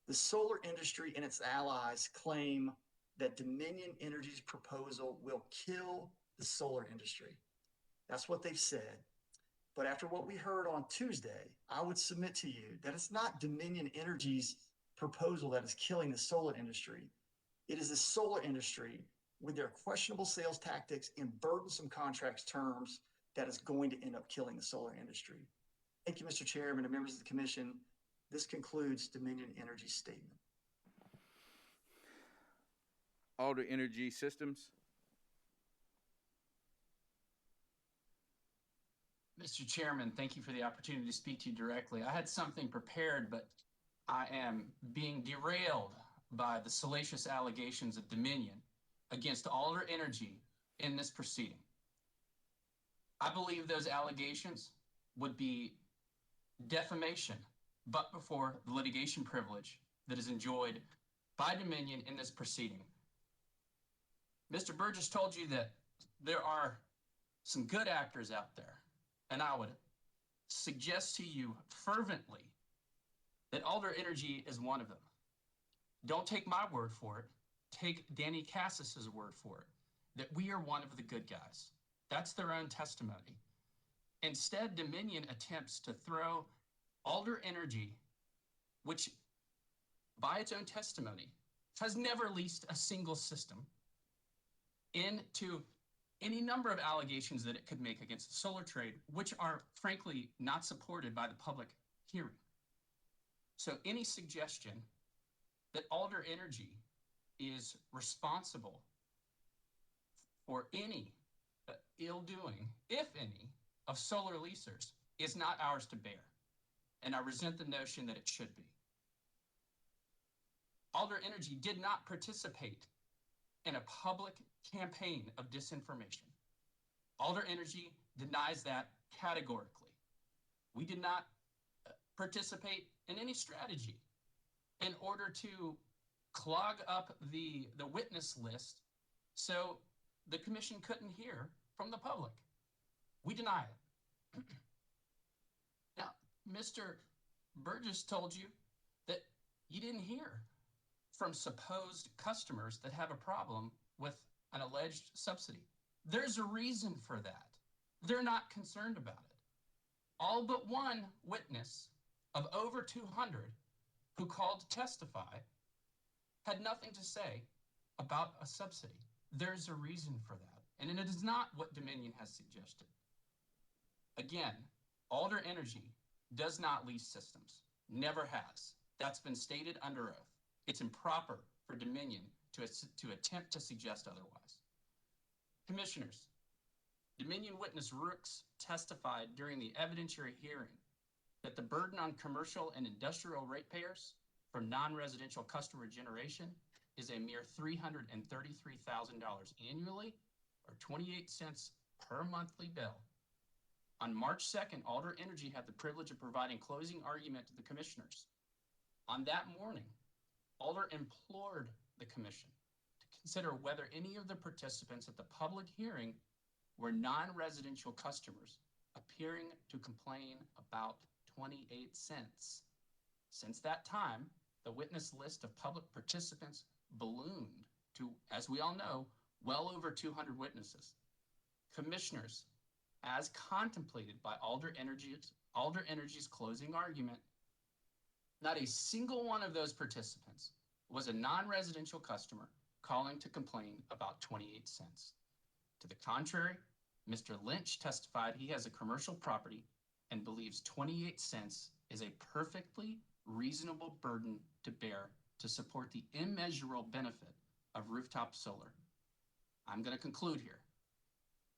The solar industry and its allies claim that Dominion Energy's proposal will kill the solar industry. That's what they've said. But after what we heard on Tuesday, I would submit to you that it's not Dominion Energy's proposal that is killing the solar industry. It is the solar industry with their questionable sales tactics and burdensome contracts terms that is going to end up killing the solar industry. Thank you, Mr. Chairman and members of the commission. This concludes Dominion Energy's statement. Alder Energy Systems. Mr. Chairman, thank you for the opportunity to speak to you directly. I had something prepared, but I am being derailed by the salacious allegations of Dominion against Alder Energy in this proceeding. I believe those allegations would be defamation, but before the litigation privilege that is enjoyed by Dominion in this proceeding. Mr. Burgess told you that there are some good actors out there, and I would suggest to you fervently that Alder Energy is one of them. Don't take my word for it. Take Danny Cassis's word for it, that we are one of the good guys. That's their own testimony. Instead, Dominion attempts to throw Alder Energy, which by its own testimony has never leased a single system, into any number of allegations that it could make against the solar trade, which are frankly not supported by the public hearing. So any suggestion that Alder Energy is responsible for any ill-doing, if any, of solar leasers is not ours to bear. And I resent the notion that it should be. Alder Energy did not participate in a public campaign of disinformation. Alder Energy denies that categorically. We did not participate in any strategy in order to clog up the witness list so the commission couldn't hear from the public. We deny it. Now, Mr. Burgess told you that you didn't hear from supposed customers that have a problem with an alleged subsidy. There's a reason for that. They're not concerned about it. All but one witness of over 200 who called to testify had nothing to say about a subsidy. There's a reason for that. And it is not what Dominion has suggested. Again, Alder Energy does not lease systems. Never has. That's been stated under oath. It's improper for Dominion to attempt to suggest otherwise. Commissioners, Dominion witness Rooks testified during the evidentiary hearing that the burden on commercial and industrial ratepayers from non-residential customer generation is a mere $333,000 annually, or 28 cents per monthly bill. On March 2nd, Alder Energy had the privilege of providing closing argument to the commissioners. On that morning, Alder implored the commission to consider whether any of the participants at the public hearing were non-residential customers appearing to complain about 28 cents. Since that time, the witness list of public participants ballooned to, as we all know, well over 200 witnesses. Commissioners, as contemplated by Alder Energy's closing argument, not a single one of those participants was a non-residential customer calling to complain about 28 cents. To the contrary, Mr. Lynch testified he has a commercial property and believes 28 cents is a perfectly reasonable burden to bear to support the immeasurable benefit of rooftop solar. I'm going to conclude here.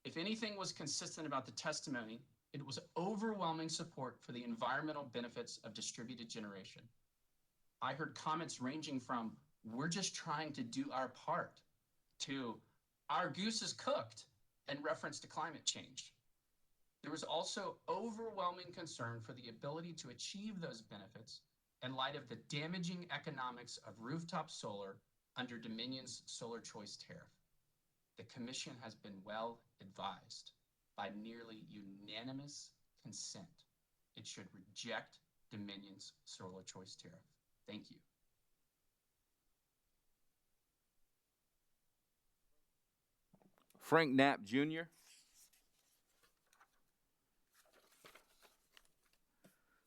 If anything was consistent about the testimony, it was overwhelming support for the environmental benefits of distributed generation. I heard comments ranging from, we're just trying to do our part, to Our goose is cooked in reference to climate change. There was also overwhelming concern for the ability to achieve those benefits in light of the damaging economics of rooftop solar under Dominion's Solar Choice Tariff. The Commission has been well advised by nearly unanimous consent. It should reject Dominion's Solar Choice Tariff. Thank you. Frank Knapp Jr.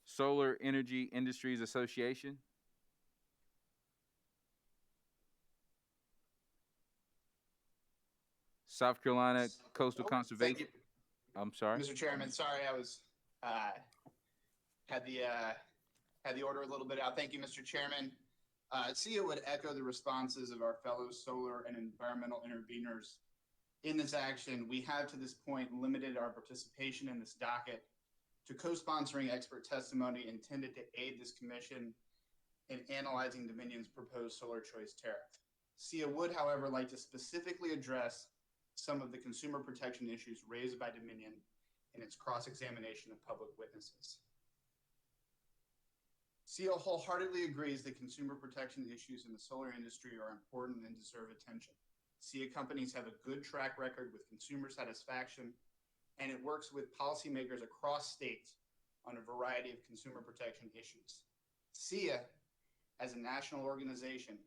Solar Energy Industries Association. South Carolina Coastal Conservation. Thank you, I'm sorry. Mr. Chairman. Sorry, I was had the order a little bit out. Thank you, Mr. Chairman. SEIA would echo the responses of our fellow solar and environmental interveners in this action. We have to this point limited our participation in this docket to co-sponsoring expert testimony intended to aid this commission in analyzing Dominion's proposed solar choice tariff. SEIA would, however, like to specifically address some of the consumer protection issues raised by Dominion in its cross-examination of public witnesses. SEIA wholeheartedly agrees that consumer protection issues in the solar industry are important and deserve attention. SEIA companies have a good track record with consumer satisfaction, and it works with policymakers across states on a variety of consumer protection issues. SEIA, as a national organization,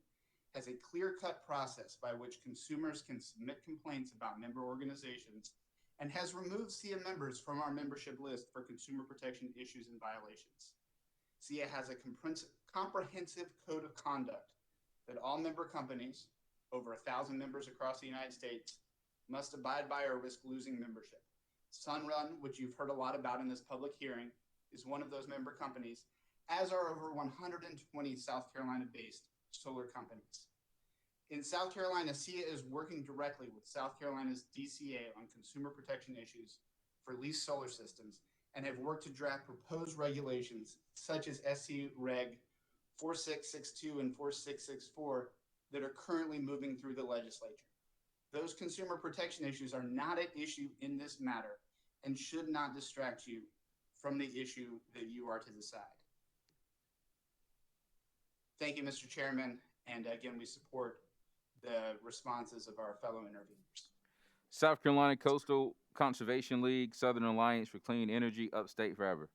has a clear-cut process by which consumers can submit complaints about member organizations and has removed SEIA members from our membership list for consumer protection issues and violations. SEIA has a comprehensive code of conduct that all member companies, over 1,000 members across the United States, must abide by or risk losing membership. Sunrun, which you've heard a lot about in this public hearing, is one of those member companies, as are over 120 South Carolina-based solar companies. In South Carolina, SEIA is working directly with South Carolina's DCA on consumer protection issues for leased solar systems and have worked to draft proposed regulations such as SC Reg 4662 and 4664 that are currently moving through the legislature. Those consumer protection issues are not at issue in this matter and should not distract you from the issue that you are to decide. Thank you, Mr. Chairman, and again, we support the responses of our fellow interveners. South Carolina Coastal Conservation League, Southern Alliance for Clean Energy, Upstate Forever.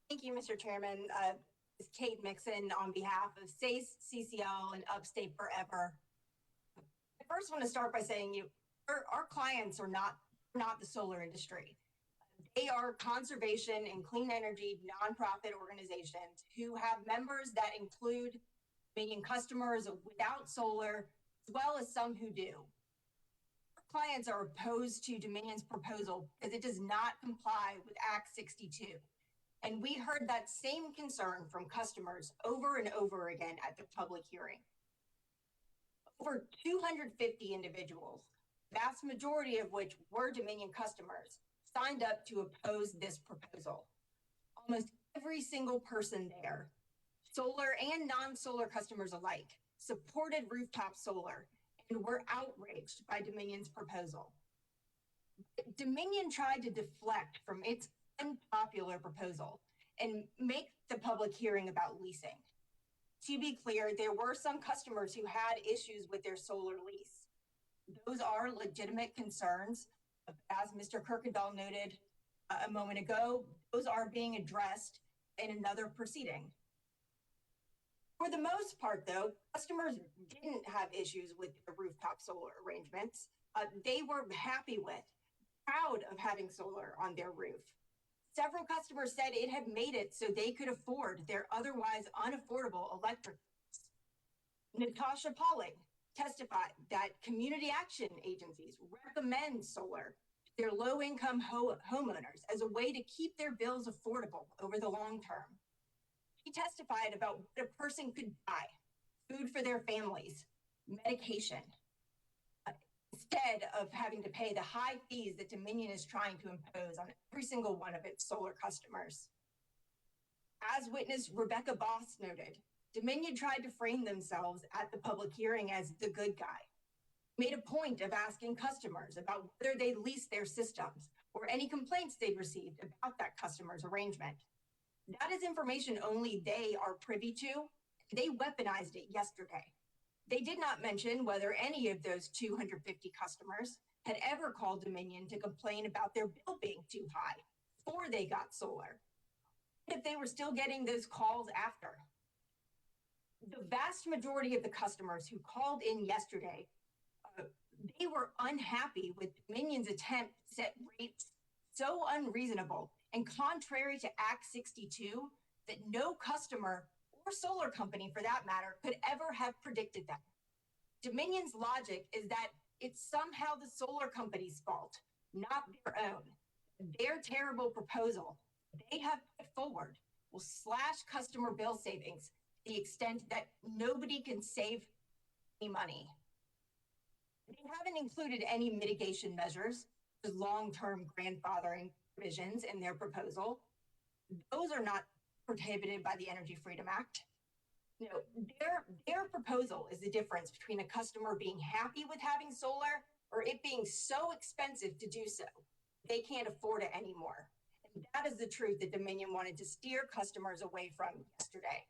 Thank you, Mr. Chairman. It's Kate Mixon on behalf of SACE, CCL, and Upstate Forever. I first want to start by saying our clients are not the solar industry. They are conservation and clean energy nonprofit organizations who have members that include Dominion customers without solar, as well as some who do. Our clients are opposed to Dominion's proposal because it does not comply with Act 62. And we heard that same concern from customers over and over again at the public hearing. Over 250 individuals, vast majority of which were Dominion customers, signed up to oppose this proposal. Almost every single person there, solar and non-solar customers alike, supported rooftop solar and were outraged by Dominion's proposal. Dominion tried to deflect from its unpopular proposal and make the public hearing about leasing. To be clear, there were some customers who had issues with their solar lease. Those are legitimate concerns. As Mr. Kirkendall noted a moment ago, those are being addressed in another proceeding. For the most part, though, customers didn't have issues with the rooftop solar arrangements. They were happy with, proud of having solar on their roof. Several customers said it had made it so they could afford their otherwise unaffordable electric bills. Natasha Pauling testified that community action agencies recommend solar to their low-income homeowners as a way to keep their bills affordable over the long term. She testified about what a person could buy, food for their families, medication, instead of having to pay the high fees that Dominion is trying to impose on every single one of its solar customers. As witness Rebecca Boss noted, Dominion tried to frame themselves at the public hearing as the good guy, made a point of asking customers about whether they leased their systems or any complaints they'd received about that customer's arrangement. That is information only they are privy to. They weaponized it yesterday. They did not mention whether any of those 250 customers had ever called Dominion to complain about their bill being too high before they got solar, if they were still getting those calls after. The vast majority of the customers who called in yesterday, they were unhappy with Dominion's attempt to set rates so unreasonable and contrary to Act 62 that no customer or solar company, for that matter, could ever have predicted them. Dominion's logic is that it's somehow the solar company's fault, not their own. Their terrible proposal they have put forward will slash customer bill savings to the extent that nobody can save any money. They haven't included any mitigation measures, long-term grandfathering provisions in their proposal. Those are not prohibited by the Energy Freedom Act. You know, their proposal is the difference between a customer being happy with having solar or it being so expensive to do so, they can't afford it anymore. And that is the truth that Dominion wanted to steer customers away from yesterday.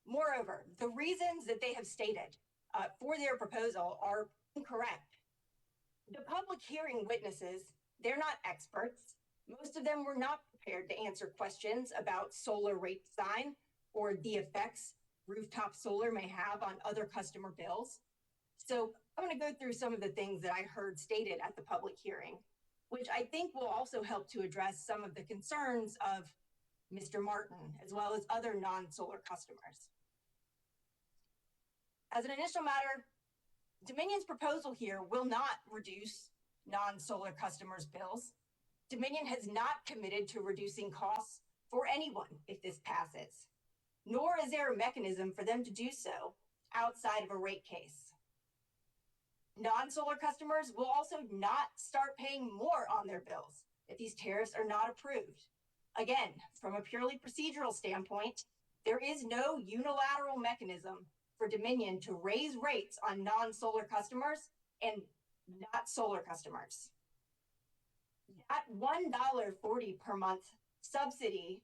Moreover, the reasons that they have stated for their proposal are incorrect. The public hearing witnesses, they're not experts. Most of them were not prepared to answer questions about solar rate design or the effects rooftop solar may have on other customer bills. So I'm going to go through some of the things that I heard stated at the public hearing, which I think will also help to address some of the concerns of Mr. Martin, as well as other non-solar customers. As an initial matter, Dominion's proposal here will not reduce non-solar customers' bills. Dominion has not committed to reducing costs for anyone if this passes, nor is there a mechanism for them to do so outside of a rate case. Non-solar customers will also not start paying more on their bills if these tariffs are not approved. Again, from a purely procedural standpoint, there is no unilateral mechanism for Dominion to raise rates on non-solar customers and not solar customers. That $1.40 per month subsidy,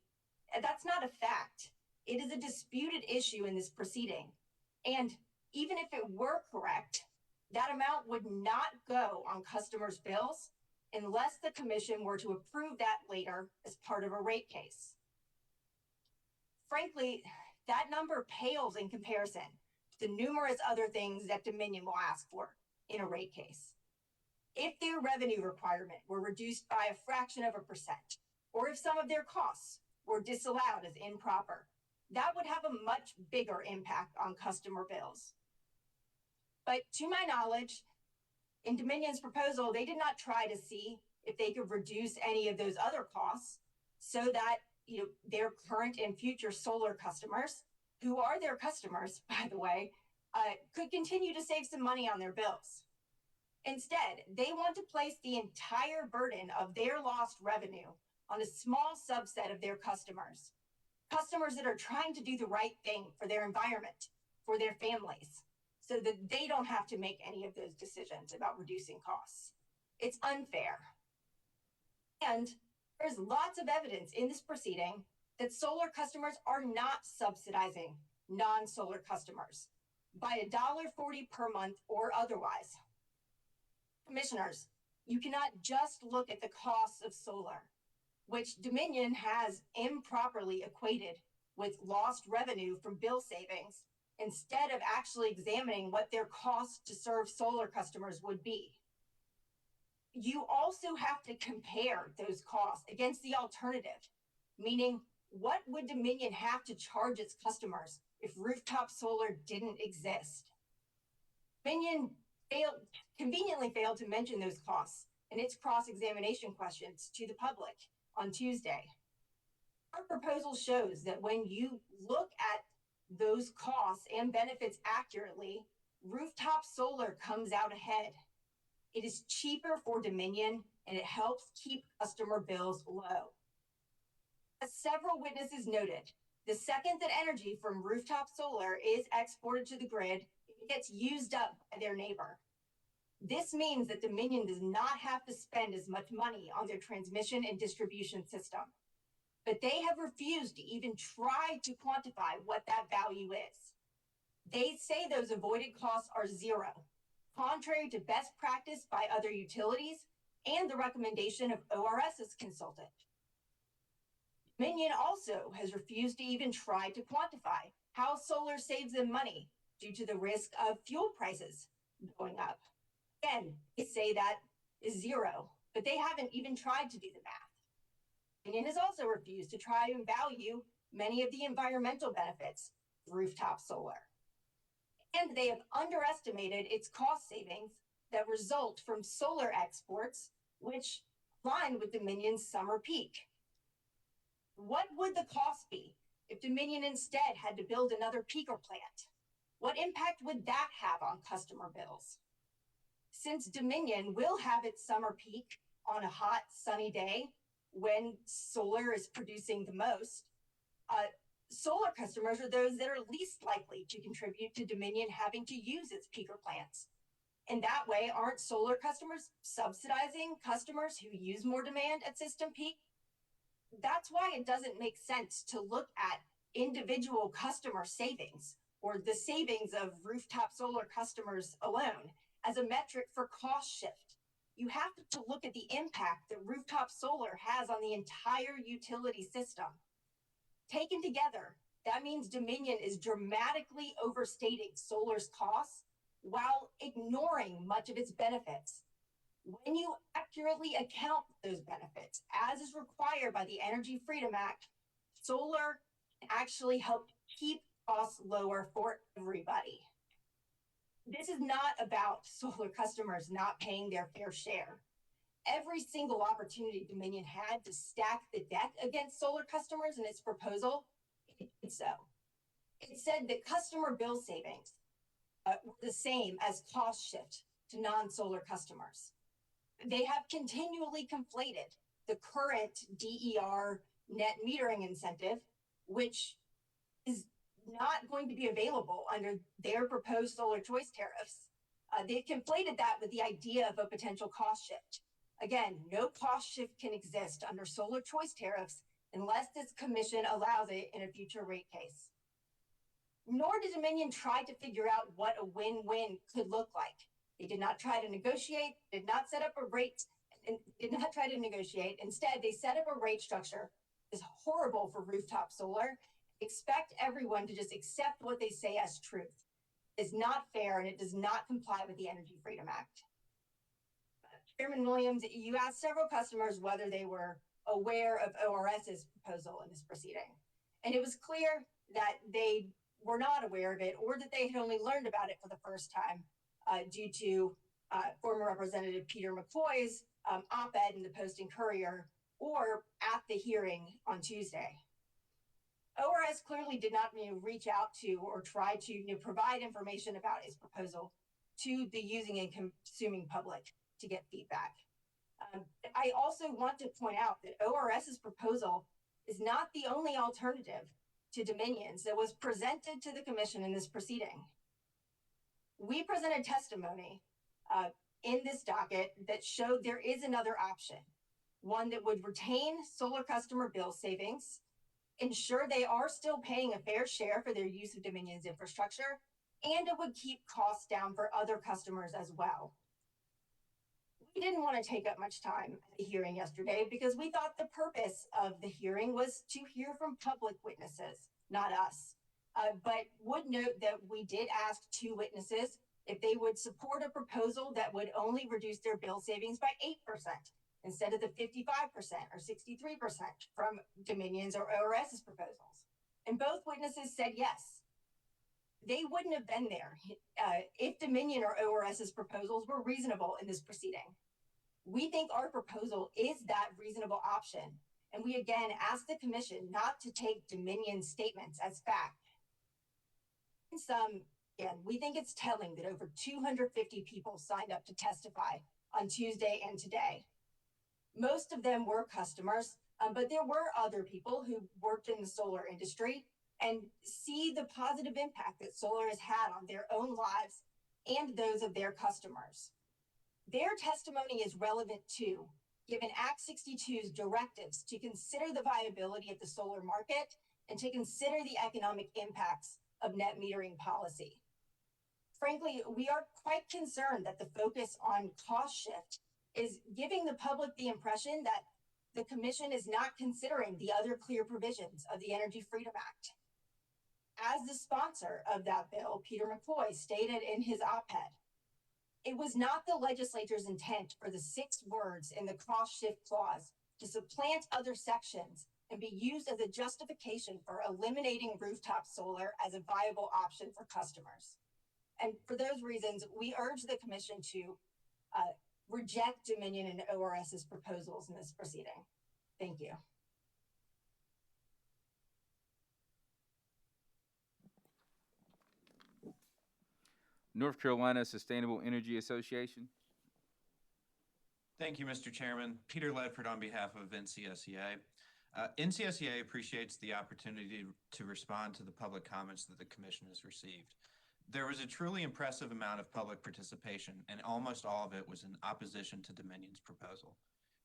that's not a fact. It is a disputed issue in this proceeding. And even if it were correct, that amount would not go on customers' bills unless the commission were to approve that later as part of a rate case. Frankly, that number pales in comparison to the numerous other things that Dominion will ask for in a rate case. If their revenue requirement were reduced by a fraction of a percent, or if some of their costs were disallowed as improper, that would have a much bigger impact on customer bills. But to my knowledge, in Dominion's proposal, they did not try to see if they could reduce any of those other costs so that their current and future solar customers, who are their customers, by the way, could continue to save some money on their bills. Instead, they want to place the entire burden of their lost revenue on a small subset of their customers that are trying to do the right thing for their environment, for their families, so that they don't have to make any of those decisions about reducing costs. It's unfair. And there's lots of evidence in this proceeding that solar customers are not subsidizing non-solar customers by $1.40 per month or otherwise. Commissioners, you cannot just look at the costs of solar, which Dominion has improperly equated with lost revenue from bill savings, instead of actually examining what their costs to serve solar customers would be. You also have to compare those costs against the alternative, meaning what would Dominion have to charge its customers if rooftop solar didn't exist? Dominion conveniently failed to mention those costs in its cross-examination questions to the public on Tuesday. Our proposal shows that when you look at those costs and benefits accurately, rooftop solar comes out ahead. It is cheaper for Dominion and it helps keep customer bills low. As several witnesses noted, the second that energy from rooftop solar is exported to the grid, it it gets used up by their neighbor. This means that Dominion does not have to spend as much money on their transmission and distribution system. But they have refused to even try to quantify what that value is. They say those avoided costs are zero, contrary to best practice by other utilities and the recommendation of ORS's consultant. Dominion also has refused to even try to quantify how solar saves them money due to the risk of fuel prices going up. Again, they say that is zero, but they haven't even tried to do the math. Dominion has also refused to try and value many of the environmental benefits of rooftop solar. And they have underestimated its cost savings that result from solar exports, which align with Dominion's summer peak. What would the cost be if Dominion instead had to build another peaker plant? What impact would that have on customer bills? Since Dominion will have its summer peak on a hot, sunny day when solar is producing the most, solar customers are those that are least likely to contribute to Dominion having to use its peaker plants. And that way, aren't solar customers subsidizing customers who use more demand at system peak? That's why it doesn't make sense to look at individual customer savings or the savings of rooftop solar customers alone as a metric for cost shift. You have to look at the impact that rooftop solar has on the entire utility system. Taken together, that means Dominion is dramatically overstating solar's costs while ignoring much of its benefits. When you accurately account for those benefits, as is required by the Energy Freedom Act, solar can actually help keep costs lower for everybody. This is not about solar customers not paying their fair share. Every single opportunity Dominion had to stack the deck against solar customers in its proposal, it did so. It said that customer bill savings were the same as cost shift to non-solar customers. They have continually conflated the current DER net metering incentive, which is not going to be available under their proposed solar choice tariffs. They conflated that with the idea of a potential cost shift. Again, no cost shift can exist under solar choice tariffs unless this commission allows it in a future rate case. Nor did Dominion try to figure out what a win-win could look like. They did not try to negotiate, did not set up a rate, and did not try to negotiate. Instead, they set up a rate structure that's horrible for rooftop solar. Expect everyone to just accept what they say as truth. It's not fair, and it does not comply with the Energy Freedom Act. Chairman Williams, you asked several customers whether they were aware of ORS's proposal in this proceeding. And it was clear that they were not aware of it, or that they had only learned about it for the first time due to former Representative Peter McCoy's op-ed in the Post and Courier, or at the hearing on Tuesday. ORS clearly did not reach out to or try to provide information about its proposal to the using and consuming public to get feedback. I also want to point out that ORS's proposal is not the only alternative to Dominion's that was presented to the commission in this proceeding. We presented testimony in this docket that showed there is another option, one that would retain solar customer bill savings, ensure they are still paying a fair share for their use of Dominion's infrastructure, and it would keep costs down for other customers as well. We didn't want to take up much time at the hearing yesterday because we thought the purpose of the hearing was to hear from public witnesses, not us. But would note that we did ask 2 witnesses if they would support a proposal that would only reduce their bill savings by 8% instead of the 55% or 63% from Dominion's or ORS's proposals. And both witnesses said yes. They wouldn't have been there if Dominion or ORS's proposals were reasonable in this proceeding. We think our proposal is that reasonable option, and we again ask the commission not to take Dominion's statements as fact. In sum, again, we think it's telling that over 250 people signed up to testify on Tuesday and today. Most of them were customers, but there were other people who worked in the solar industry and see the positive impact that solar has had on their own lives and those of their customers. Their testimony is relevant too, given Act 62's directives to consider the viability of the solar market and to consider the economic impacts of net metering policy. Frankly, we are quite concerned that the focus on cost shift is giving the public the impression that the Commission is not considering the other clear provisions of the Energy Freedom Act. As the sponsor of that bill, Peter McCoy stated in his op-ed, "It was not the legislature's intent for the 6 words in the cost shift clause to supplant other sections and be used as a justification for eliminating rooftop solar as a viable option for customers." And for those reasons, we urge the Commission to reject Dominion and ORS's proposals in this proceeding. Thank you. North Carolina Sustainable Energy Association. Thank you, Mr. Chairman. Peter Ledford on behalf of NCSEA. NCSEA appreciates the opportunity to respond to the public comments that the Commission has received. There was a truly impressive amount of public participation, and almost all of it was in opposition to Dominion's proposal.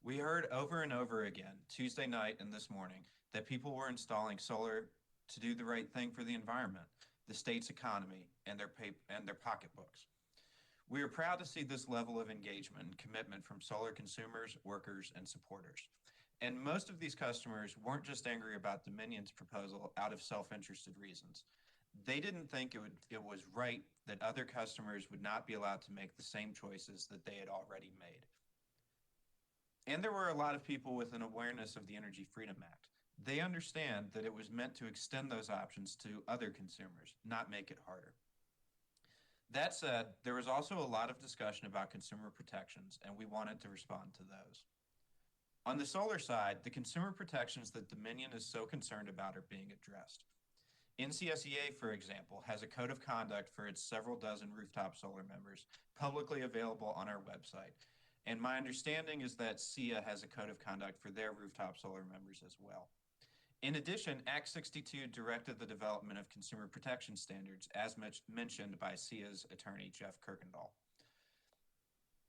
We heard over and over again, Tuesday night and this morning, that people were installing solar to do the right thing for the environment, the state's economy, and their pocketbooks. We are proud to see this level of engagement and commitment from solar consumers, workers, and supporters. And most of these customers weren't just angry about Dominion's proposal out of self-interested reasons. They didn't think it was right that other customers would not be allowed to make the same choices that they had already made. And there were a lot of people with an awareness of the Energy Freedom Act. They understand that it was meant to extend those options to other consumers, not make it harder. That said, there was also a lot of discussion about consumer protections, and we wanted to respond to those. On the solar side, the consumer protections that Dominion is so concerned about are being addressed. NCSEA, for example, has a code of conduct for its several dozen rooftop solar members publicly available on our website. And my understanding is that SEIA has a code of conduct for their rooftop solar members as well. In addition, Act 62 directed the development of consumer protection standards, as mentioned by SEIA's attorney, Jeff Kirkendall.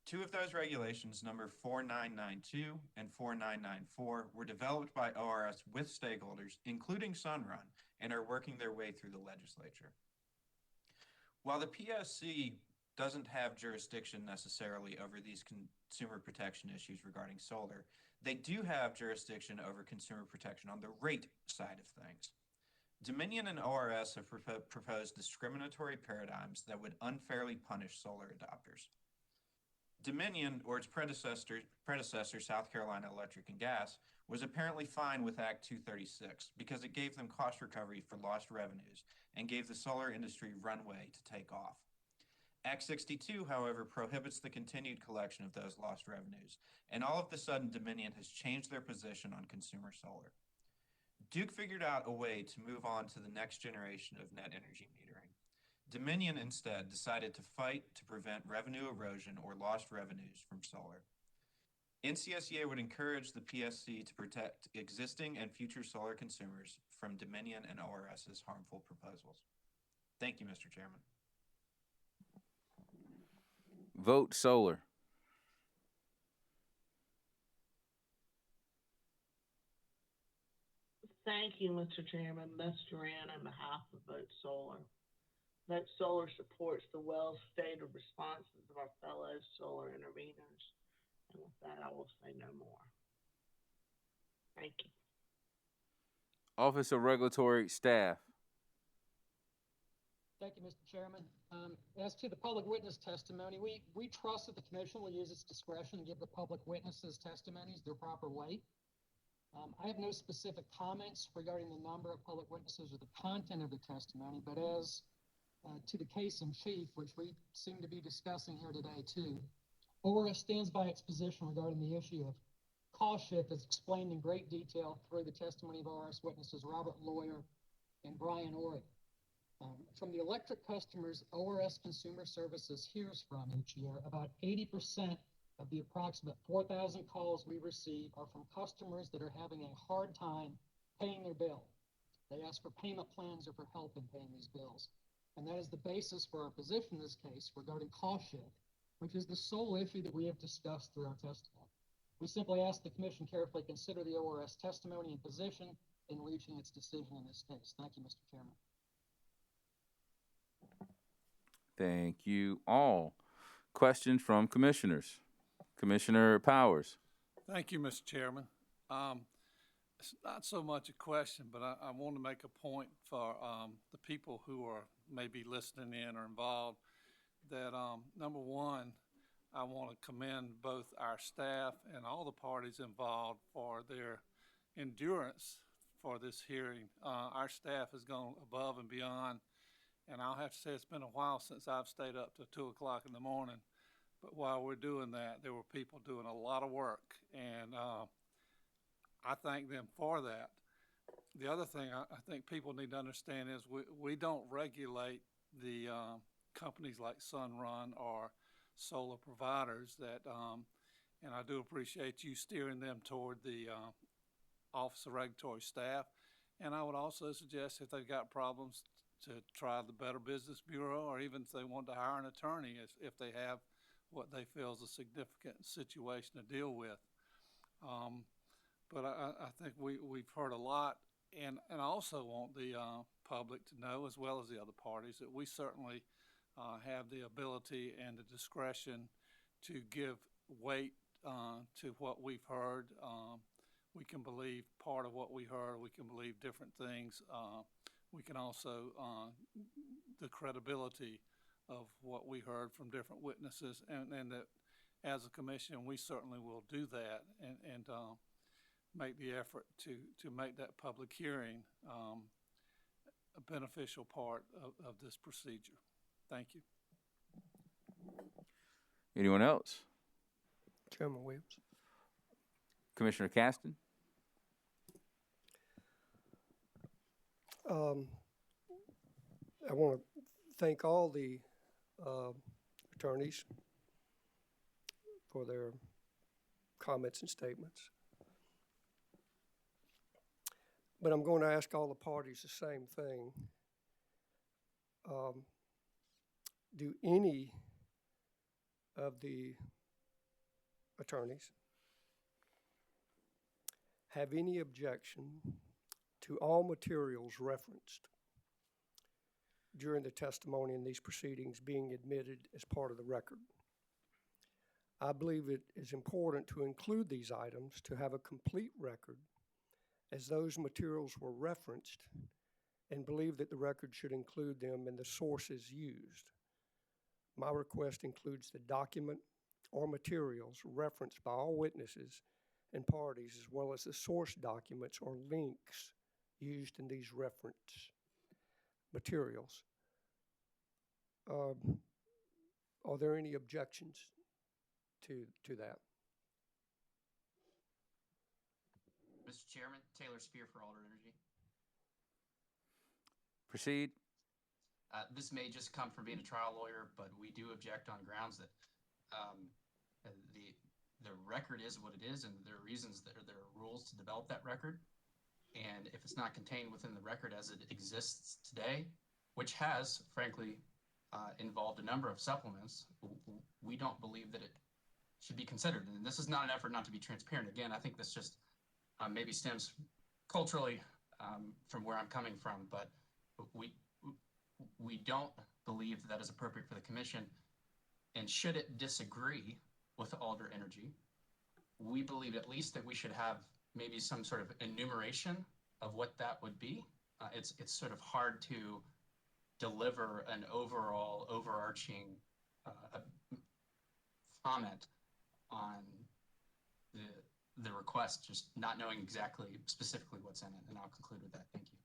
2 of those regulations, number 4992 and 4994, were developed by ORS with stakeholders, including Sunrun, and are working their way through the legislature. While the PSC doesn't have jurisdiction necessarily over these consumer protection issues regarding solar, they do have jurisdiction over consumer protection on the rate side of things. Dominion and ORS have proposed discriminatory paradigms that would unfairly punish solar adopters. Dominion, or its predecessor, South Carolina Electric and Gas, was apparently fine with Act 236 because it gave them cost recovery for lost revenues and gave the solar industry runway to take off. Act 62, however, prohibits the continued collection of those lost revenues, and all of a sudden Dominion has changed their position on consumer solar. Duke figured out a way to move on to the next generation of net energy metering. Dominion instead decided to fight to prevent revenue erosion or lost revenues from solar. NCSEA would encourage the PSC to protect existing and future solar consumers from Dominion and ORS's harmful proposals. Thank you, Mr. Chairman. Vote solar. Thank you, Mr. Chairman. Les Duran on behalf of Vote Solar. Vote Solar supports the well-stated responses of our fellow solar interveners. And with that, I will say no more. Thank you. Office of Regulatory Staff. Thank you, Mr. Chairman. As to the public witness testimony, we trust that the Commission will use its discretion to give the public witnesses' testimonies their proper weight. I have no specific comments regarding the number of public witnesses or the content of the testimony, but as to the case in chief, which we seem to be discussing here today too, ORS stands by its position regarding the issue of cost shift as explained in great detail through the testimony of ORS witnesses Robert Lawyer and Brian Orrick. From the electric customers ORS Consumer Services hears from each year, about 80% of the approximate 4,000 calls we receive are from customers that are having a hard time paying their bill. They ask for payment plans or for help in paying these bills. And that is the basis for our position in this case regarding cost shift, which is the sole issue that we have discussed through our testimony. We simply ask the commission carefully consider the ORS testimony and position in reaching its decision in this case. Thank you, Mr. Chairman. Thank you all. Questions from commissioners? Commissioner Powers. Thank you, Mr. Chairman. It's not so much a question, but I want to make a point for the people who are maybe listening in or involved that, number one, I want to commend both our staff and all the parties involved for their endurance for this hearing. Our staff has gone above and beyond, and I'll have to say it's been a while since I've stayed up to 2 o'clock in the morning. But while we're doing that, there were people doing a lot of work, and I thank them for that. The other thing I think people need to understand is we don't regulate the companies like Sunrun or solar providers that, and I do appreciate you steering them toward the Office of Regulatory Staff. And I would also suggest if they've got problems to try the Better Business Bureau, or even if they want to hire an attorney if they have what they feel is a significant situation to deal with. But I think we've heard a lot, and I also want the public to know, as well as the other parties, that we certainly have the ability and the discretion to give weight to what we've heard. We can believe part of what we heard. We can believe different things. We can also, the credibility of what we heard from different witnesses, and that as a commission, we certainly will do that and make the effort to make that public hearing a beneficial part of this procedure. Thank you. Anyone else? Chairman Williams. Commissioner Caston? I want to thank all the attorneys for their comments and statements. But I'm going to ask all the parties the same thing. Do any of the attorneys have any objection to all materials referenced during the testimony in these proceedings being admitted as part of the record? I believe it is important to include these items to have a complete record, as those materials were referenced, and believe that the record should include them and the sources used. My request includes the document or materials referenced by all witnesses and parties, as well as the source documents or links used in these reference materials. Are there any objections to that? Mr. Chairman, Taylor Spear for Alder Energy. Proceed. This may just come from being a trial lawyer, but we do object on grounds that the record is what it is, and there are reasons that there are rules to develop that record. And if it's not contained within the record as it exists today, which has, frankly, involved a number of supplements, we don't believe that it should be considered. And this is not an effort not to be transparent. Again, I think this just maybe stems culturally from where I'm coming from, but we don't believe that is appropriate for the commission. And should it disagree with Alder Energy, we believe at least that we should have maybe some sort of enumeration of what that would be. It's sort of hard to deliver an overall overarching comment on the request, just not knowing exactly specifically what's in it. And I'll conclude with that. Thank you.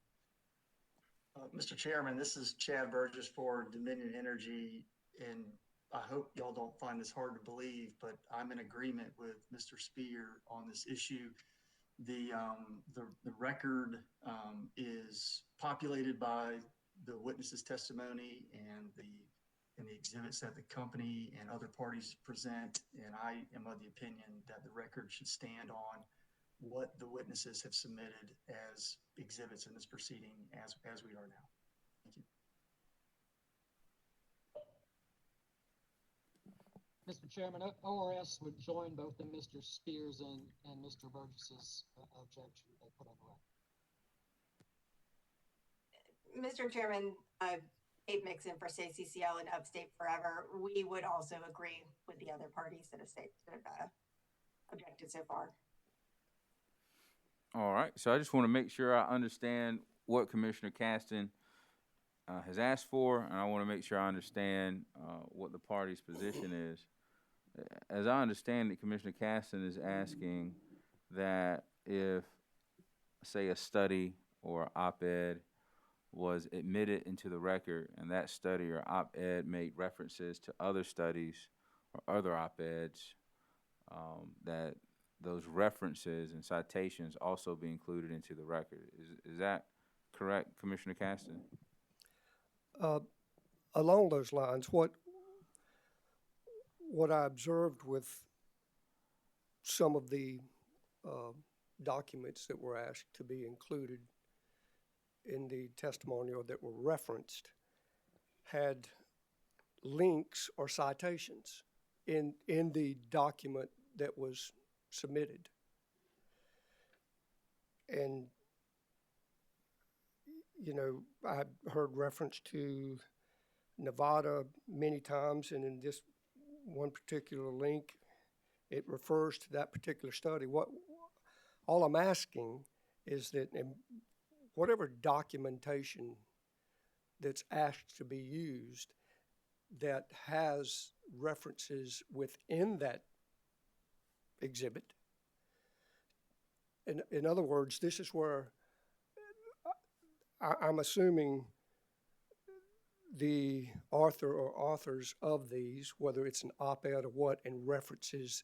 Mr. Chairman, this is Chad Burgess for Dominion Energy, and I hope y'all don't find this hard to believe, but I'm in agreement with Mr. Spear on this issue. The record is populated by the witnesses' testimony and the exhibits that the company and other parties present, and I am of the opinion that the record should stand on what the witnesses have submitted as exhibits in this proceeding as we are now. Thank you. Mr. Chairman, ORS would join both in Mr. Spears and Mr. Burgess's objection they put on the record. Mr. Chairman, Kate Mixon for State CCL and Upstate Forever. We would also agree with the other parties that have objected so far. All right, so I just want to make sure I understand what Commissioner Caston has asked for, and I want to make sure I understand what the party's position is. As I understand it, Commissioner Caston is asking that if, say, a study or op-ed was admitted into the record, and that study or op-ed made references to other studies or other op-eds, that those references and citations also be included into the record. Is that correct, Commissioner Caston? Along those lines, what I observed with some of the documents that were asked to be included in the testimony or that were referenced had links or citations in the document that was submitted. And, you know, I heard reference to Nevada many times, and in this one particular link, it refers to that particular study. All I'm asking is that in whatever documentation that's asked to be used that has references within that exhibit. In other words, this is where I'm assuming the author or authors of these, whether it's an op-ed or what, and references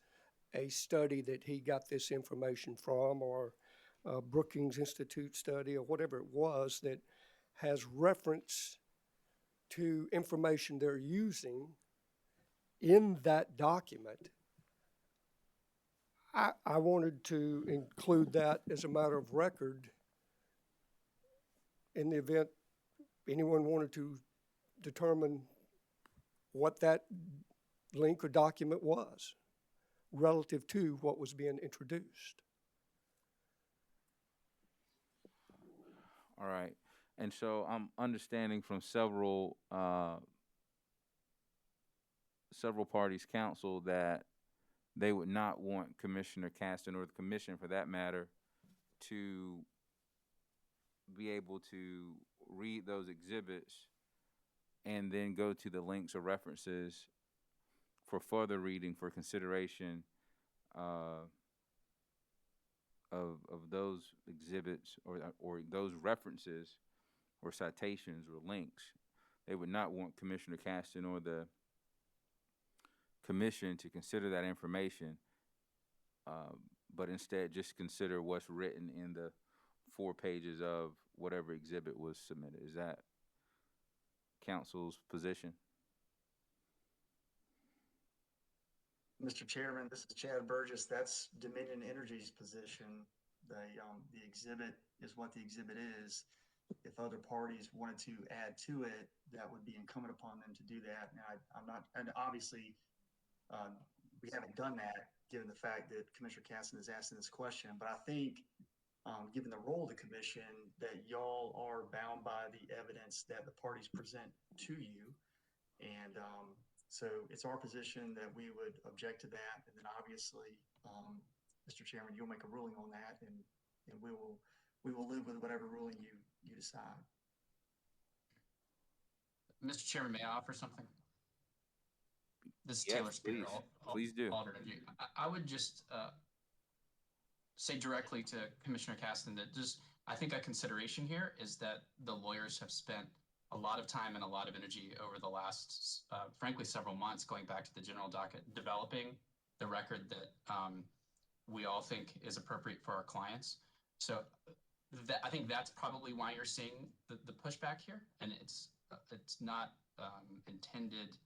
a study that he got this information from, or a Brookings Institute study, or whatever it was that has reference to information they're using in that document. I wanted to include that as a matter of record in the event anyone wanted to determine what that link or document was relative to what was being introduced. All right, and so I'm understanding from several parties' counsel that they would not want Commissioner Caston, or the commission for that matter, to be able to read those exhibits and then go to the links or references for further reading, for consideration of those exhibits or those references or citations or links. They would not want Commissioner Caston or the commission to consider that information, but instead just consider what's written in the 4 pages of whatever exhibit was submitted. Is that council's position? Mr. Chairman, this is Chad Burgess. That's Dominion Energy's position. The exhibit is what the exhibit is. If other parties wanted to add to it, that would be incumbent upon them to do that. And I'm not, and obviously, we haven't done that given the fact that Commissioner Caston is asking this question. But I think, given the role of the commission, that y'all are bound by the evidence that the parties present to you. And so it's our position that we would object to that. And then obviously, Mr. Chairman, you'll make a ruling on that, and we will live with whatever ruling you decide. Mr. Chairman, may I offer something? This is Yes, Taylor Spear. please do. I would just say directly to Commissioner Caston that I think a consideration here is that the lawyers have spent a lot of time and a lot of energy over the last, frankly, several months, going back to the general docket, developing the record that we all think is appropriate for our clients. So I think that's probably why you're seeing the pushback here, and it's not intended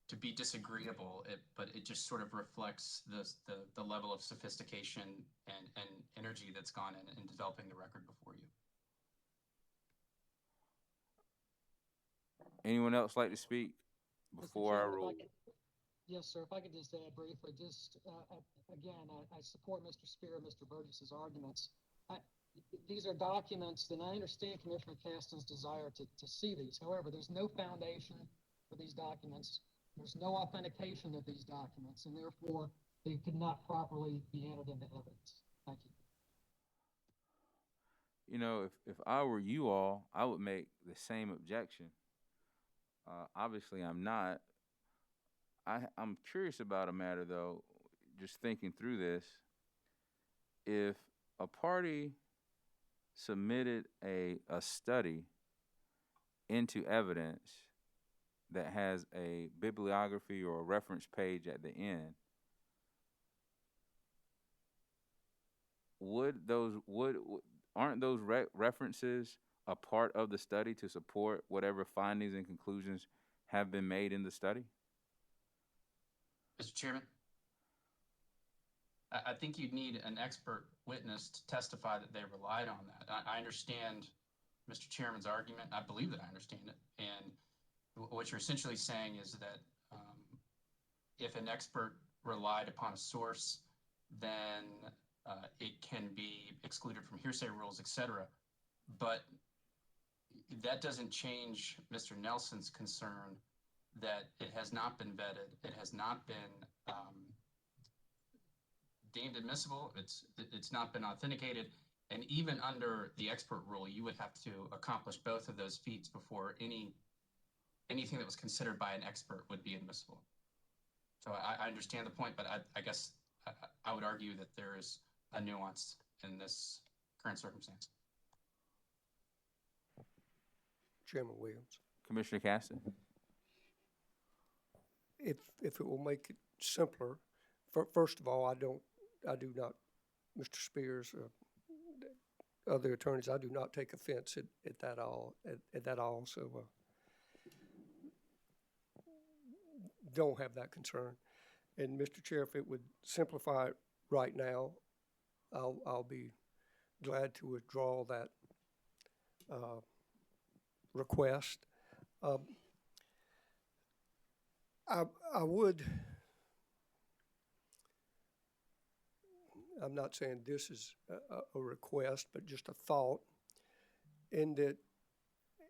to be disagreeable, but it just sort of reflects the level of sophistication and energy that's gone in developing the record before you. Anyone else like to speak Mr. before I Chairman, if rule? Yes, sir. If I could just add briefly, again, I support Mr. Spear and Mr. Burgess's arguments. These are documents, and I understand Commissioner Caston's desire to see these. However, there's no foundation for these documents. There's no authentication of these documents, and therefore they could not properly be entered into evidence. Thank you. You know, if I were you all, I would make the same objection. Obviously, I'm not. I'm curious about a matter, though, just thinking through this. If a party submitted a study into evidence that has a bibliography or a reference page at the end, aren't those references a part of the study to support whatever findings and conclusions have been made in the study? Mr. Chairman, I think you'd need an expert witness to testify that they relied on that. I understand Mr. Chairman's argument. I believe that I understand it. And what you're essentially saying is that if an expert relied upon a source, then it can be excluded from hearsay rules, et cetera. But that doesn't change Mr. Nelson's concern that it has not been vetted, it has not been deemed admissible, it's not been authenticated, and even under the expert rule, you would have to accomplish both of those feats before anything that was considered by an expert would be admissible. So I understand the point, but I guess I would argue that there is a nuance in this current circumstance. Chairman Williams. Commissioner Caston. If it will make it simpler, first of all, I do not, Mr. Spears, other attorneys, I do not take offense at that all. So don't have that concern. And Mr. Chair, if it would simplify it right now, I'll be glad to withdraw that request. I would, I'm not saying this is a request, but just a thought, in that,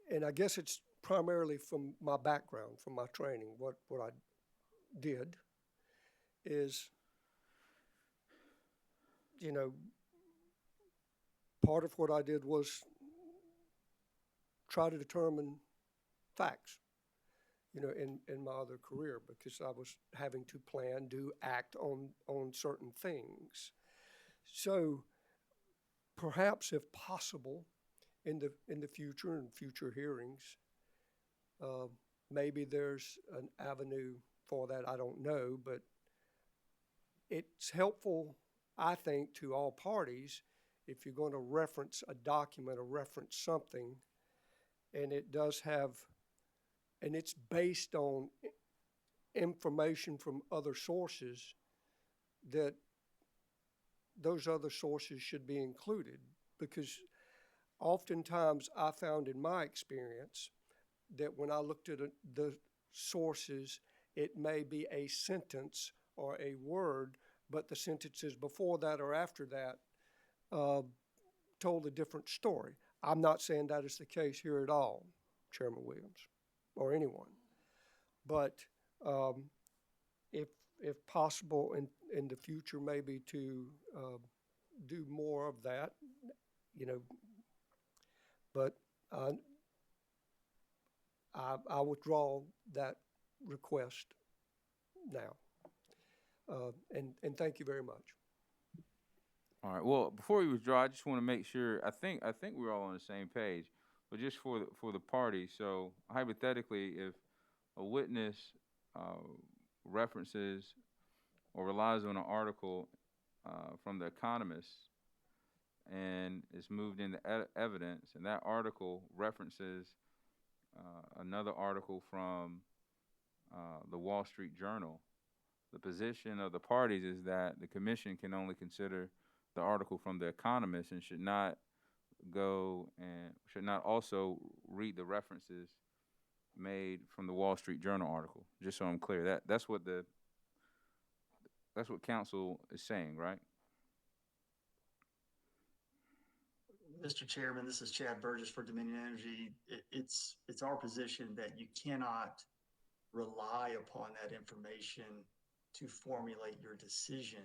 and I guess it's primarily from my background, from my training, what I did is, you know, part of what I did was try to determine facts, you know, in my other career, because I was having to plan, act on certain things. So perhaps, if possible, in the future, in future hearings, maybe there's an avenue for that. I don't know, but it's helpful, I think, to all parties if you're going to reference a document or reference something, and it does have, and it's based on information from other sources, that those other sources should be included. Because oftentimes I found in my experience that when I looked at the sources, it may be a sentence or a word, but the sentences before that or after that told a different story. I'm not saying that is the case here at all, Chairman Williams, or anyone. But if possible in the future, maybe to do more of that, you know. But I withdraw that request now. And thank you very much. All right. Well, before we withdraw, I just want to make sure. I think we're all on the same page. But just for the party. So hypothetically, if a witness references or relies on an article from The Economist and is moved into evidence, and that article references another article from the Wall Street Journal. The position of the parties is that the commission can only consider the article from The Economist and should not also read the references made from the Wall Street Journal article. Just so I'm clear, that's what counsel is saying, right? Mr. Chairman, this is Chad Burgess for Dominion Energy. It's our position that you cannot rely upon that information to formulate your decision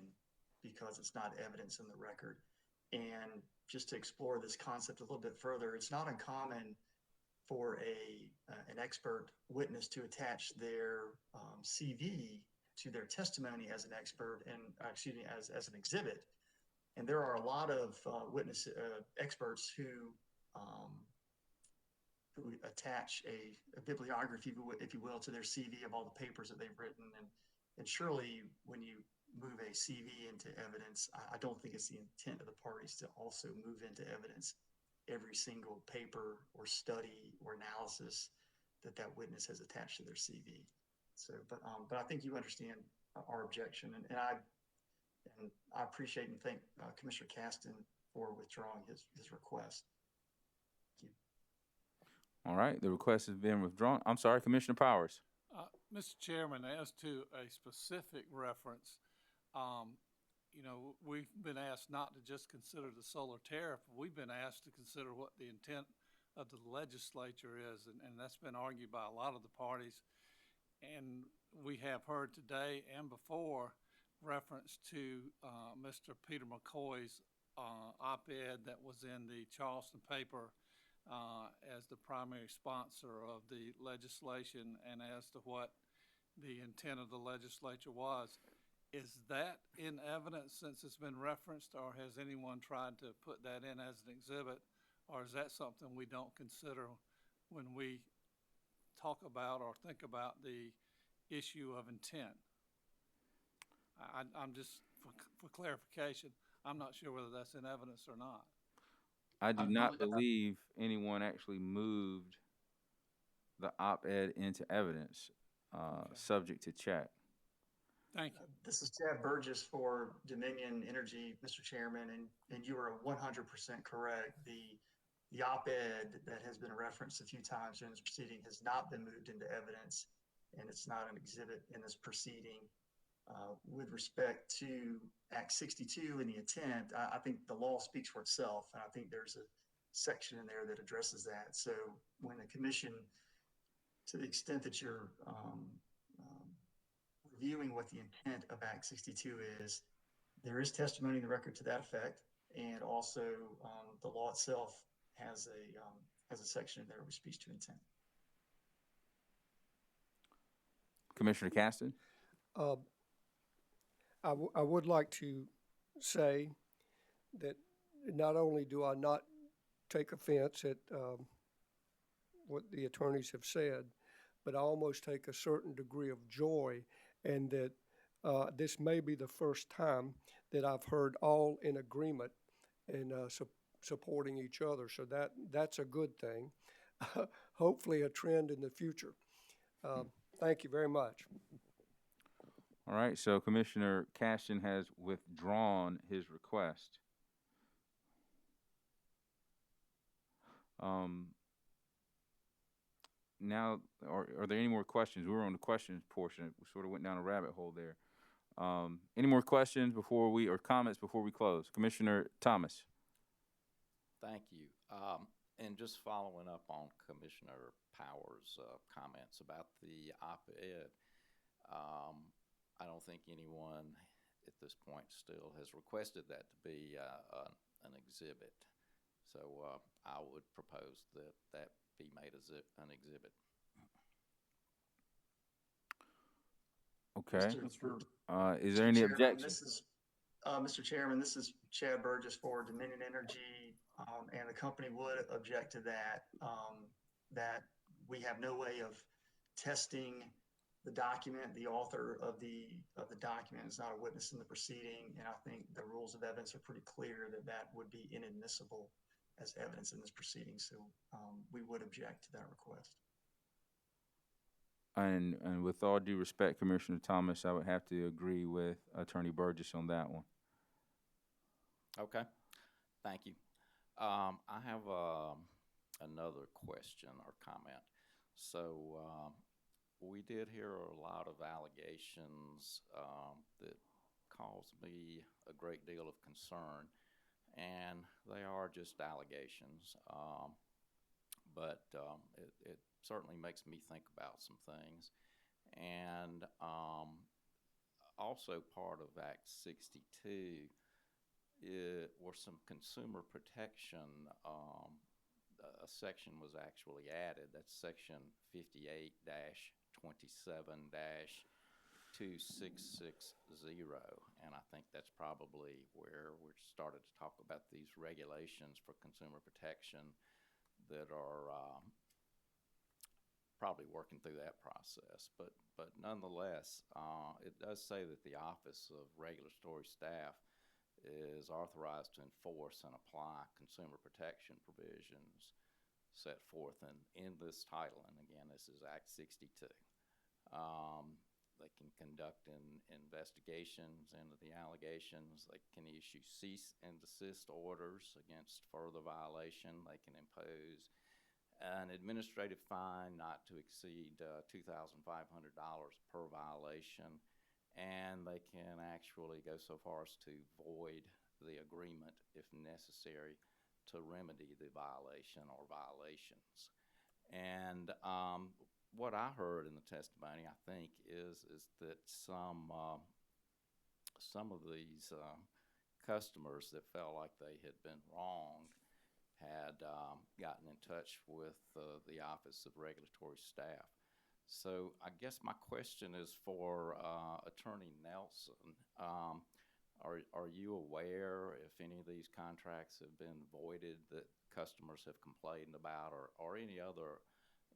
because it's not evidence in the record. And just to explore this concept a little bit further, it's not uncommon for an expert witness to attach their CV to their testimony as an expert and as an exhibit. And there are a lot of experts who attach a bibliography, if you will, to their CV of all the papers that they've written. And surely when you move a CV into evidence, I don't think it's the intent of the parties to also move into evidence every single paper or study or analysis that witness has attached to their CV. So, but I think you understand our objection, and I appreciate and thank Commissioner Caston for withdrawing his request. Thank you. All right, the request has been withdrawn. I'm sorry, Commissioner Powers. Mr. Chairman, as to a specific reference, we've been asked not to just consider the solar tariff. We've been asked to consider what the intent of the legislature is, and that's been argued by a lot of the parties. And we have heard today and before reference to Mr. Peter McCoy's op-ed that was in the Charleston paper as the primary sponsor of the legislation and as to what the intent of the legislature was. Is that in evidence since it's been referenced, or has anyone tried to put that in as an exhibit, or is that something we don't consider when we talk about or think about the issue of intent? I'm just, for clarification, I'm not sure whether that's in evidence or not. I do not believe anyone actually moved the op-ed into evidence, subject to check. Thank you. This is Chad Burgess for Dominion Energy, Mr. Chairman, and you are 100% correct. The op-ed that has been referenced a few times during this proceeding has not been moved into evidence, and it's not an exhibit in this proceeding. With respect to Act 62 and the intent, I think the law speaks for itself, and I think there's a section in there that addresses that. So when the commission, to the extent that you're reviewing what the intent of Act 62 is, there is testimony in the record to that effect, and also the law itself has a section in there which speaks to intent. Commissioner Caston? I would like to say that not only do I not take offense at what the attorneys have said, but I almost take a certain degree of joy, and that this may be the first time that I've heard all in agreement and supporting each other. So that's a good thing. Hopefully a trend in the future. Thank you very much. All right, so Commissioner Caston has withdrawn his request. Now, are there any more questions? We were on the questions portion. We sort of went down a rabbit hole there. Any more questions or comments before we close? Commissioner Thomas. Thank you. And just following up on Commissioner Powers' comments about the op-ed, I don't think anyone at this point still has requested that to be an exhibit. So I would propose that be made as an exhibit. Okay. Is there any objection? Mr. Chairman, this is Chad Burgess for Dominion Energy, and the company would object to that, that we have no way of testing the document. The author of the document is not a witness in the proceeding, and I think the rules of evidence are pretty clear that would be inadmissible as evidence in this proceeding. So we would object to that request. And with all due respect, Commissioner Thomas, I would have to agree with Attorney Burgess on that one. Okay, thank you. I have another question or comment. So we did hear a lot of allegations that caused me a great deal of concern, and they are just allegations, but it certainly makes me think about some things. And also part of Act 62 were some consumer protection. A section was actually added. That's section 58-27-2660, and I think that's probably where we're started to talk about these regulations for consumer protection that are probably working through that process. But nonetheless, it does say that the Office of Regulatory Staff is authorized to enforce and apply consumer protection provisions set forth in this title. And again, this is Act 62. They can conduct investigations into the allegations. They can issue cease and desist orders against further violation. They can impose an administrative fine not to exceed $2,500 per violation, and they can actually go so far as to void the agreement if necessary to remedy the violation or violations. And what I heard in the testimony, I think, is that some of these customers that felt like they had been wronged had gotten in touch with the Office of Regulatory Staff. So I guess my question is for Attorney Nelson. Are you aware if any of these contracts have been voided that customers have complained about, or any other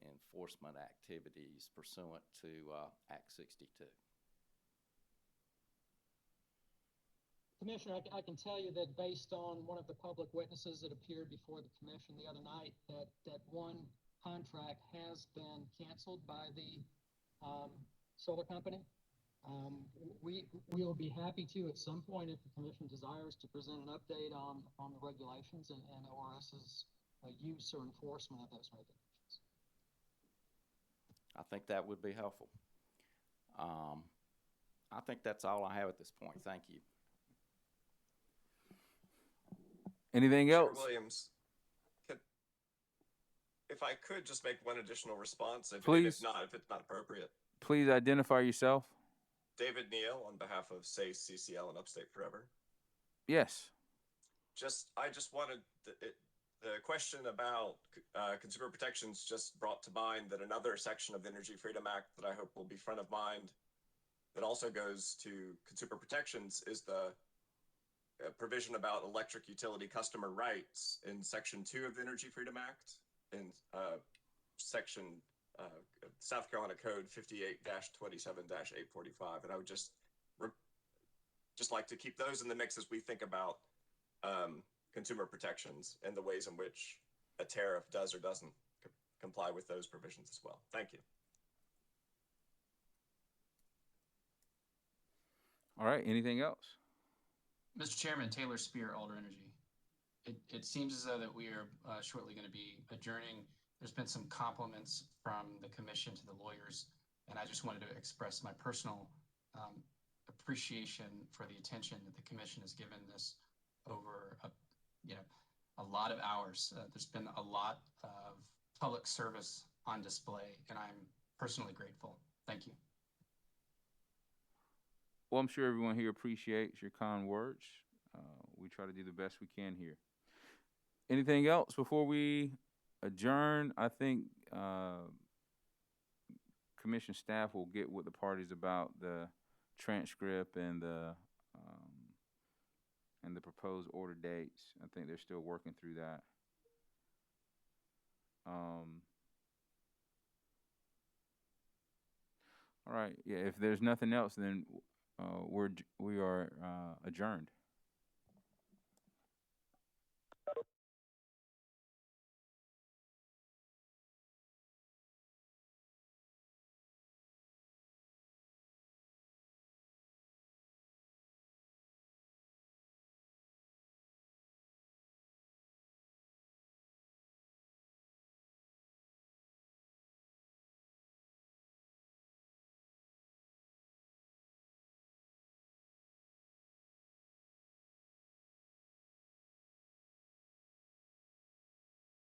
enforcement activities pursuant to Act 62? Commissioner, I can tell you that based on one of the public witnesses that appeared before the commission the other night, that one contract has been canceled by the solar company. We will be happy to, at some point, if the commission desires, to present an update on the regulations and ORS's use or enforcement of those regulations. I think that would be helpful. I think that's all I have at this point. Thank you. Anything else? Williams, if I could just make one additional response, if it's not appropriate. Please identify yourself. David Neal on behalf of SACE, CCL, and Upstate Forever. Yes. I just wanted the question about consumer protections just brought to mind that another section of the Energy Freedom Act that I hope will be front of mind that also goes to consumer protections is the provision about electric utility customer rights in Section 2 of the Energy Freedom Act, in Section South Carolina Code 58-27-845. And I would just like to keep those in the mix as we think about consumer protections and the ways in which a tariff does or doesn't comply with those provisions as well. Thank you. All right, anything else? Mr. Chairman, Taylor Spear, Alder Energy. It seems as though that we are shortly going to be adjourning. There's been some compliments from the commission to the lawyers, and I just wanted to express my personal appreciation for the attention that the commission has given this over a lot of hours. There's been a lot of public service on display, and I'm personally grateful. Thank you. Well, I'm sure everyone here appreciates your kind words. We try to do the best we can here. Anything else before we adjourn? I think commission staff will get with the parties about the transcript and the proposed order dates. I think they're still working through that. All right. Yeah. If there's nothing else, then we are adjourned.